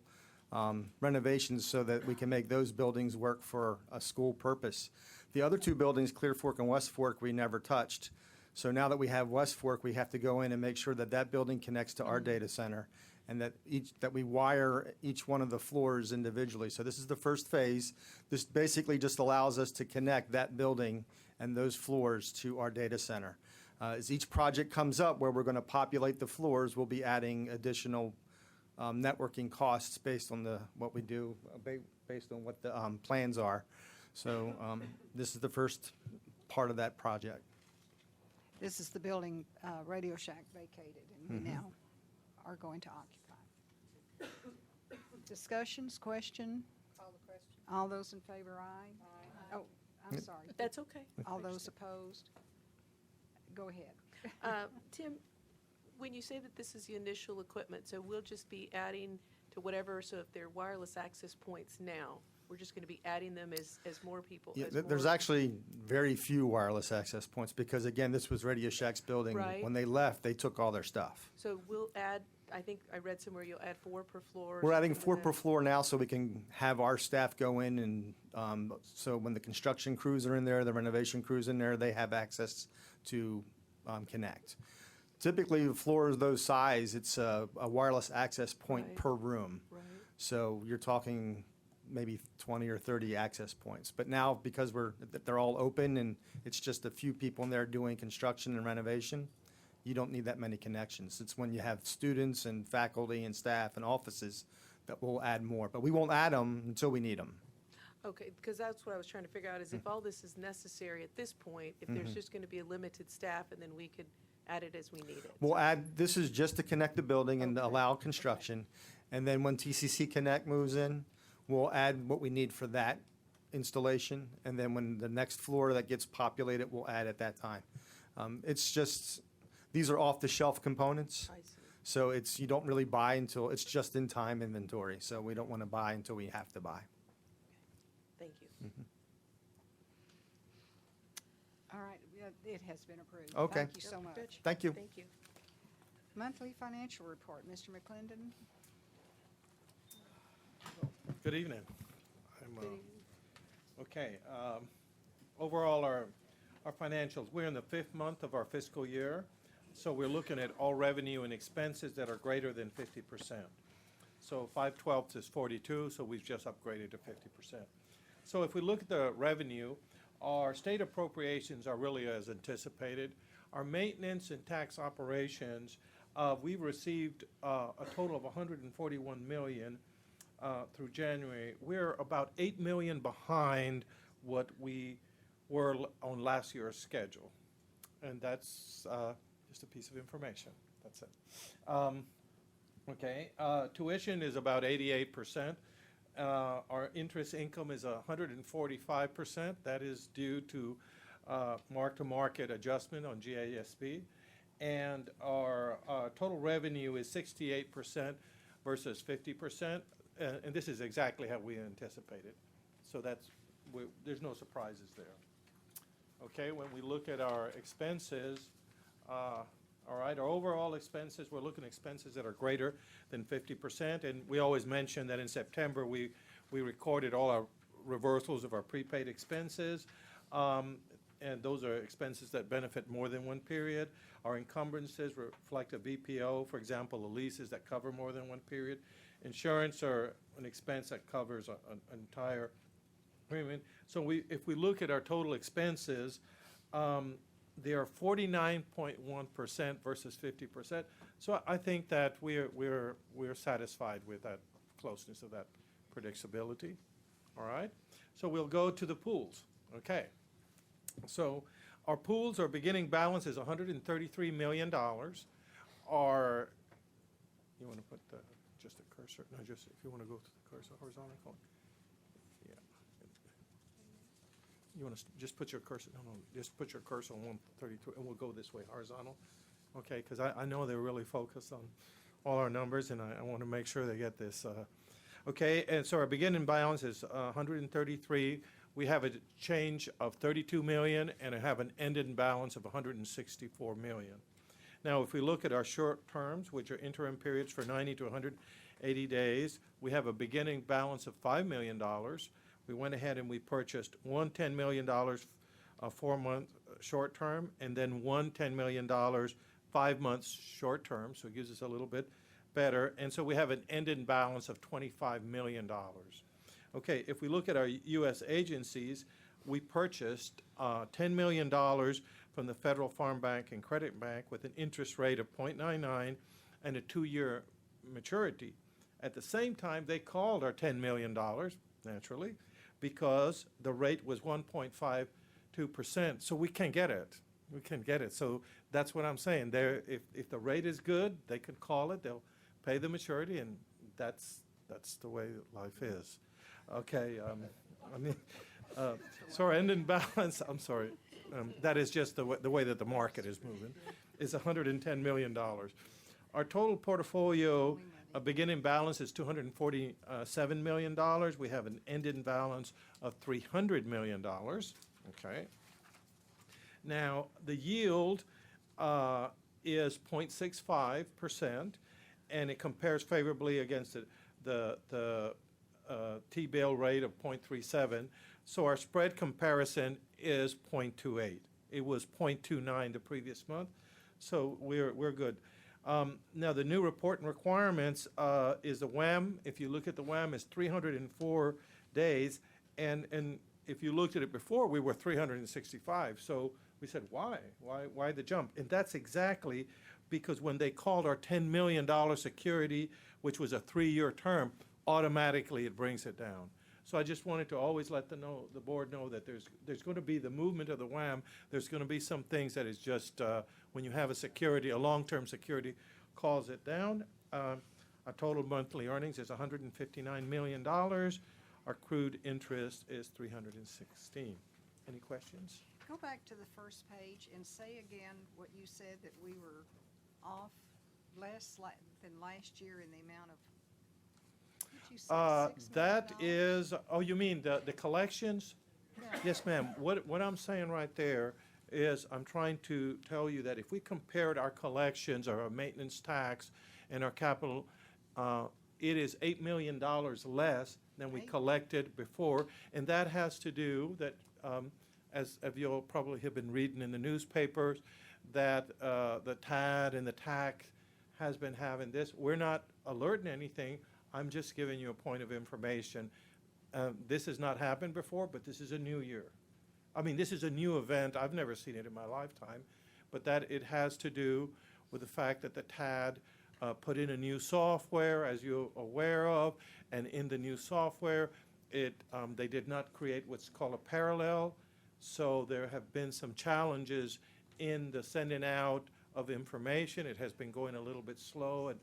[SPEAKER 22] renovations so that we can make those buildings work for a school purpose. The other two buildings, Clear Fork and West Fork, we never touched. So now that we have West Fork, we have to go in and make sure that that building connects to our data center, and that we wire each one of the floors individually. So this is the first phase. This basically just allows us to connect that building and those floors to our data center. As each project comes up where we're going to populate the floors, we'll be adding additional networking costs based on what we do, based on what the plans are. So this is the first part of that project.
[SPEAKER 1] This is the building Radio Shack vacated, and we now are going to occupy. Discussions, question? All those in favor, aye. Oh, I'm sorry.
[SPEAKER 12] That's okay.
[SPEAKER 1] All those opposed? Go ahead.
[SPEAKER 12] Tim, when you say that this is the initial equipment, so we'll just be adding to whatever, so if they're wireless access points now, we're just going to be adding them as more people?
[SPEAKER 22] Yeah,
[SPEAKER 12] as
[SPEAKER 22] there's
[SPEAKER 12] more-
[SPEAKER 22] actually very few wireless access points because, again, this was Radio Shack's building.
[SPEAKER 12] Right.
[SPEAKER 22] When they left, they took all their stuff.
[SPEAKER 12] So we'll add, I think I read somewhere you'll add 4 per floor. or
[SPEAKER 22] We're adding
[SPEAKER 12] something
[SPEAKER 22] 4
[SPEAKER 12] like
[SPEAKER 22] per
[SPEAKER 12] that.
[SPEAKER 22] floor now so we can have our staff go in and, so when the construction crews are in there, the renovation crews in there, they have access to connect. Typically, floors those size, it's a wireless access point
[SPEAKER 12] Right.
[SPEAKER 22] per room.
[SPEAKER 12] Right.
[SPEAKER 22] So you're talking maybe 20 or 30 access points. But now, because they're all open and it's just a few people in there doing construction and renovation, you don't need that many connections. It's when you have students and faculty and staff and offices that we'll add more. But we won't add them until we need them.
[SPEAKER 12] Okay, because that's what I was trying to figure out, is if all this is necessary at this point, if there's just going to be a limited staff, and then we could add it as we need it.
[SPEAKER 22] We'll add, this is just to connect the building and
[SPEAKER 12] Okay.
[SPEAKER 22] allow construction. And then when TCC Connect moves in, we'll add what we need for that installation. And then when the next floor that gets populated, we'll add at that time. It's just, these are off-the-shelf components.
[SPEAKER 12] I see.
[SPEAKER 22] So you don't really buy until, it's just in time inventory. So we don't want to buy until we have to buy.
[SPEAKER 12] Thank you.
[SPEAKER 1] All right, yeah, it has been approved.
[SPEAKER 22] Okay.
[SPEAKER 1] Thank you so much.
[SPEAKER 22] Thank you.
[SPEAKER 12] Thank you.
[SPEAKER 1] Monthly financial report, Mr. McClendon.
[SPEAKER 16] Good evening. Okay, overall, our financials, we're in the 5th month of our fiscal year, so we're looking at all revenue and expenses that are greater than 50%. So 5/12 is 42, so we've just upgraded to 50%. So if we look at the revenue, our state appropriations are really as anticipated. Our maintenance and tax operations, we've received a total of $141 million through January. We're about $8 million behind what we were on last year's schedule. And that's just a piece of information. That's it. Okay, tuition is about 88%. Our interest income is 145%. That is due to mark-to-market adjustment on GASB. And our total revenue is 68% versus 50%. And this is exactly how we anticipated. So there's no surprises there. Okay, when we look at our expenses, all right, our overall expenses, we're looking at expenses that are greater than 50%. And we always mention that in September, we recorded all our reversals of our prepaid expenses. And those are expenses that benefit more than one period. Our encumbrances reflect a VPO, for example, the leases that cover more than one period. Insurance are an expense that covers an entire premium. So if we look at our total expenses, they are 49.1% versus 50%. So I think that we're satisfied with that closeness of that predictability. All right. So we'll go to the pools. Okay. So our pools, our beginning balance is $133 million. Our, you want to put just a cursor? No, just if you want to go to the cursor horizontal. Yeah. You want to just put your cursor? No, just put your cursor on 132, and we'll go this way, horizontal. Okay, because I know they're really focused on all our numbers, and I want to make sure they get this. Okay, and so our beginning balance is 133. We have a change of 32 million, and I have an ending balance of 164 million. Now, if we look at our short terms, which are interim periods for 90 to 180 days, we have a beginning balance of $5 million. We went ahead and we purchased one $10 million 4-month short term, and then one $10 million 5 months short term, so it gives us a little bit better. And so we have an ending balance of $25 million. Okay, if we look at our U.S. agencies, we purchased $10 million from the Federal Farm Bank and Credit Bank with an interest rate of 0.99 and a 2-year maturity. At the same time, they called our $10 million, naturally, because the rate was 1.52%. So we can get it. We can get it. So that's what I'm saying. If the rate is good, they can call it. They'll pay the maturity, and that's the way life is. Okay, so our ending balance, I'm sorry, that is just the way that the market is moving, is $110 million. Our total portfolio beginning balance is $247 million. We have an ending balance of $300 million. Okay. Now, the yield is 0.65%, and it compares favorably against the T-bill rate of 0.37. So our spread comparison is 0.28. It was 0.29 the previous month, so we're good. Now, the new reporting requirements is the WAM. If you look at the WAM, it's 304 days, and if you looked at it before, we were 365. So we said, why the jump? And that's exactly because when they called our $10 million security, which was a 3-year term, automatically it brings it down. So I just wanted to always let the board know that there's going to be the movement of the WAM. There's going to be some things that is just when you have a security, a long-term security, calls it down. Our total monthly earnings is $159 million. Our accrued interest is $316. Any questions?
[SPEAKER 1] Go back to the first page and say again what you said, that we were off less than last year in the amount of, did you say $6
[SPEAKER 16] that
[SPEAKER 1] million?
[SPEAKER 16] is, oh, you mean the collections?
[SPEAKER 1] Yeah.
[SPEAKER 16] Yes, ma'am. What I'm saying right there is I'm trying to tell you that if we compared our collections or our maintenance tax and our capital, it is $8 million less than we collected before. And that has to do that, as you'll probably have been reading in the newspapers, that the TAD and the TAC has been having this. We're not alerting anything. I'm just giving you a point of information. This has not happened before, but this is a new year. I mean, this is a new event. I've never seen it in my lifetime, but that it has to do with the fact that the TAD put in a new software, as you're aware of, and in the new software, they did not create what's called a parallel So there have been some challenges in the sending out of information. It has been going a little bit slow, and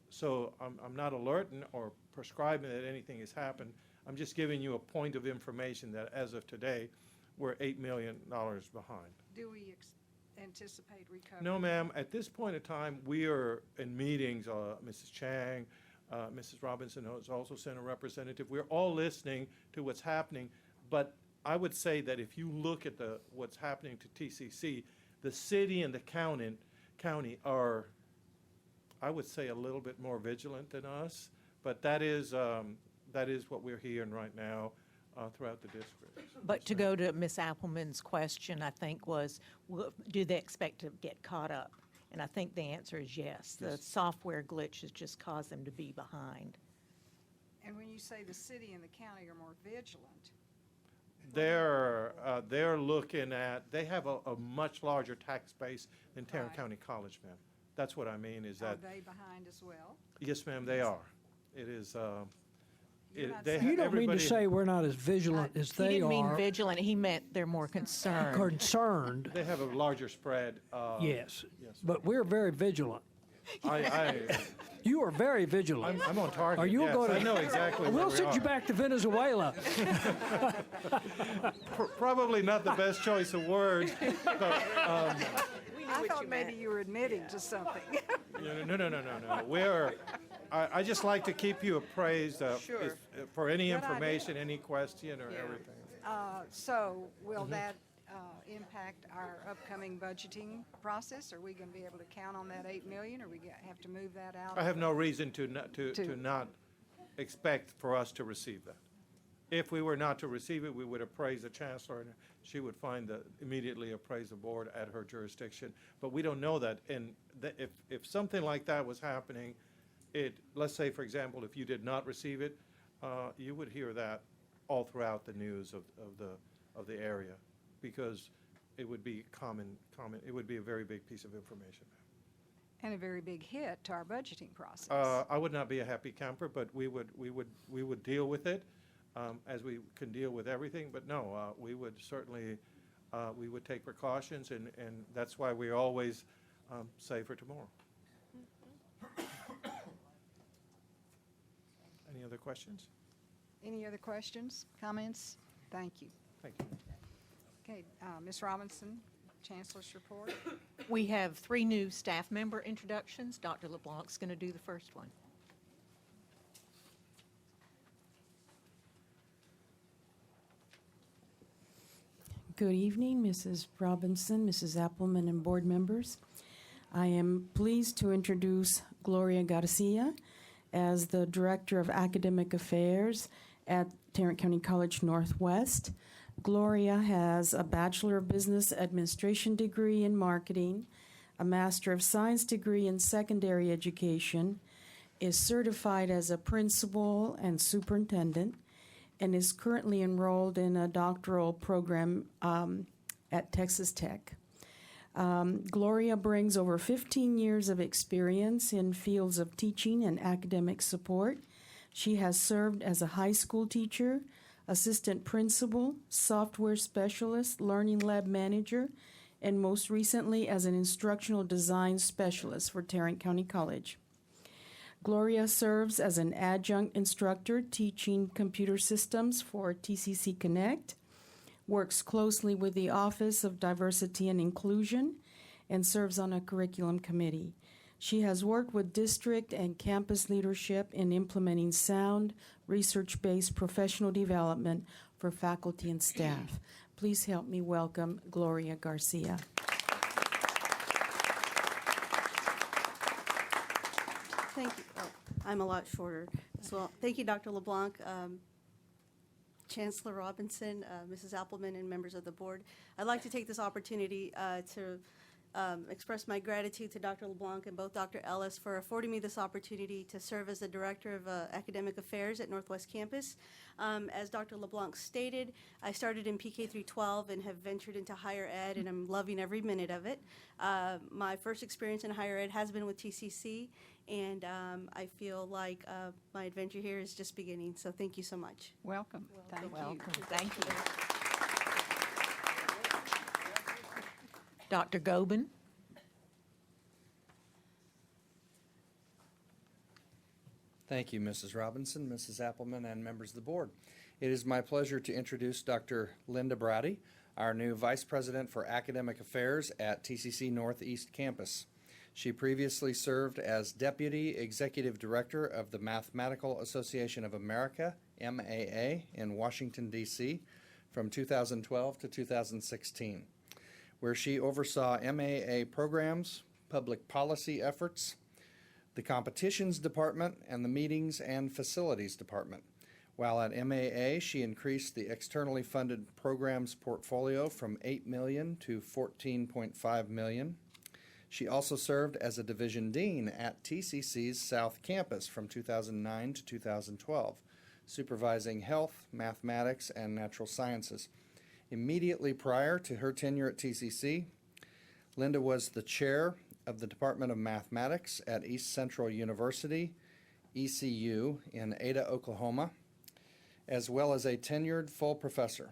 [SPEAKER 16] so I'm not alerting or prescribing that anything has happened. I'm just giving you a point of information that as of today, we're $8 million behind.
[SPEAKER 1] Do we anticipate recovery?
[SPEAKER 16] No, ma'am. At this point in time, we are in meetings. Mrs. Chang, Mrs. Robinson has also sent a representative. We're all listening to what's happening. But I would say that if you look at what's happening to TCC, the city and the county are, I would say, a little bit more vigilant than us. But that is what we're hearing right now throughout the district.
[SPEAKER 7] But to go to Ms. Appleman's question, I think was, do they expect to get caught up? And I think the answer is yes. The software glitch has just caused them to be behind.
[SPEAKER 1] And when you say the city and the county are more vigilant,
[SPEAKER 16] They're looking at, they have a much larger tax base than Tarrant
[SPEAKER 1] Right.
[SPEAKER 16] County College, ma'am. That's what I mean, is
[SPEAKER 1] are
[SPEAKER 16] that,
[SPEAKER 1] they behind as well?
[SPEAKER 16] yes, ma'am, they are. It is,
[SPEAKER 1] You're not
[SPEAKER 16] they
[SPEAKER 1] saying-
[SPEAKER 4] You don't mean to
[SPEAKER 16] everybody-
[SPEAKER 4] say we're not as vigilant as
[SPEAKER 7] He
[SPEAKER 4] they
[SPEAKER 7] didn't mean
[SPEAKER 4] are.
[SPEAKER 7] vigilant, he meant they're more concerned.
[SPEAKER 4] Concerned,
[SPEAKER 16] They have a larger spread.
[SPEAKER 4] yes.
[SPEAKER 16] Yes.
[SPEAKER 4] But we're very vigilant. You are very vigilant.
[SPEAKER 16] I'm on target.
[SPEAKER 4] Are you
[SPEAKER 16] yes.
[SPEAKER 4] going to?
[SPEAKER 16] I know exactly where
[SPEAKER 4] We'll
[SPEAKER 16] we
[SPEAKER 4] send you
[SPEAKER 16] are.
[SPEAKER 4] back to Venezuela.
[SPEAKER 16] Probably not the best choice of words, but,
[SPEAKER 1] I thought maybe you were admitting to something.
[SPEAKER 16] no. I just like to keep you appraised for any
[SPEAKER 1] Good idea.
[SPEAKER 16] information, any question or everything.
[SPEAKER 1] So will that impact our upcoming budgeting process? Are we going to be able to count on that 8 million, or we have to move that out?
[SPEAKER 16] I have no reason to not expect for us to receive that. If we were not to receive it, we would appraise the chancellor, and she would immediately appraise the board at her jurisdiction. But we don't know that, and if something like that was happening, let's say, for example, if you did not receive it, you would hear that all throughout the news of the area, because it would be it would be a very big piece of information.
[SPEAKER 1] And a very big hit to our budgeting process.
[SPEAKER 16] I would not be a happy camper, but we would deal with it as we can deal with everything. But no, we would certainly we would take precautions, and that's why we always save for tomorrow. Any other questions?
[SPEAKER 1] Any other questions, comments? Thank you.
[SPEAKER 16] Thank you.
[SPEAKER 1] Okay, Ms. Robinson, Chancellor's report.
[SPEAKER 7] We have 3 new staff member introductions. Dr. LeBlanc's going to do the first one.
[SPEAKER 5] Good evening, Mrs. Robinson, Mrs. Appleman, and board members. I am pleased to introduce Gloria Garcia as the Director of Academic Affairs at Tarrant County College Northwest. Gloria has a Bachelor of Business Administration degree in marketing, a Master of Science degree in secondary education, is certified as a principal and superintendent, and is currently enrolled in a doctoral program at Texas Tech. Gloria brings over 15 years of experience in fields of teaching and academic support. She has served as a high school teacher, assistant principal, software specialist, learning lab manager, and most recently as an instructional design specialist for Tarrant County College. Gloria serves as an adjunct instructor teaching computer systems for TCC Connect, works closely with the Office of Diversity and Inclusion, and serves on a curriculum committee. She has worked with district and campus leadership in implementing sound, research-based professional development for faculty and staff. Please help me welcome Gloria Garcia.
[SPEAKER 10] Thank you. Oh, I'm a lot shorter as well. Thank you, Dr. LeBlanc, Chancellor Robinson, Mrs. Appleman, and members of the board. I'd like to take this opportunity to express my gratitude to Dr. LeBlanc and both Dr. Euless for affording me this opportunity to serve as the Director of Academic Affairs at Northwest Campus. As Dr. LeBlanc stated, I started in PK through 12 and have ventured into higher ed, and I'm loving every minute of it. My first experience in higher ed has been with TCC, and I feel like my adventure here is just beginning. So thank you so much.
[SPEAKER 1] Welcome. Thank you.
[SPEAKER 7] Welcome. Thank you. Dr. Gobin.
[SPEAKER 9] Thank you, Mrs. Robinson, Mrs. Appleman, and members of the board. It is my pleasure to introduce Dr. Linda Brady, our new Vice President for Academic Affairs at TCC Northeast Campus. She previously served as Deputy Executive Director of the Mathematical Association of America, MAA, in Washington, D.C. from 2012 to 2016, where she oversaw MAA programs, public policy efforts, the Competitions Department, and the Meetings and Facilities Department. While at MAA, she increased the externally funded programs portfolio from $8 million to $14.5 million. She also served as a division dean at TCC's South Campus from 2009 to 2012, supervising health, mathematics, and natural sciences. Immediately prior to her tenure at TCC, Linda was the chair of the Department of Mathematics at East Central University, ECU, in Ada, Oklahoma, as well as a tenured full professor.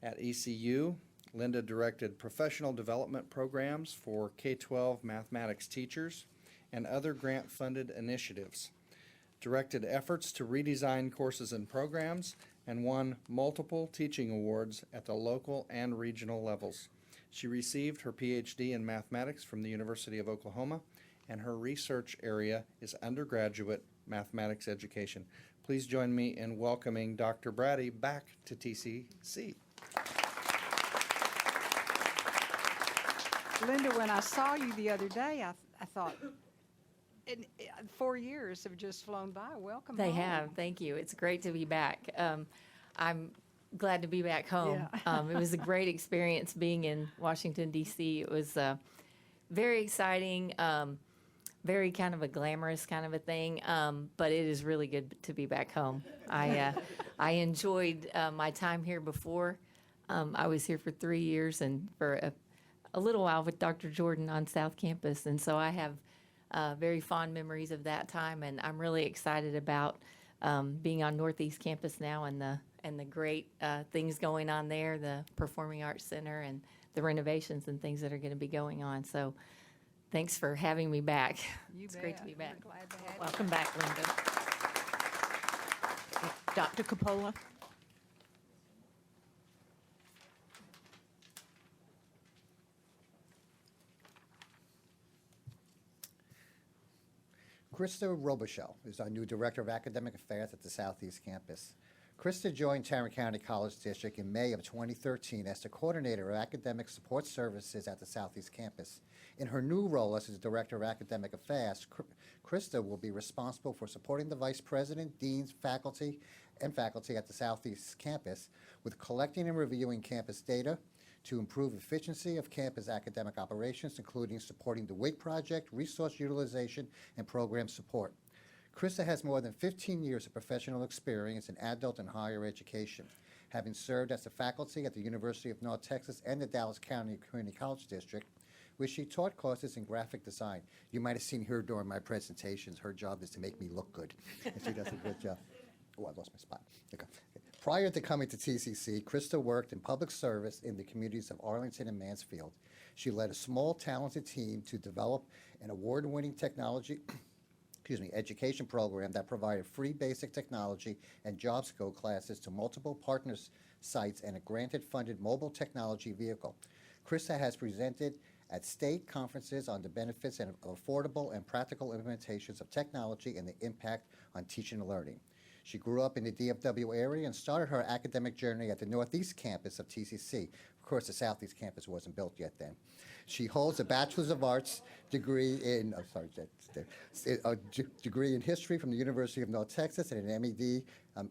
[SPEAKER 9] At ECU, Linda directed professional development programs for K-12 mathematics teachers and other grant-funded initiatives, directed efforts to redesign courses and programs, and won multiple teaching awards at the local and regional levels. She received her PhD in mathematics from the University of Oklahoma, and her research area is undergraduate mathematics education. Please join me in welcoming Dr. Brady back to TCC.
[SPEAKER 1] Linda, when I saw you the other day, I thought, 4 years have just flown by. Welcome
[SPEAKER 11] They
[SPEAKER 1] home.
[SPEAKER 11] have. Thank you. It's great to be back. I'm glad to be back home.
[SPEAKER 1] Yeah.
[SPEAKER 11] It was a great experience being in Washington, D.C. It was very exciting, very kind of a glamorous kind of a thing, but it is really good to be back home. I enjoyed my time here before. I was here for 3 years and for a little while with Dr. Jordan on South Campus, and so I have very fond memories of that time, and I'm really excited about being on Northeast Campus now and the great things going on there, the Performing Arts Center and the renovations and things that are going to be going on. So thanks for having me back. It's great to be back.
[SPEAKER 1] We're glad to have you.
[SPEAKER 7] Welcome back, Linda. Dr. Coppola.
[SPEAKER 23] Krista Robichel is our new Director of Academic Affairs at the Southeast Campus. Krista joined Tarrant County College District in May of 2013 as the Coordinator of Academic Support Services at the Southeast Campus. In her new role as the Director of Academic Affairs, Krista will be responsible for supporting the Vice President, Deans, faculty at the Southeast Campus with collecting and reviewing campus data to improve efficiency of campus academic operations, including supporting the WIG project, resource utilization, and program support. Krista has more than 15 years of professional experience in adult and higher education, having served as a faculty at the University of North Texas and the Dallas County Community College District, where she taught courses in graphic design. You might have seen her during my presentations. Her job is to make me look good, and she does a good job. Oh, I lost my spot. Okay. Prior to coming to TCC, Krista worked in public service in the communities of Arlington and Mansfield. She led a small, talented team to develop an award-winning technology education program that provided free basic technology and job skill classes to multiple partners' sites and a granted-funded mobile technology vehicle. Krista has presented at state conferences on the benefits of affordable and practical implementations of technology and the impact on teaching and learning. She grew up in the DFW area and started her academic journey at the Northeast Campus of TCC. Of course, the Southeast Campus wasn't built yet then. She holds a Bachelor's of Arts degree in, degree in history from the University of North Texas and an MED,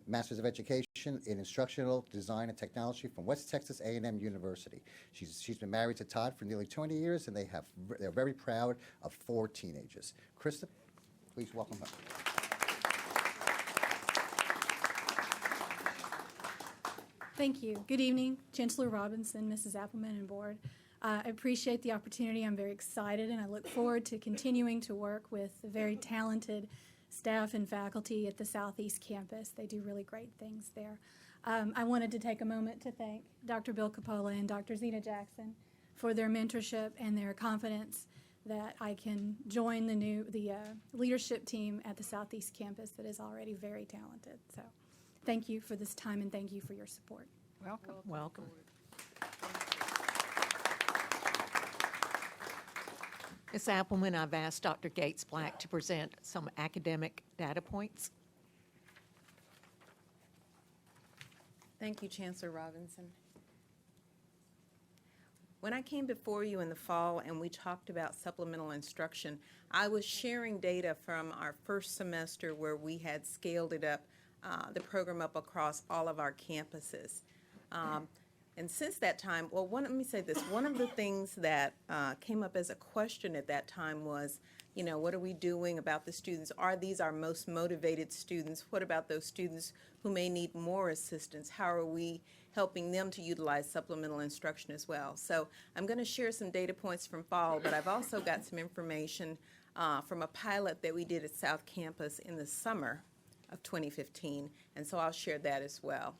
[SPEAKER 23] Master's of Education in Instructional Design and Technology from West Texas A&M University. She's been married to Todd for nearly 20 years, and they're very proud of 4 teenagers. Krista, please welcome her.
[SPEAKER 24] Thank you. Good evening, Chancellor Robinson, Mrs. Appleman, and Board. I appreciate the opportunity. I'm very excited, and I look forward to continuing to work with the very talented staff and faculty at the Southeast Campus. They do really great things there. I wanted to take a moment to thank Dr. Bill Coppola and Dr. Zena Jackson for their mentorship and their confidence that I can join the leadership team at the Southeast Campus that is already very talented. So thank you for this time and thank you for your support.
[SPEAKER 1] Welcome.
[SPEAKER 7] Welcome. Ms. Appleman, I've asked Dr. Gates-Black to present some academic data points.
[SPEAKER 8] Thank you, Chancellor Robinson. When I came before you in the fall and we talked about supplemental instruction, I was sharing data from our first semester where we had scaled it up, the program up across all of our campuses. And since that time, well, let me say this. One of the things that came up as a question at that time was, you know, what are we doing about the students? Are these our most motivated students? What about those students who may need more assistance? How are we helping them to utilize supplemental instruction as well? So I'm going to share some data points from fall, but I've also got some information from a pilot that we did at South Campus in the summer of 2015, and so I'll share that as well.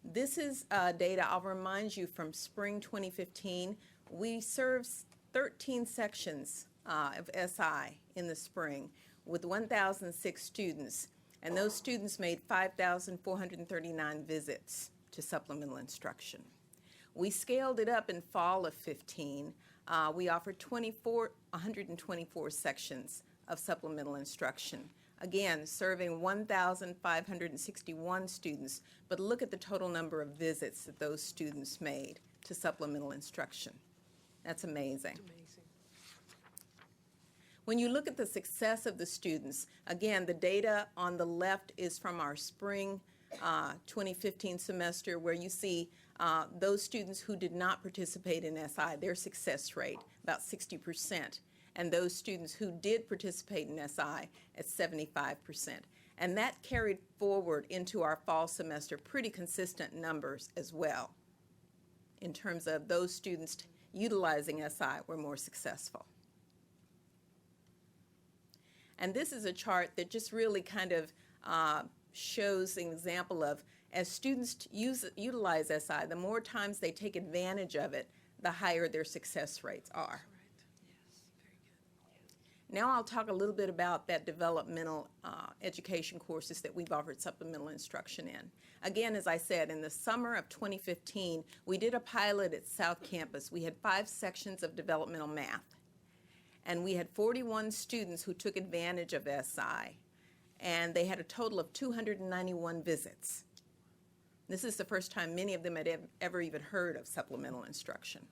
[SPEAKER 8] This is data, I'll remind you, from spring 2015. We served 13 sections of SI in the spring with 1,006 students, and those students made 5,439 visits to supplemental instruction. We scaled it up in fall of 15. We offered 124 sections of supplemental instruction. Again, serving 1,561 students, but look at the total number of visits that those students made to supplemental instruction. That's amazing. When you look at the success of the students, again, the data on the left is from our spring 2015 semester, where you see those students who did not participate in SI, their success rate, about 60%. And those students who did participate in SI at 75%. And that carried forward into our fall semester, pretty consistent numbers as well, in terms of those students utilizing SI were more successful. And this is a chart that just really kind of shows an example of, as students utilize SI, the more times they take advantage of it, the higher their success rates are. Now I'll talk a little bit about that developmental education courses that we've offered supplemental instruction in. Again, as I said, in the summer of 2015, we did a pilot at South Campus. We had 5 sections of developmental math, and we had 41 students who took advantage of SI, and they had a total of 291 visits. This is the first time many of them had ever even heard of supplemental instruction.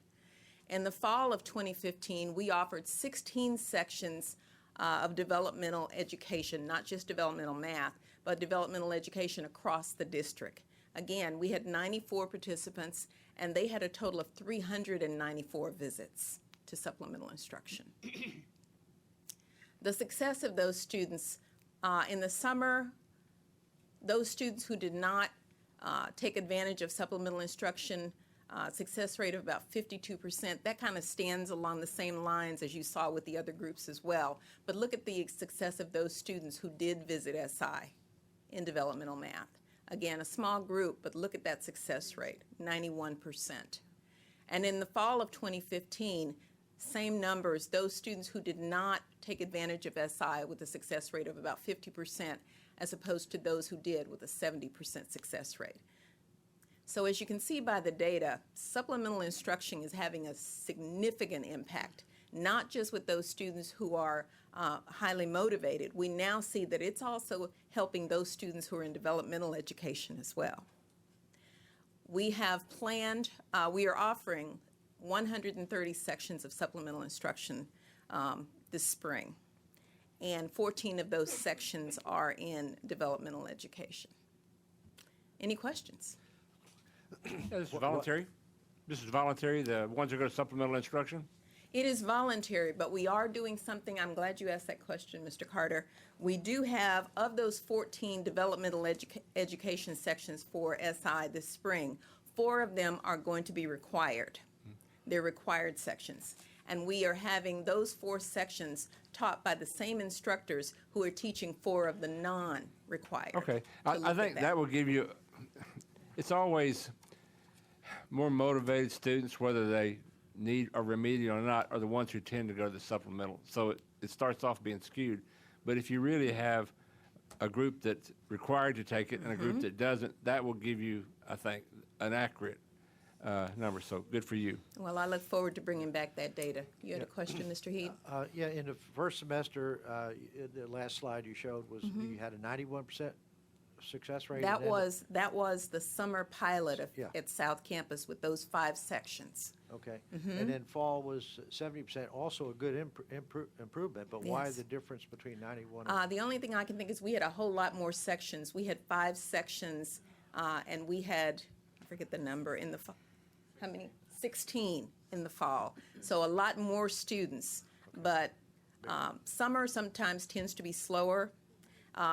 [SPEAKER 8] In the fall of 2015, we offered 16 sections of developmental education, not just developmental math, but developmental education across the district. Again, we had 94 participants, and they had a total of 394 visits to supplemental instruction. The success of those students in the summer, those students who did not take advantage of supplemental instruction, success rate of about 52%. That kind of stands along the same lines as you saw with the other groups as well. But look at the success of those students who did visit SI in developmental math. Again, a small group, but look at that success rate, 91%. And in the fall of 2015, same numbers, those students who did not take advantage of SI with a success rate of about 50%, as opposed to those who did with a 70% success rate. So as you can see by the data, supplemental instruction is having a significant impact, not just with those students who are highly motivated. We now see that it's also helping those students who are in developmental education as well. We have planned, we are offering 130 sections of supplemental instruction this spring, and 14 of those sections are in developmental education. Any questions?
[SPEAKER 2] This is voluntary? This is voluntary, the ones that go to supplemental instruction?
[SPEAKER 8] It is voluntary, but we are doing something. I'm glad you asked that question, Mr. Carter. We do have, of those 14 developmental education sections for SI this spring, 4 of them are going to be required. They're required sections. And we are having those 4 sections taught by the same instructors who are teaching 4 of the non-required.
[SPEAKER 2] Okay, I think that will give you, it's always more motivated students, whether they need a remedial or not are the ones who tend to go to the supplemental. So it starts off being skewed. But if you really have a group that's required to take it and a group that doesn't, that will give you, I think, an accurate number. So good for you.
[SPEAKER 8] Well, I look forward to bringing back that data. You had a question, Mr. Heath?
[SPEAKER 6] Yeah, in the first semester, the last slide you showed was you had a 91% success rate.
[SPEAKER 8] That
[SPEAKER 6] and then-
[SPEAKER 8] was the summer pilot
[SPEAKER 6] Yeah.
[SPEAKER 8] at South Campus with those 5 sections.
[SPEAKER 6] Okay. And then fall was 70%, also a good improvement, but why
[SPEAKER 8] Yes.
[SPEAKER 6] the difference between 91 and?
[SPEAKER 8] The only thing I can think is we had a whole lot more sections. We had 5 sections, and we had, I forget the number, in the fall. How many? 16 in the fall. So a lot more students, but summer sometimes tends to be slower.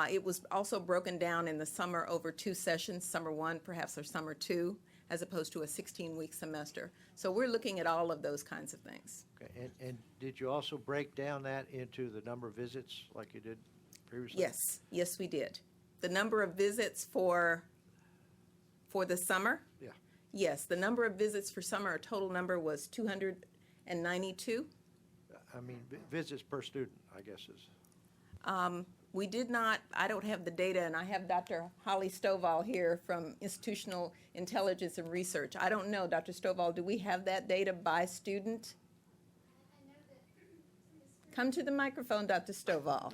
[SPEAKER 8] It was also broken down in the summer over 2 sessions, summer 1 perhaps, or summer 2, as opposed to a 16-week semester. So we're looking at all of those kinds of things.
[SPEAKER 6] Okay. And did you also break down that into the number of visits like you did previously?
[SPEAKER 8] Yes, we did. The number of visits for the summer?
[SPEAKER 6] Yeah.
[SPEAKER 8] Yes, the number of visits for summer, our total number was 292.
[SPEAKER 6] I mean, visits per student, I guess is.
[SPEAKER 8] We did not, I don't have the data, and I have Dr. Holly Stovall here from Institutional Intelligence and Research. I don't know, Dr. Stovall, do we have that data by student? Come to the microphone, Dr. Stovall.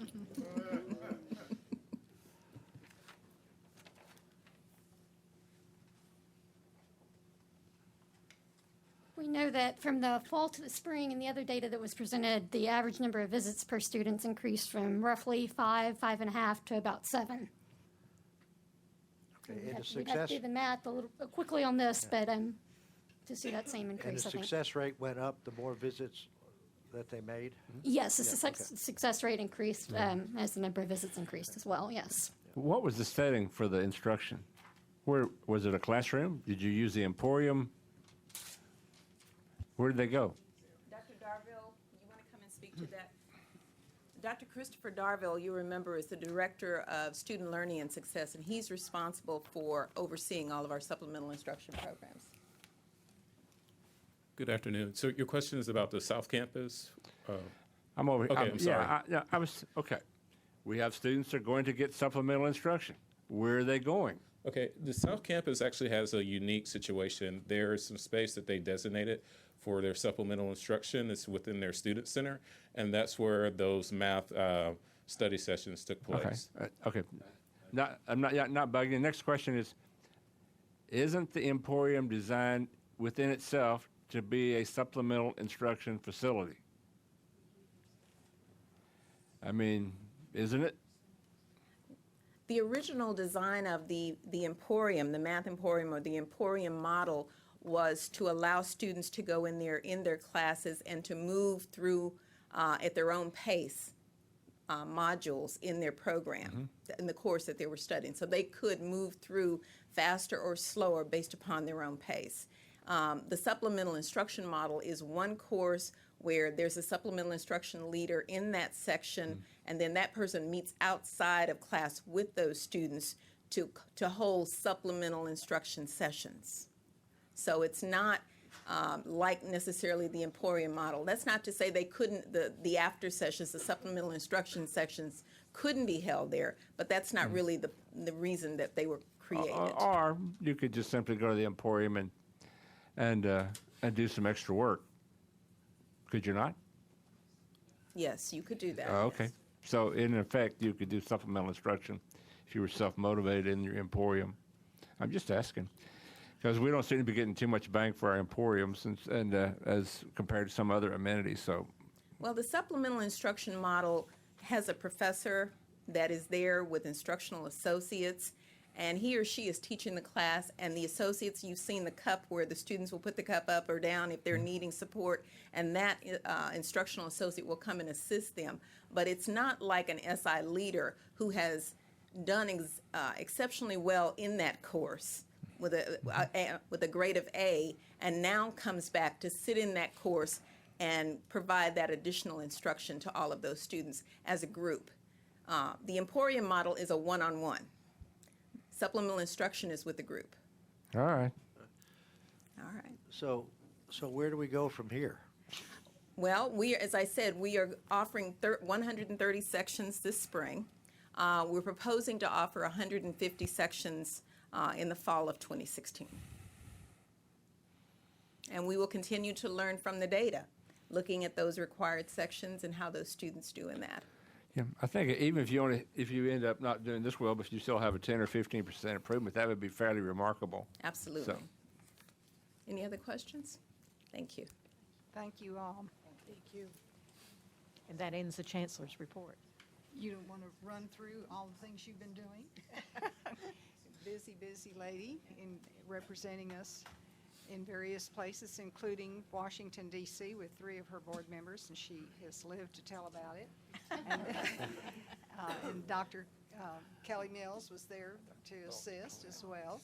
[SPEAKER 13] We know that from the fall to the spring and the other data that was presented, the average number of visits per students increased from roughly 5.5 to about 7.
[SPEAKER 6] Okay. And the
[SPEAKER 13] We'd have to
[SPEAKER 6] success,
[SPEAKER 13] do the math a little quickly on this, but to see that same
[SPEAKER 6] and
[SPEAKER 13] increase,
[SPEAKER 6] the
[SPEAKER 13] I think.
[SPEAKER 6] success rate went up the more visits that they made?
[SPEAKER 13] Yes, the
[SPEAKER 6] Yeah, okay.
[SPEAKER 13] success rate increased as the number of visits increased as well, yes.
[SPEAKER 2] What was the setting for the instruction? Where was it, a classroom? Did you use the Emporium? Where did they go?
[SPEAKER 8] Dr. Darville, you want to come and speak to that? Dr. Christopher Darville, you remember, is the Director of Student Learning and Success, and he's responsible for overseeing all of our supplemental instruction programs.
[SPEAKER 14] Good afternoon. So your question is about the South Campus?
[SPEAKER 2] I'm over.
[SPEAKER 14] Okay, I'm sorry.
[SPEAKER 2] I was, okay. We have students that are going to get supplemental instruction. Where are they going?
[SPEAKER 14] Okay, the South Campus actually has a unique situation. There is some space that they designated for their supplemental instruction. It's within their student center, and that's where those math study sessions took place.
[SPEAKER 2] Okay. I'm not bugging. The next question is, isn't the Emporium designed within itself to be a supplemental instruction facility? I mean, isn't it?
[SPEAKER 8] The original design of the Emporium, the Math Emporium or the Emporium model, was to allow students to go in their classes and to move through at their own pace modules in their program, in the course that they were studying. So they could move through faster or slower based upon their own pace. The supplemental instruction model is one course where there's a supplemental instruction leader in that section, and then that person meets outside of class with those students to hold supplemental instruction sessions. So it's not like necessarily the Emporium model. That's not to say they couldn't, the after sessions, the supplemental instruction sections couldn't be held there, but that's not really the reason that they were created.
[SPEAKER 2] Or you could just simply go to the Emporium and do some extra work. Could you not?
[SPEAKER 8] Yes, you could do that.
[SPEAKER 2] Okay. So in effect, you could do supplemental instruction if you were self-motivated in your Emporium. I'm just asking, because we don't seem to be getting too much bang for our Emporiums as compared to some other amenities. So,
[SPEAKER 8] Well, the supplemental instruction model has a professor that is there with instructional associates, and he or she is teaching the class, and the associates, you've seen the cup where the students will put the cup up or down if they're needing support, and that instructional associate will come and assist them. But it's not like an SI leader who has done exceptionally well in that course with a grade of A, and now comes back to sit in that course and provide that additional instruction to all of those students as a group. The Emporium model is a one-on-one. Supplemental instruction is with the group.
[SPEAKER 2] all right.
[SPEAKER 8] All right.
[SPEAKER 6] So So where do we go from here?
[SPEAKER 8] Well, as I said, we are offering 130 sections this spring. We're proposing to offer 150 sections in the fall of 2016. And we will continue to learn from the data, looking at those required sections and how those students do in that.
[SPEAKER 2] Yeah, I think even if you end up not doing this well, but you still have a 10 or 15% improvement, that would be fairly remarkable.
[SPEAKER 8] Absolutely.
[SPEAKER 2] So.
[SPEAKER 8] Any other questions? Thank you.
[SPEAKER 1] Thank you all.
[SPEAKER 7] Thank you. And that ends the Chancellor's report.
[SPEAKER 1] You don't want to run through all the things you've been doing? Busy lady in representing us in various places, including Washington, D.C., with 3 of her board members, and she has lived to tell about it. And Dr. Kelly Mills was there to assist as well.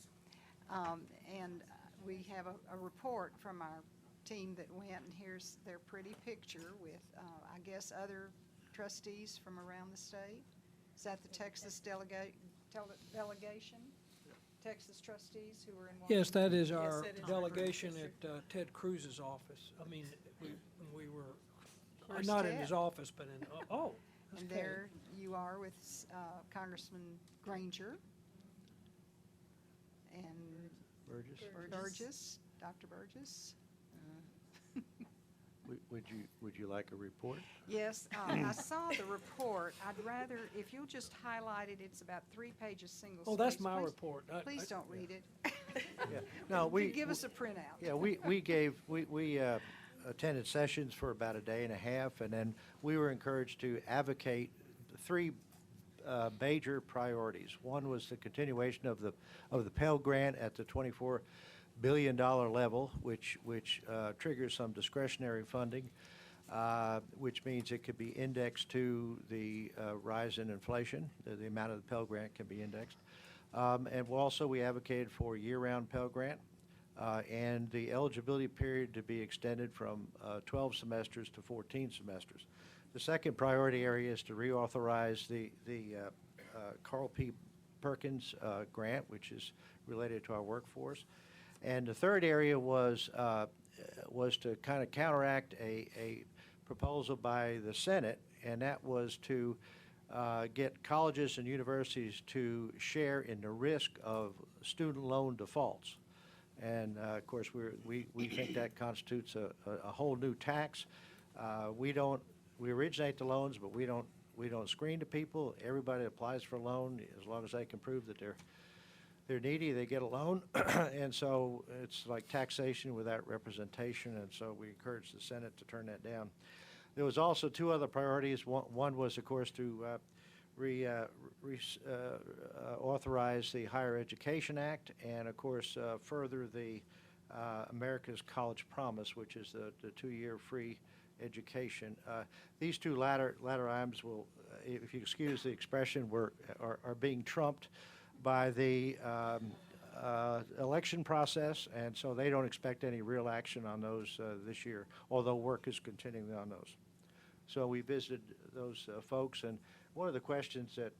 [SPEAKER 1] And we have a report from our team that went, and here's their pretty picture with, I guess, other trustees from around the state. Is that the Texas delegation? Texas trustees who were in Washington?
[SPEAKER 4] Yes, that is our
[SPEAKER 8] that is our
[SPEAKER 4] delegation
[SPEAKER 8] group.
[SPEAKER 4] at Ted Cruz's office. I mean, we were,
[SPEAKER 1] Where's
[SPEAKER 4] not in
[SPEAKER 1] Ted?
[SPEAKER 4] his office, but in, oh. that's
[SPEAKER 1] And
[SPEAKER 4] Ted.
[SPEAKER 1] there you are with Congressman Granger and
[SPEAKER 6] Burgess?
[SPEAKER 1] Dr. Burgess.
[SPEAKER 6] Would you like a report?
[SPEAKER 1] Yes, I saw the report. I'd rather, if you'll just highlight it, it's about 3 pages, single space.
[SPEAKER 4] Oh, that's my
[SPEAKER 1] Please-
[SPEAKER 4] report.
[SPEAKER 1] Please don't read it.
[SPEAKER 6] Yeah. No,
[SPEAKER 1] Give us a printout.
[SPEAKER 6] Yeah, we attended sessions for about a day and a half, and then we were encouraged to advocate 3 major priorities. One was the continuation of the Pell Grant at the $24 billion level, which triggers some discretionary funding, which means it could be indexed to the rise in inflation. The amount of the Pell Grant can be indexed. And we advocated for year-round Pell Grant and the eligibility period to be extended from 12 semesters to 14 semesters. The second priority area is to reauthorize the Carl P. Perkins grant, which is related to our workforce. And the third area was to kind of counteract a proposal by the Senate, and that was to get colleges and universities to share in the risk of student loan defaults. And of course, we think that constitutes a whole new tax. We originate the loans, but we don't screen the people. Everybody applies for a loan as long as they can prove that they're needy, they get a loan. And so it's like taxation without representation, and so we encourage the Senate to turn that down. There was also 2 other priorities. One was, of course, to authorize the Higher Education Act, and of course further the America's College Promise, which is the 2-year free education. These 2 latter items will, if you excuse the expression, are being trumped by the election process, and so they don't expect any real action on those this year, although work is continuing on those. So we visited those folks, and one of the questions that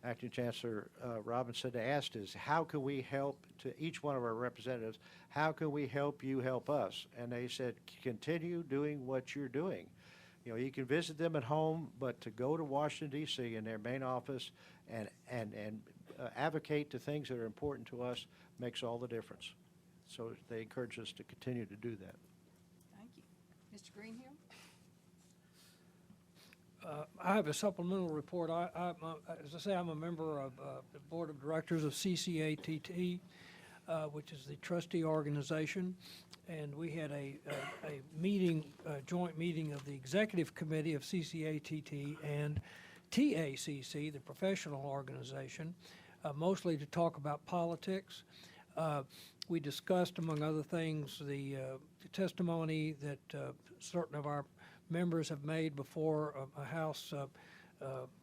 [SPEAKER 6] Acting Chancellor Robinson asked is, how can we help, to each one of our representatives, how can we help you help us? And they said, continue doing what you're doing. You know, you can visit them at home, but to go to Washington, D.C. in their main office and advocate to things that are important to us makes all the difference. So they encourage us to continue to do that.
[SPEAKER 1] Thank you. Mr. Greenhill?
[SPEAKER 4] I have a supplemental report. As I say, I'm a member of the Board of Directors of CCATT, which is the trustee organization, and we had a meeting, a joint meeting of the Executive Committee of CCATT and TACC, the professional organization, mostly to talk about politics. We discussed, among other things, the testimony that certain of our members have made before a House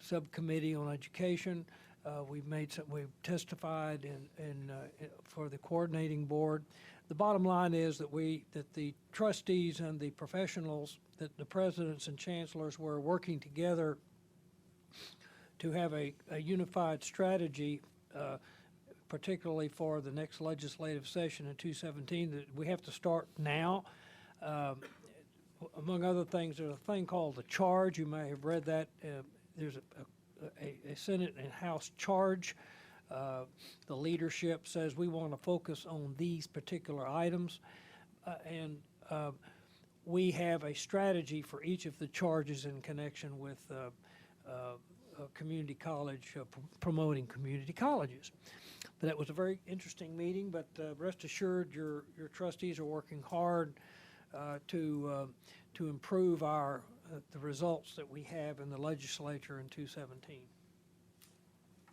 [SPEAKER 4] subcommittee on education. We've testified for the coordinating board. The bottom line is that the trustees and the professionals, that the presidents and chancellors were working together to have a unified strategy, particularly for the next legislative session in 2017. That we have to start now. Among other things, there's a thing called the charge. You may have read that. There's a Senate and House charge. The leadership says we want to focus on these particular items, and we have a strategy for each of the charges in connection with community college, promoting community colleges. But that was a very interesting meeting, but rest assured your trustees are working hard to improve the results that we have in the legislature in 2017.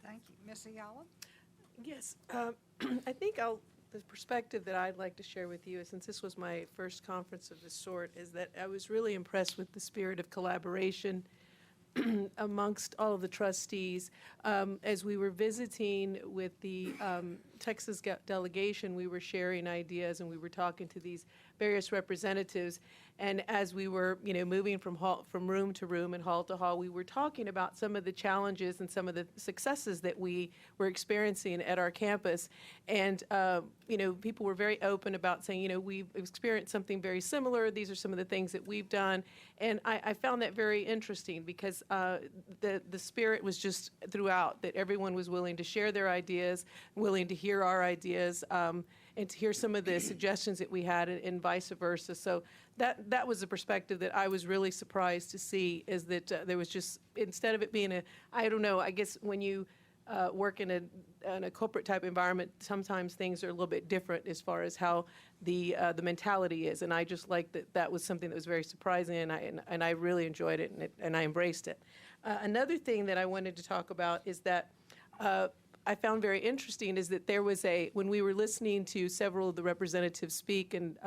[SPEAKER 1] Thank you. Ms. Ayala?
[SPEAKER 12] Yes, I think the perspective that I'd like to share with you, since this was my first conference of this sort, is that I was really impressed with the spirit of collaboration amongst all of the trustees. As we were visiting with the Texas delegation, we were sharing ideas and we were talking to these various representatives. And as we were, moving from room to room and hall to hall, we were talking about some of the challenges and some of the successes that we were experiencing at our campus. And, people were very open about saying, we've experienced something very similar. These are some of the things that we've done. And I found that very interesting because the spirit was just throughout, that everyone was willing to share their ideas, willing to hear our ideas, and to hear some of the suggestions that we had and vice versa. So that was a perspective that I was really surprised to see, is that there was just, instead of it being I guess when you work in a corporate type environment, sometimes things are a little bit different as far as how the mentality is. And I just liked that was something that was very surprising, and I really enjoyed it, and I embraced it. Another thing that I wanted to talk about is that I found very interesting is that there was when we were listening to several of the representatives speak and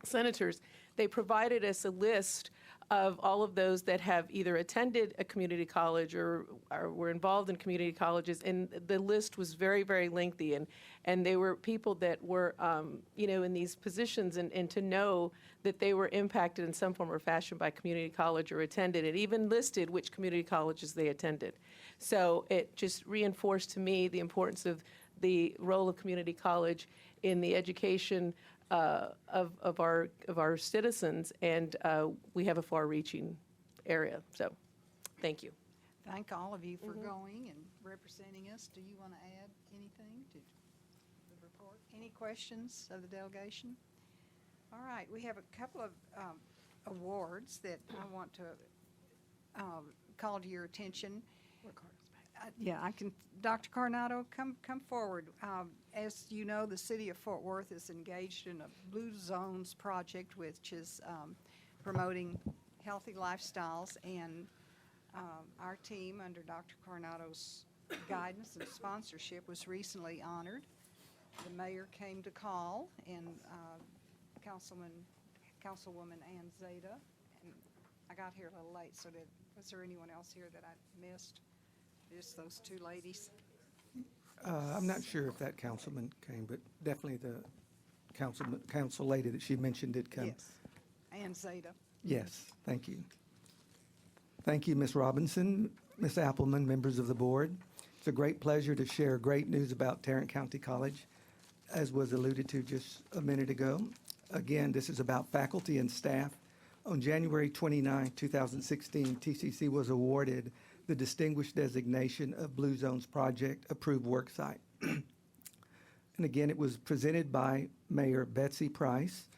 [SPEAKER 12] senators, they provided us a list of all of those that have either attended a community college or were involved in community colleges, and the list was very, very lengthy, and they were people that were, in these positions, and to know that they were impacted in some form or fashion by community college or attended it, even listed which community colleges they attended. So it just reinforced to me the importance of the role of community college in the education of our citizens, and we have a far-reaching area. So, thank you.
[SPEAKER 1] Thank all of you for going and representing us. Do you want to add anything to the report? Any questions of the delegation? All right, we have a couple of awards that I want to call to your attention. Yeah, I can. Dr. Coronado, come forward. As you know, the city of Fort Worth is engaged in a Blue Zones project, which is promoting healthy lifestyles, and our team, under Dr. Coronado's guidance and sponsorship, was recently honored. The mayor came to call, and Councilwoman Ann Zeta, and I got here a little late, so was there anyone else here that I missed? Just those two ladies?
[SPEAKER 3] I'm not sure if that councilman came, but definitely the council lady that she mentioned did come.
[SPEAKER 1] Yes. Ann Zeta.
[SPEAKER 3] Yes, thank you. Thank you, Ms. Robinson, Ms. Appleman, members of the board. It's a great pleasure to share great news about Tarrant County College, as was alluded to just a minute ago. Again, this is about faculty and staff. On January 29, 2016, TCC was awarded the distinguished designation of Blue Zones Project Approved Worksite. And again, it was presented by Mayor Betsy Price.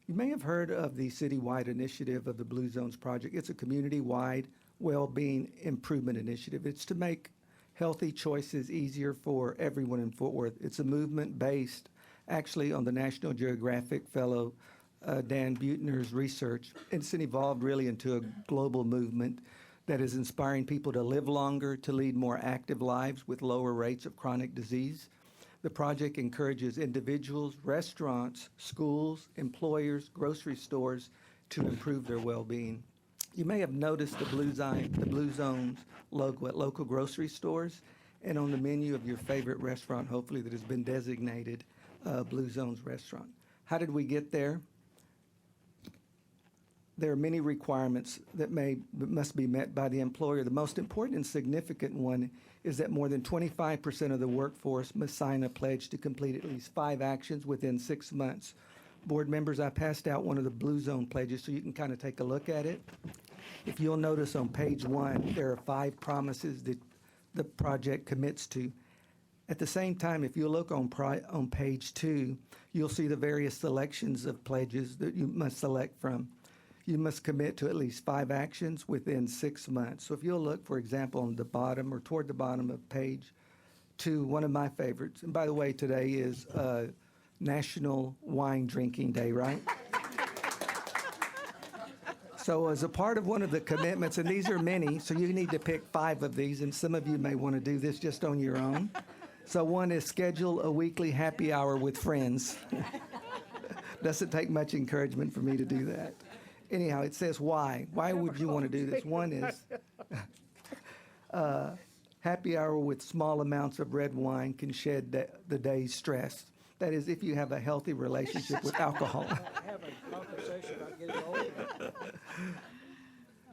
[SPEAKER 3] You may have heard of the citywide initiative of the Blue Zones Project. It's a community-wide well-being improvement initiative. It's to make healthy choices easier for everyone in Fort Worth. It's a movement based actually on the National Geographic fellow Dan Buettner's research. It's evolved really into a global movement that is inspiring people to live longer, to lead more active lives with lower rates of chronic disease. The project encourages individuals, restaurants, schools, employers, grocery stores to improve their well-being. You may have noticed the Blue Zones logo at local grocery stores and on the menu of your favorite restaurant, hopefully, that has been designated Blue Zones restaurant. How did we get there? There are many requirements that must be met by the employer. The most important and significant one is that more than 25% of the workforce must sign a pledge to complete at least 5 actions within 6 months Board members, I passed out one of the Blue Zone pledges so you can kind of take a look at it. If you'll notice on page 1, there are 5 promises that the project commits to. At the same time, if you look on page 2, you'll see the various selections of pledges that you must select from. You must commit to at least 5 actions within 6 months. So if you'll look, for example, on the bottom or toward the bottom of page 2, one of my favorites, and by the way, today is National Wine Drinking Day, right? So as a part of one of the commitments, and these are many, so you need to pick 5 of these, and some of you may want to do this just on your own. So one is schedule a weekly happy hour with friends. Doesn't take much encouragement for me to do that. Anyhow, it says why. Why would you want to do this? One is happy hour with small amounts of red wine can shed the day's stress. That is, if you have a healthy relationship with alcohol.
[SPEAKER 4] Have a conversation about getting older.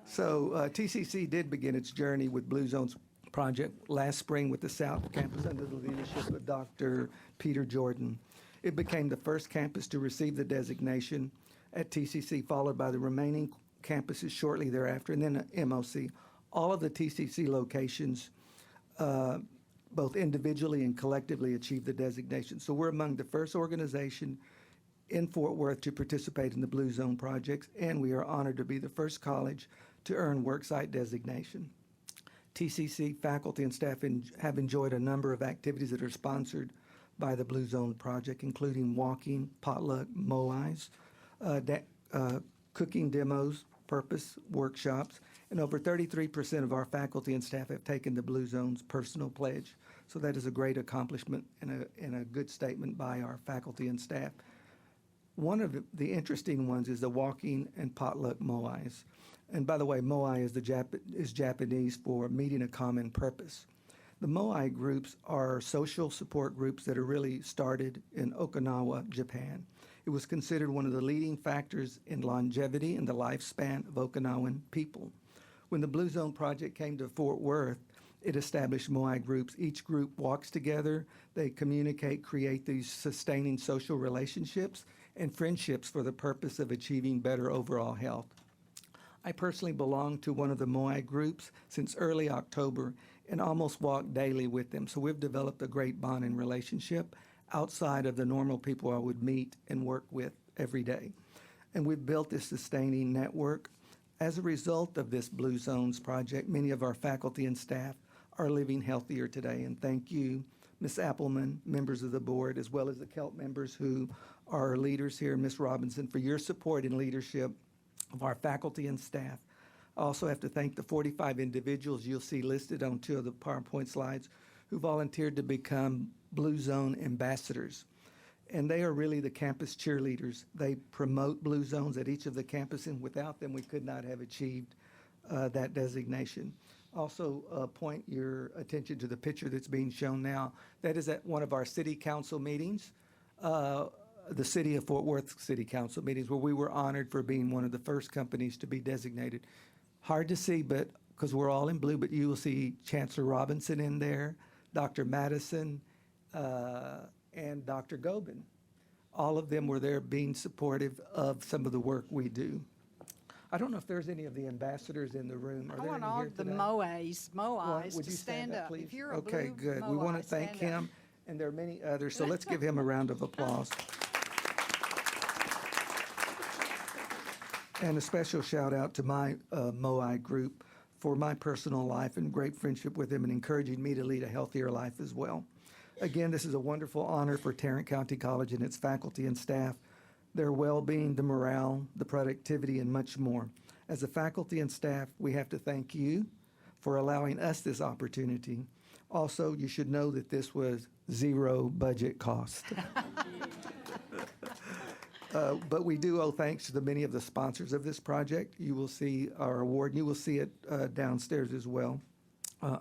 [SPEAKER 3] So TCC did begin its journey with Blue Zones project last spring with the South Campus under the leadership of Dr. Peter Jordan. It became the first campus to receive the designation at TCC, followed by the remaining campuses shortly thereafter, and then MOC. All of the TCC locations, both individually and collectively, achieved the designation. So we're among the first organization in Fort Worth to participate in the Blue Zone projects, and we are honored to be the first college to earn worksite designation. TCC faculty and staff have enjoyed a number of activities that are sponsored by the Blue Zone project, including walking, potluck, moais, cooking demos, purpose workshops, and over 33% of our faculty and staff have taken the Blue Zone's personal pledge. So that is a great accomplishment and a good statement by our faculty and staff. One of the interesting ones is the walking and potluck moais. And by the way, moai is Japanese for meeting a common purpose. The moai groups are social support groups that are really started in Okinawa, Japan. It was considered one of the leading factors in longevity and the lifespan of Okinawan people. When the Blue Zone project came to Fort Worth, it established moai groups. Each group walks together, they communicate, create these sustaining social relationships and friendships for the purpose of achieving better overall health. I personally belong to one of the moai groups since early October and almost walk daily with them. So we've developed a great bond and relationship outside of the normal people I would meet and work with every day. And we've built this sustaining network. As a result of this Blue Zones project, many of our faculty and staff are living healthier today. And thank you, Ms. Appleman, members of the board, as well as the KELP members who are leaders here, Ms. Robinson, for your support and leadership of our faculty and staff. I also have to thank the 45 individuals you'll see listed on 2 of the PowerPoint slides who volunteered to become Blue Zone ambassadors. And they are really the campus cheerleaders. They promote Blue Zones at each of the campuses, and without them, we could not have achieved that designation. Also, point your attention to the picture that's being shown now. That is at one of our city council meetings, the City of Fort Worth City Council meetings, where we were honored for being one of the first companies to be designated. Hard to see, but because we're all in blue, but you will see Chancellor Robinson in there, Dr. Madison, and Dr. Gobin. All of them were there being supportive of some of the work we do. I don't know if there's any of the ambassadors in the room. Are
[SPEAKER 1] I
[SPEAKER 3] there
[SPEAKER 1] want
[SPEAKER 3] any
[SPEAKER 1] all
[SPEAKER 3] here
[SPEAKER 1] the
[SPEAKER 3] today?
[SPEAKER 1] moais
[SPEAKER 3] Would
[SPEAKER 1] to
[SPEAKER 3] you
[SPEAKER 1] stand up.
[SPEAKER 3] please?
[SPEAKER 1] If you're a
[SPEAKER 3] Okay,
[SPEAKER 1] blue
[SPEAKER 3] good. We want to
[SPEAKER 1] moai,
[SPEAKER 3] thank
[SPEAKER 1] stand up.
[SPEAKER 3] him, and there are many others, so let's give him a round of applause. And a special shout out to my moai group for my personal life and great friendship with them and encouraging me to lead a healthier life as well. Again, this is a wonderful honor for Tarrant County College and its faculty and staff, their well-being, the morale, the productivity, and much more. As a faculty and staff, we have to thank you for allowing us this opportunity. Also, you should know that this was zero budget cost. But we do owe thanks to the many of the sponsors of this project. You will see our award. You will see it downstairs as well,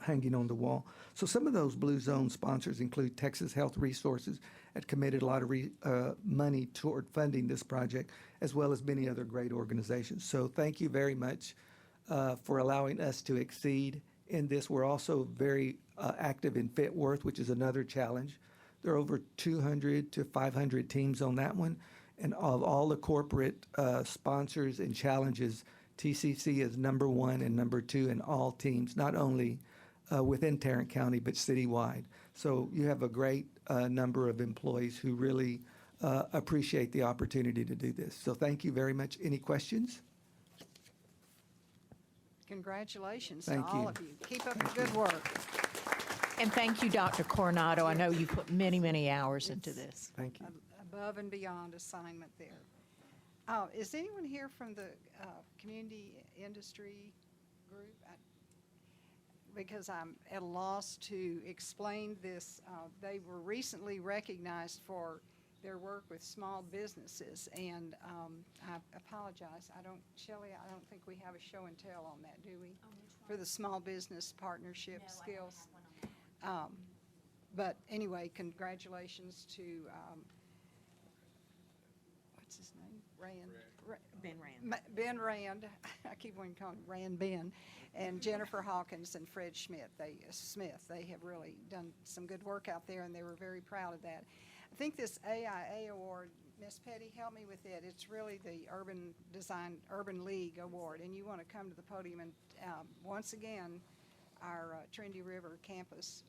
[SPEAKER 3] hanging on the wall. So some of those Blue Zone sponsors include Texas Health Resources that committed a lot of money toward funding this project, as well as many other great organizations. So thank you very much for allowing us to exceed in this. We're also very active in Fit Worth, which is another challenge. There are over 200 to 500 teams on that one. And of all the corporate sponsors and challenges, TCC is number 1 and number 2 in all teams, not only within Tarrant County, but citywide. So you have a great number of employees who really appreciate the opportunity to do this. So thank you very much. Any questions?
[SPEAKER 1] Congratulations to
[SPEAKER 3] Thank
[SPEAKER 1] all
[SPEAKER 3] you.
[SPEAKER 1] of you. Keep up the good work.
[SPEAKER 7] And thank you, Dr. Coronado. I know you put many, many hours into this.
[SPEAKER 3] Thank you.
[SPEAKER 1] Above and beyond assignment there. Is anyone here from the community industry group? Because I'm at a loss to explain this. They were recently recognized for their work with small businesses, and I apologize. Shelley, I don't think we have a show and tell on that, do we? For the small business partnership skills. But anyway, congratulations to, what's his name?
[SPEAKER 7] Ben Rand.
[SPEAKER 1] Ben Rand, I keep wanting to call him Rand Ben, and Jennifer Hawkins and Fred Smith. They have really done some good work out there, and they were very proud of that. I think this AIA award, Miss Petty, help me with it. It's really the Urban League Award, and you want to come to the podium and once again, our Trinity River campus,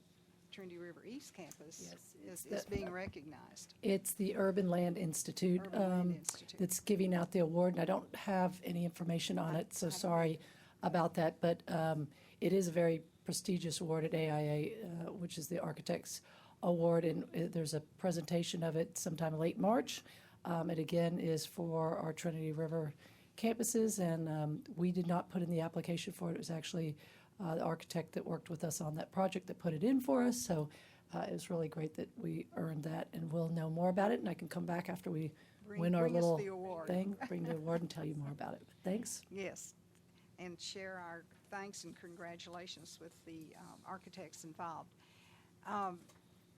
[SPEAKER 1] Trinity River East campus, is being recognized.
[SPEAKER 19] It's the Urban Land Institute,
[SPEAKER 1] Urban Land Institute.
[SPEAKER 19] that's giving out the award, and I don't have any information on it, so sorry about that. But it is a very prestigious award at AIA, which is the Architects Award, and there's a presentation of it sometime late March. It again is for our Trinity River campuses, and we did not put in the application for it. It was actually the architect that worked with us on that project that put it in for us. So it was really great that we earned that, and we'll know more about it, and I can come back after we win our
[SPEAKER 1] bring us
[SPEAKER 19] little
[SPEAKER 1] the award.
[SPEAKER 19] thing, bring the award and tell you more about it. Thanks.
[SPEAKER 1] Yes, and share our thanks and congratulations with the architects involved.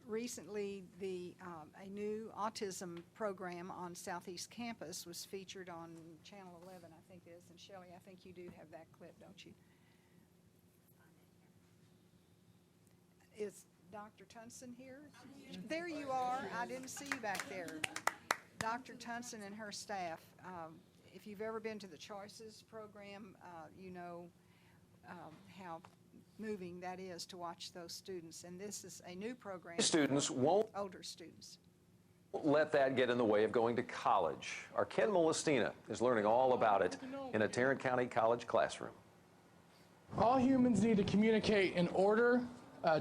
[SPEAKER 1] Recently, a new autism program on Southeast Campus was featured on Channel 11, I think it is. And Shelley, I think you do have that clip, don't you? Is Dr. Tunson here? There you are. I didn't see you back there. Dr. Tunson and her staff. If you've ever been to the Choices program, you know how moving that is to watch those students. And this is a new program.
[SPEAKER 15] Students won't
[SPEAKER 1] Older students.
[SPEAKER 15] let that get in the way of going to college. Our Ken Molestina is learning all about it in a Tarrant County College classroom.
[SPEAKER 17] All humans need to communicate in order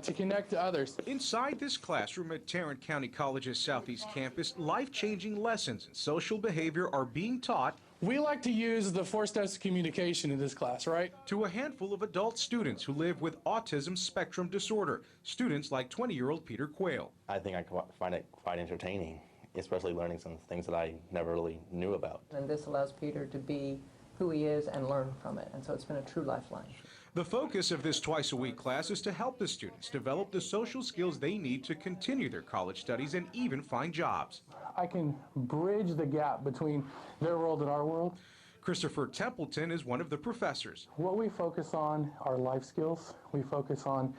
[SPEAKER 17] to connect to others.
[SPEAKER 20] Inside this classroom at Tarrant County College's Southeast Campus, life-changing lessons in social behavior are being taught.
[SPEAKER 17] We like to use the 4 steps of communication in this class, right?
[SPEAKER 20] To a handful of adult students who live with autism spectrum disorder, students like 20-year-old Peter Quayle.
[SPEAKER 21] I think I find it quite entertaining, especially learning some things that I never really knew about.
[SPEAKER 25] And this allows Peter to be who he is and learn from it, and so it's been a true lifeline.
[SPEAKER 20] The focus of this twice-a-week class is to help the students develop the social skills they need to continue their college studies and even find jobs.
[SPEAKER 17] I can bridge the gap between their world and our world.
[SPEAKER 20] Christopher Templeton is one of the professors.
[SPEAKER 17] What we focus on are life skills. We focus on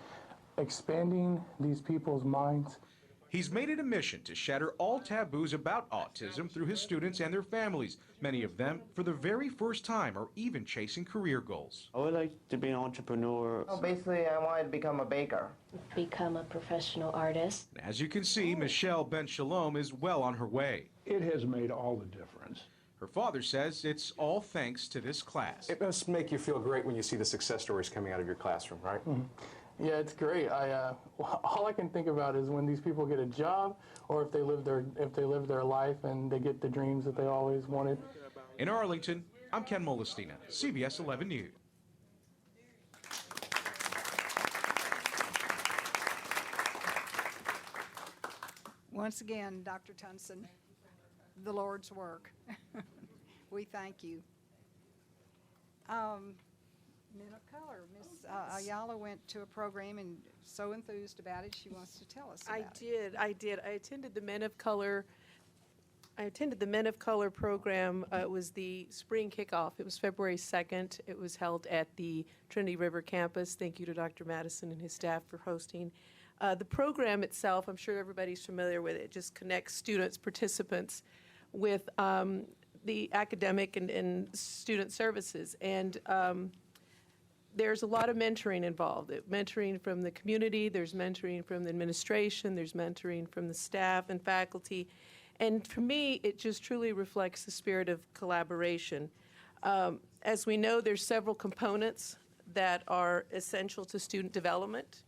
[SPEAKER 17] expanding these people's minds.
[SPEAKER 20] He's made it a mission to shatter all taboos about autism through his students and their families. Many of them, for the very first time, are even chasing career goals.
[SPEAKER 21] I would like to be an entrepreneur.
[SPEAKER 26] Basically, I wanted to become a baker.
[SPEAKER 27] Become a professional artist.
[SPEAKER 20] As you can see, Michelle Ben Shalom is well on her way.
[SPEAKER 28] It has made all the difference.
[SPEAKER 20] Her father says it's all thanks to this class.
[SPEAKER 29] It must make you feel great when you see the success stories coming out of your classroom, right?
[SPEAKER 17] Mm-hmm. Yeah, it's great. All I can think about is when these people get a job, or if they live their life and they get the dreams that they always wanted.
[SPEAKER 20] In Arlington, I'm Ken Molestina, CBS 11 News.
[SPEAKER 1] Once again, Dr. Tunson, the Lord's work. We thank you. Men of Color. Miss Ayala went to a program and so enthused about it, she wants to tell us about it.
[SPEAKER 12] I did. I attended the Men of Color. I attended the Men of Color program. It was the spring kickoff. It was February 2nd. It was held at the Trinity River campus. Thank you to Dr. Madison and his staff for hosting. The program itself, I'm sure everybody's familiar with it, just connects students, participants with the academic and student services. And there's a lot of mentoring involved. Mentoring from the community, there's mentoring from the administration, there's mentoring from the staff and faculty. And for me, it just truly reflects the spirit of collaboration. As we know, there's several components that are essential to student development.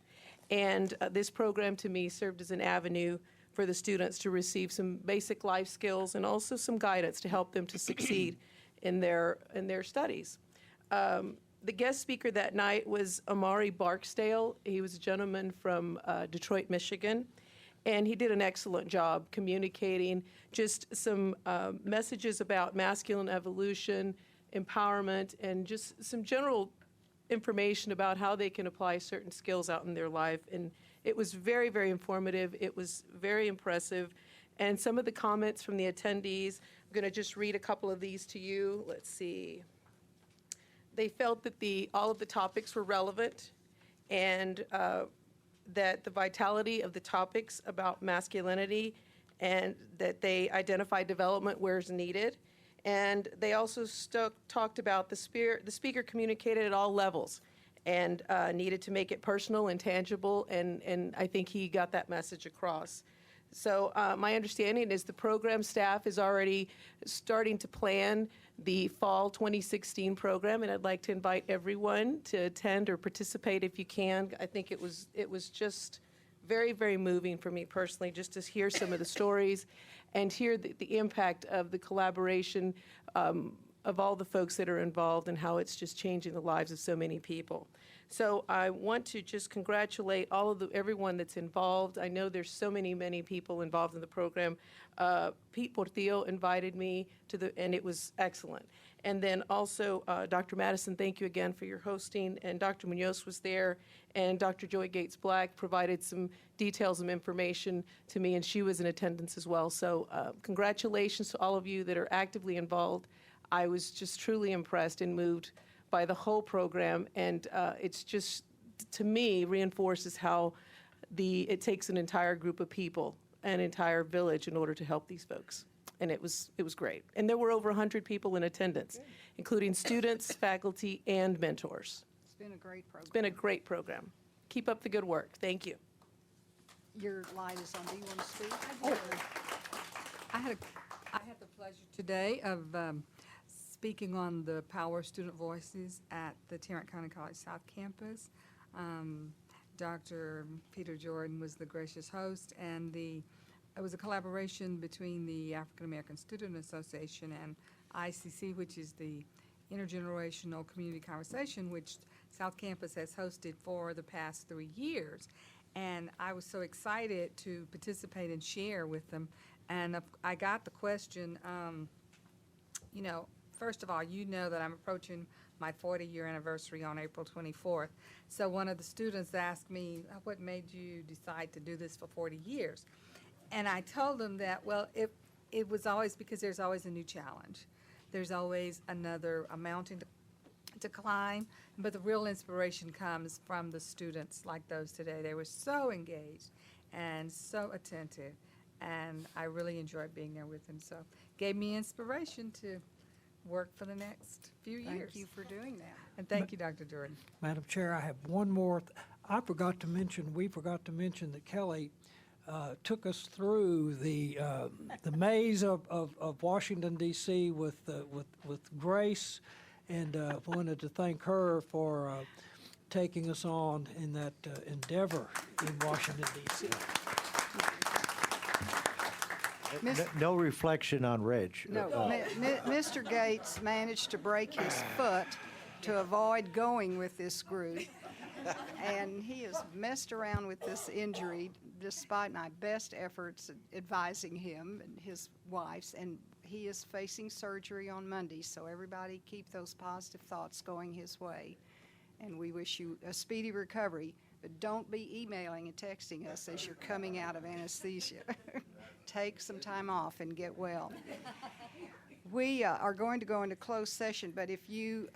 [SPEAKER 12] And this program, to me, served as an avenue for the students to receive some basic life skills and also some guidance to help them to succeed in their studies. The guest speaker that night was Amari Barksdale. He was a gentleman from Detroit, Michigan. And he did an excellent job communicating just some messages about masculine evolution, empowerment, and just some general information about how they can apply certain skills out in their life. And it was very, very informative. It was very impressive. And some of the comments from the attendees, I'm going to just read a couple of these to you. Let's see. They felt that all of the topics were relevant, and that the vitality of the topics about masculinity, and that they identified development where it's needed. And they also talked about the speaker communicated at all levels and needed to make it personal and tangible, and I think he got that message across. So my understanding is the program staff is already starting to plan the fall 2016 program, and I'd like to invite everyone to attend or participate if you can. I think it was just very, very moving for me personally, just to hear some of the stories and hear the impact of the collaboration of all the folks that are involved and how it's just changing the lives of so many people. So I want to just congratulate everyone that's involved. I know there's so many people involved in the program. Pete Portillo invited me and it was excellent. And then also, Dr. Madison, thank you again for your hosting. And Dr. Munoz was there, and Dr. Joy Gates Black provided some details and information to me, and she was in attendance as well. So congratulations to all of you that are actively involved. I was just truly impressed and moved by the whole program, and it's just, to me, reinforces how it takes an entire group of people, an entire village, in order to help these folks. And it was great. And there were over 100 people in attendance, including students, faculty, and mentors.
[SPEAKER 1] It's been a great program.
[SPEAKER 12] It's been a great program. Keep up the good work. Thank you.
[SPEAKER 1] Your light is on. Do you want to speak?
[SPEAKER 5] I had the pleasure today of speaking on the Power Student Voices at the Tarrant County College South Campus. Dr. Peter Jordan was the gracious host, and it was a collaboration between the African American Student Association and ICC, which is the Intergenerational Community Conversation, which South Campus has hosted for the past 3 years. And I was so excited to participate and share with them. And I got the question, first of all, you know that I'm approaching my 40-year anniversary on April 24th. So one of the students asked me, what made you decide to do this for 40 years? And I told them that, well, it was always because there's always a new challenge. There's always another mountain to climb, but the real inspiration comes from the students like those today. They were so engaged and so attentive, and I really enjoyed being there with them. So gave me inspiration to work for the next few years.
[SPEAKER 1] Thank you for doing that.
[SPEAKER 5] And thank you, Dr. Jordan.
[SPEAKER 4] Madam Chair, I have one more. We forgot to mention that Kelly took us through the maze of Washington, D.C. with grace, and wanted to thank her for taking us on in that endeavor in Washington, D.C.
[SPEAKER 6] No reflection on Reg.
[SPEAKER 1] No, Mr. Gates managed to break his foot to avoid going with this group, and he has messed around with this injury despite my best efforts advising him and his wife's, and he is facing surgery on Monday, so everybody keep those positive thoughts going his way, and we wish you a speedy recovery, but don't be emailing and texting us as you're coming out of anesthesia. Take some time off and get well. We are going to go into closed session, but if you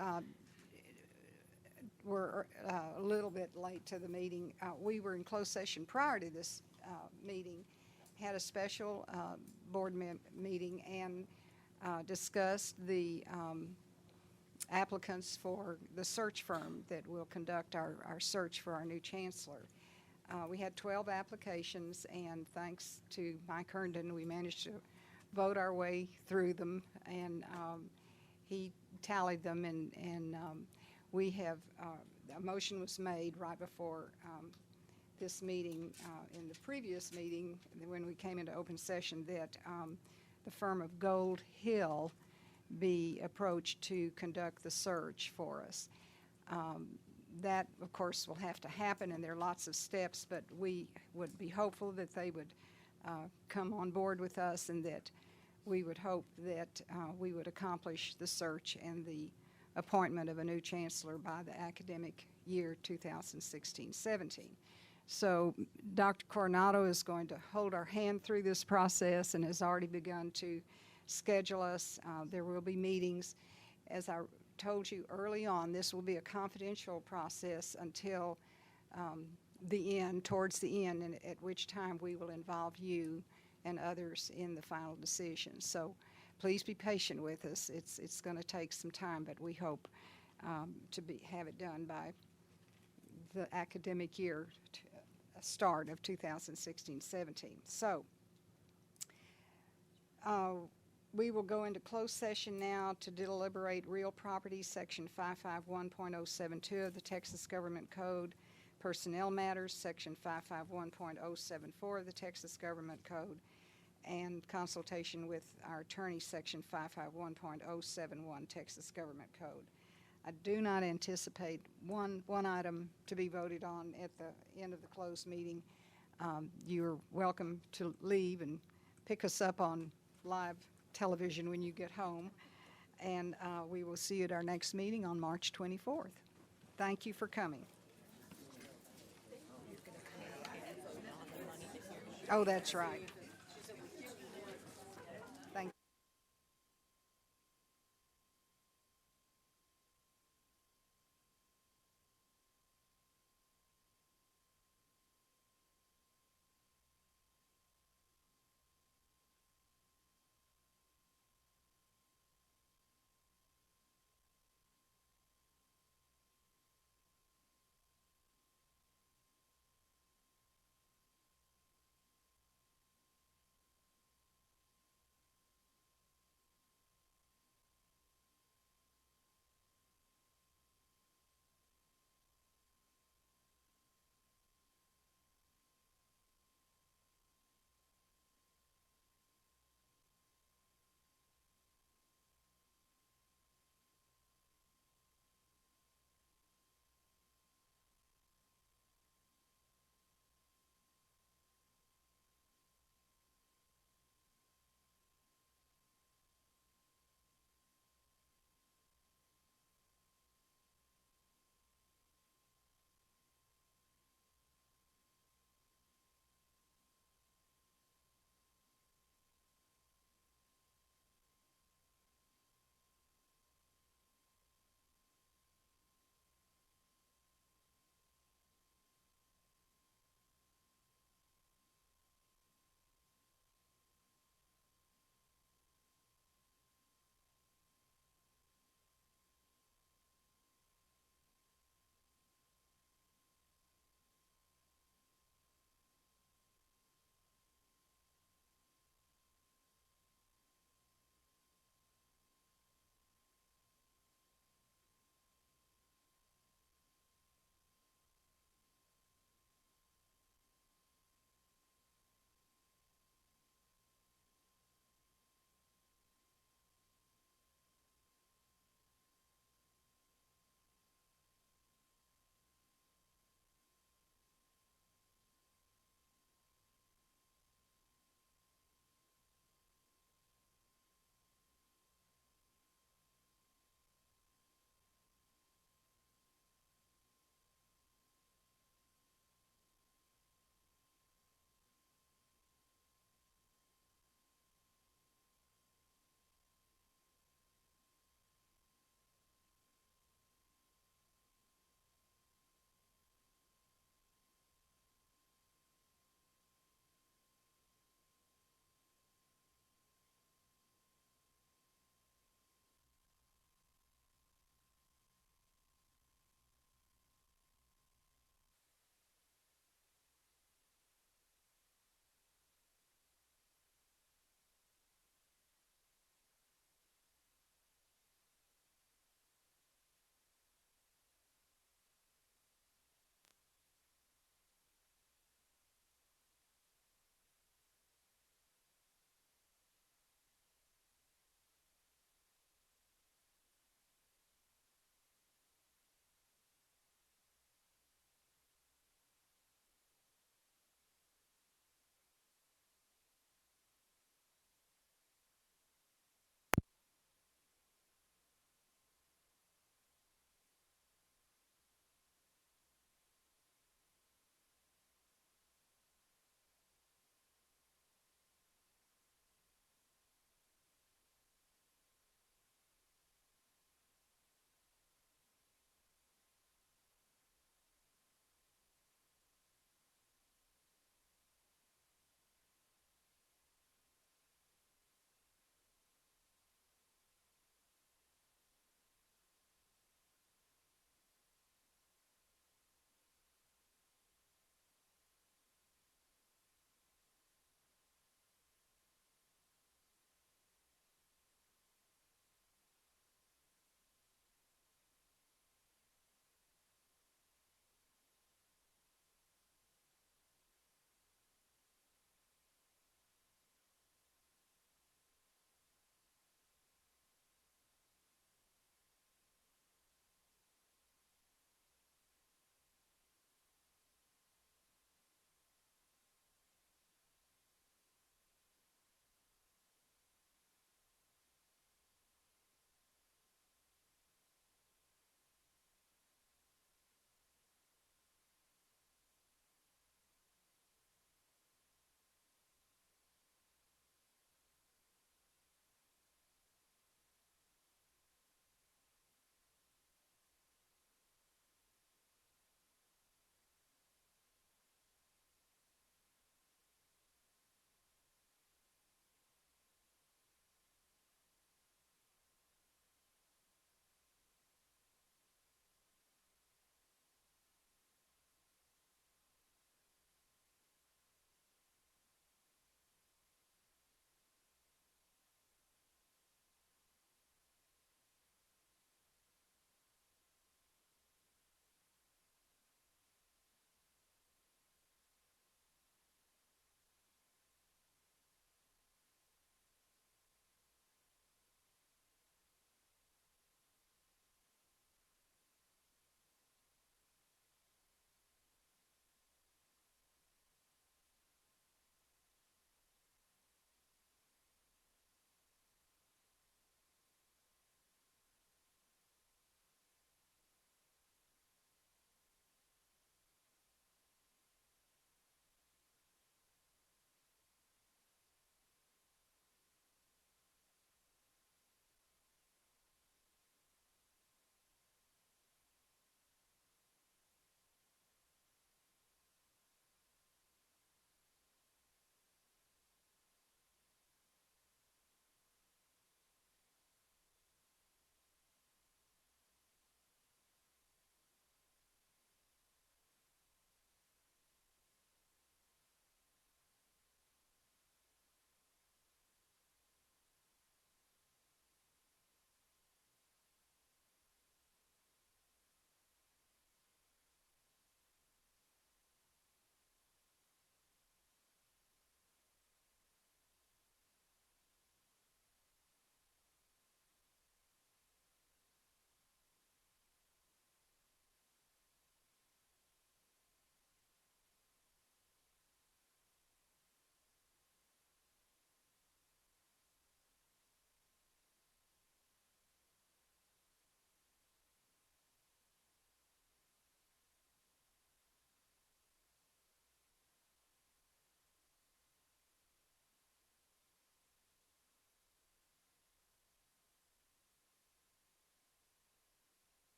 [SPEAKER 1] were a little bit late to the meeting, we were in closed session prior to this meeting, had a special board meeting and discussed the applicants for the search firm that will conduct our search for our new chancellor. We had 12 applications, and thanks to Mike Herndon, we managed to vote our way through them, and he tallied them, and we have, a motion was made right before this meeting, in the previous meeting, when we came into open session, that the firm of Gold Hill be approached to conduct the search for us. That, of course, will have to happen, and there are lots of steps, but we would be hopeful that they would come on board with us, and that we would hope that we would accomplish the search and the appointment of a new chancellor by the academic year 2016-17. So Dr. Coronado is going to hold our hand through this process and has already begun to schedule us. There will be meetings. As I told you early on, this will be a confidential process until the end, towards the end, and at which time we will involve you and others in the final decision. So please be patient with us. It's going to take some time, but we hope to have it done by the academic year start of 2016-17. So we will go into closed session now to deliberate real property, section 551.072 of the Texas Government Code, personnel matters, section 551.074 of the Texas Government Code, and consultation with our attorney, section 551.071 Texas Government Code. I do not anticipate one item to be voted on at the end of the closed meeting. You're welcome to leave and pick us up on live television when you get home. And we will see you at our next meeting on March 24th. Thank you for coming. Oh, that's right.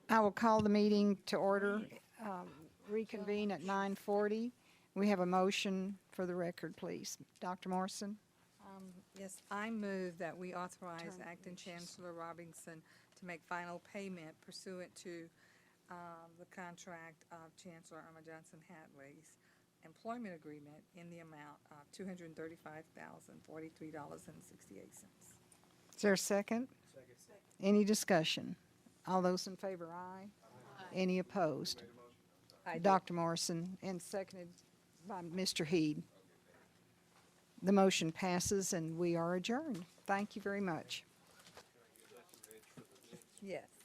[SPEAKER 1] I will call the meeting to order, reconvene at 9:40. We have a motion for the record, please. Dr. Morrison?
[SPEAKER 5] Yes, I move that we authorize Acting Chancellor Robinson to make final payment pursuant to the contract of Chancellor Irma Johnson Hadley's employment agreement in the amount of $235,043.68.
[SPEAKER 1] Is there a second? Second. Any discussion? All those in favor, aye. Any opposed? Dr. Morrison, and seconded by Mr. Heed. The motion passes, and we are adjourned. Thank you very much.
[SPEAKER 5] Yes.